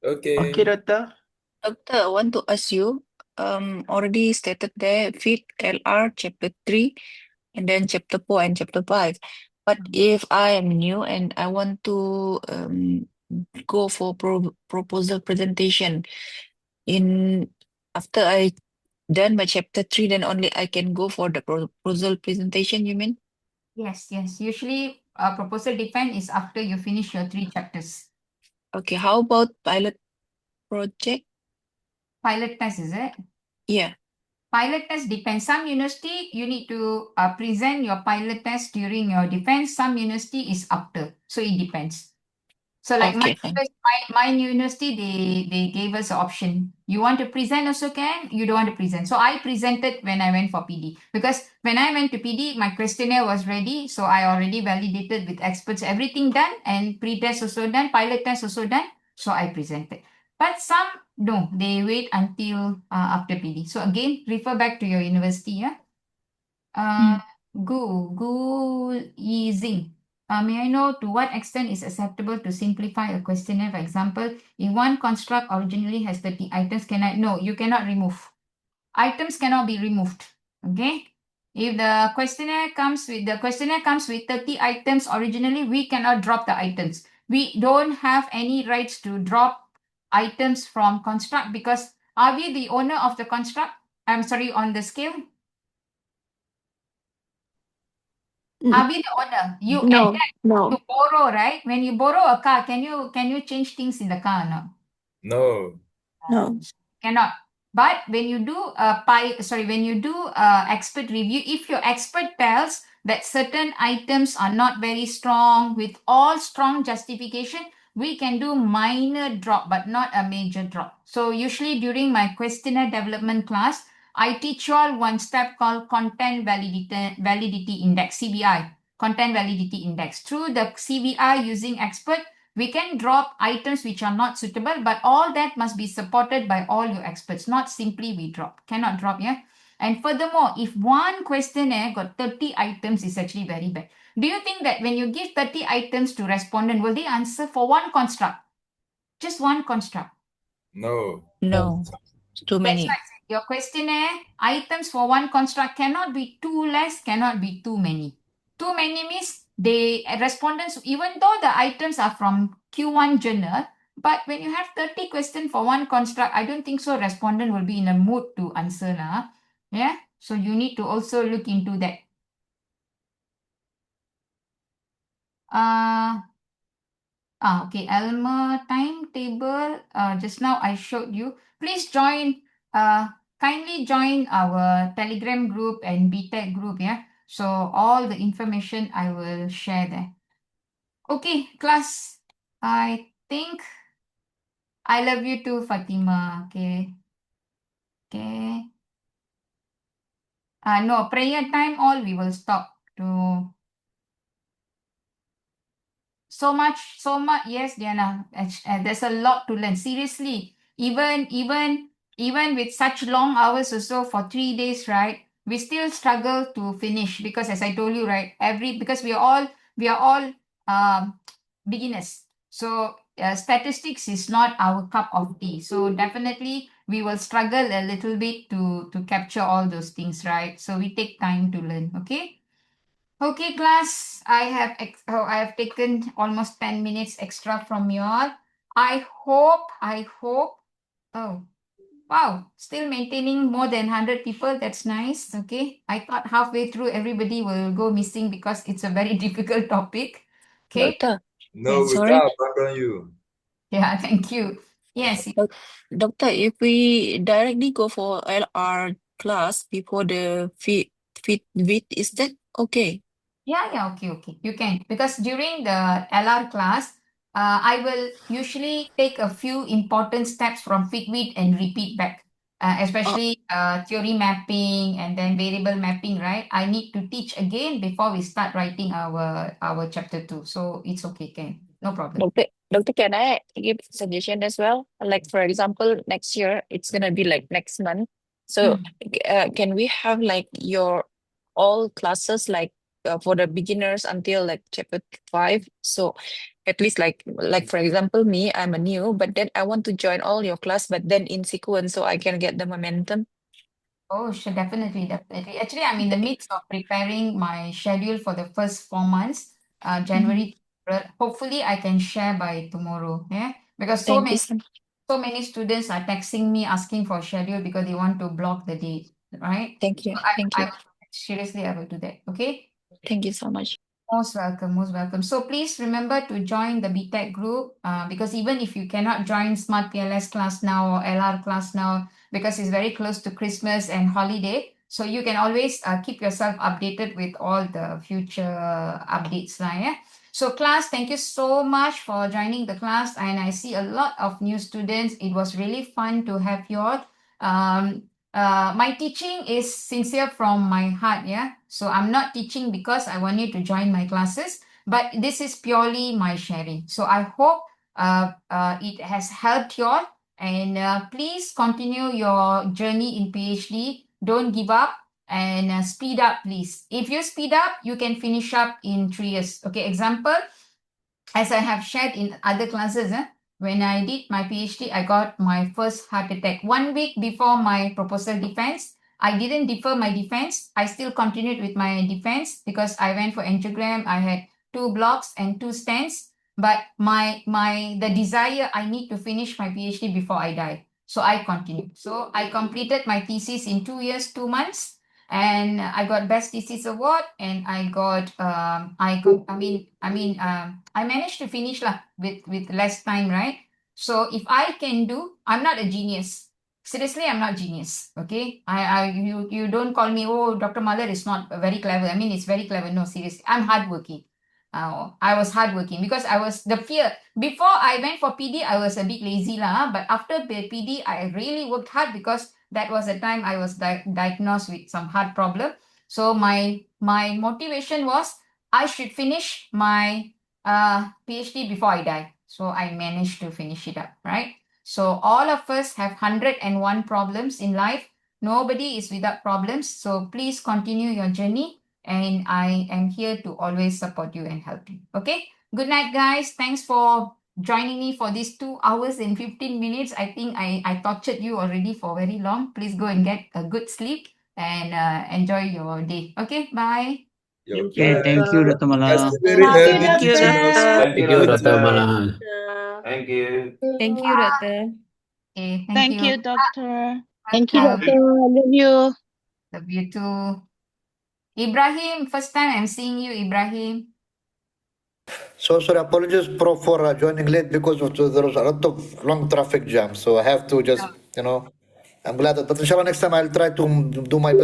Okay. Okay, Doctor. Doctor, I want to ask you, already stated there, fit LR chapter 3 and then chapter 4 and chapter 5. But if I am new and I want to go for proposal presentation after I done my chapter 3, then only I can go for the proposal presentation, you mean? Yes. Usually proposal defense is after you finish your 3 chapters. Okay, how about pilot project? Pilot test, is it? Yeah. Pilot test depends. Some university, you need to present your pilot test during your defense. Some university is after. So it depends. So like Okay, my university, they gave us an option. You want to present also can, you don't want to present. So I presented when I went for PD. Because when I went to PD, my questionnaire was ready. So I already validated with experts, everything done. And pre-test also done, pilot test also done. So I presented. But some, no, they wait until after PD. So again, refer back to your university. Yeah. Easing. May I know to what extent is acceptable to simplify a questionnaire? For example, if one construct originally has 30 items, no, you cannot remove. Items cannot be removed. Okay. If the questionnaire comes with 30 items originally, we cannot drop the items. We don't have any rights to drop items from construct? Because are we the owner of the construct? I'm sorry, on the scale? Are we the owner? You No, adapt no. to borrow, right? When you borrow a car, can you change things in the car or not? No. No. Cannot. But when you do when you do expert review, if your expert tells that certain items are not very strong with all strong justification, we can do minor drop, but not a major drop. So usually during my questionnaire development class, I teach you all one step called content validity index, CVI, content validity index. Through the CVI using expert, we can drop items which are not suitable, but all that must be supported by all your experts, not simply we drop. Cannot drop, yeah? And furthermore, if one questionnaire got 30 items, is actually very bad. Do you think that when you give 30 items to respondent, will they answer for one construct? Just one construct. No. No, too That's many. why I said your questionnaire items for one construct cannot be too less, cannot be too many. Too many means the respondents, even though the items are from Q1 journal, but when you have 30 questions for one construct, I don't think so respondent will be in a mood to answer now. Yeah. So you need to also look into that. Okay, Elmer timetable. Just now I showed you. Please join. Kindly join our Telegram group and BTech group. Yeah. So all the information I will share there. Okay, class. I think I love you too, Fatima. Okay. Okay. No prayer time. All we will stop to. So much. Yes, Diana. There's a lot to learn. Seriously, even with such long hours or so for 3 days, right? We still struggle to finish because, as I told you, right? Because we are all beginners. So statistics is not our cup of tea. So definitely we will struggle a little bit to capture all those things, right? So we take time to learn. Okay. Okay, class. I have taken almost 10 minutes extra from you all. I hope. Oh, wow. Still maintaining more than 100 people. That's nice. Okay. I thought halfway through everybody will go missing because it's a very difficult topic. Okay. Doctor, No, we sorry. can't abandon you. Yeah, thank you. Yes. Doctor, if we directly go for LR class before the fit with, is that okay? Yeah, okay. You can. Because during the LR class, I will usually take a few important steps from Fitbit and repeat back, especially theory mapping and then variable mapping, right? I need to teach again before we start writing our chapter 2. So it's okay, Ken. No problem. Doctor, can I give suggestion as well? Like for example, next year it's gonna be like next month. So can we have like your all classes like for the beginners until like chapter 5? So at least like for example me, I'm a new, but then I want to join all your class, but then in sequence so I can get the momentum. Oh, sure, definitely. Actually, I'm in the midst of preparing my schedule for the first 4 months, January. Hopefully, I can share by tomorrow. Yeah, because Thank you so so many students are texting me asking for schedule because they want to block the date, right? Thank you. So Thank you. seriously, I will do that. Okay. Thank you so much. Most welcome, most welcome. So please remember to join the BTech group because even if you cannot join SmartPLS class now or LR class now, because it's very close to Christmas and holiday, so you can always keep yourself updated with all the future updates. Yeah? So class, thank you so much for joining the class. And I see a lot of new students. It was really fun to have you all. My teaching is sincere from my heart, yeah. So I'm not teaching because I want you to join my classes, but this is purely my sharing. So I hope it has helped you all, and please continue your journey in PhD. Don't give up and speed up, please. If you speed up, you can finish up in 3 years. Okay, example, as I have shared in other classes, when I did my PhD, I got my first heart attack 1 week before my proposal defense. I didn't defer my defense. I still continued with my defense because I went for angiogram. I had 2 blocks and 2 stents. but the desire, I need to finish my PhD before I die. So I continued. So I completed my thesis in 2 years, 2 months, and I got best thesis award, and I managed to finish with less time, right? So if I can do, I'm not a genius. Seriously, I'm not genius. Okay, you don't call me, oh, Dr. Malar is not very clever. I mean, it's very clever. No, seriously, I'm hardworking. I was hardworking because I was the fear. Before I went for PD, I was a bit lazy but after the PD, I really worked hard because that was the time I was diagnosed with some heart problem. So my motivation was I should finish my PhD before I die. So I managed to finish it up, right? So all of us have 101 problems in life. Nobody is without problems. So please continue your journey, and I am here to always support you and help you. Okay. Good night, guys. Thanks for joining me for these 2 hours and 15 minutes. I think I tortured you already for very long. Please go and get a good sleep and enjoy your day. Okay. Bye. Okay, thank you, Dr. Mala. Very Thank you, early Thank you, teaching us. Doctor. Thank you, Dr. Job. Malahan. Thank you. Thank you, Doctor. Okay. Thank Thank you, you. Doctor. Thank you, Welcome. Doctor. I love you. Love you too. Ibrahim, first time I'm seeing you, Ibrahim. So sorry, apologies, Prof, for joining late because there was a lot of long traffic jam. So I have to just, I'm glad that, but inshallah next time I'll try to do my best.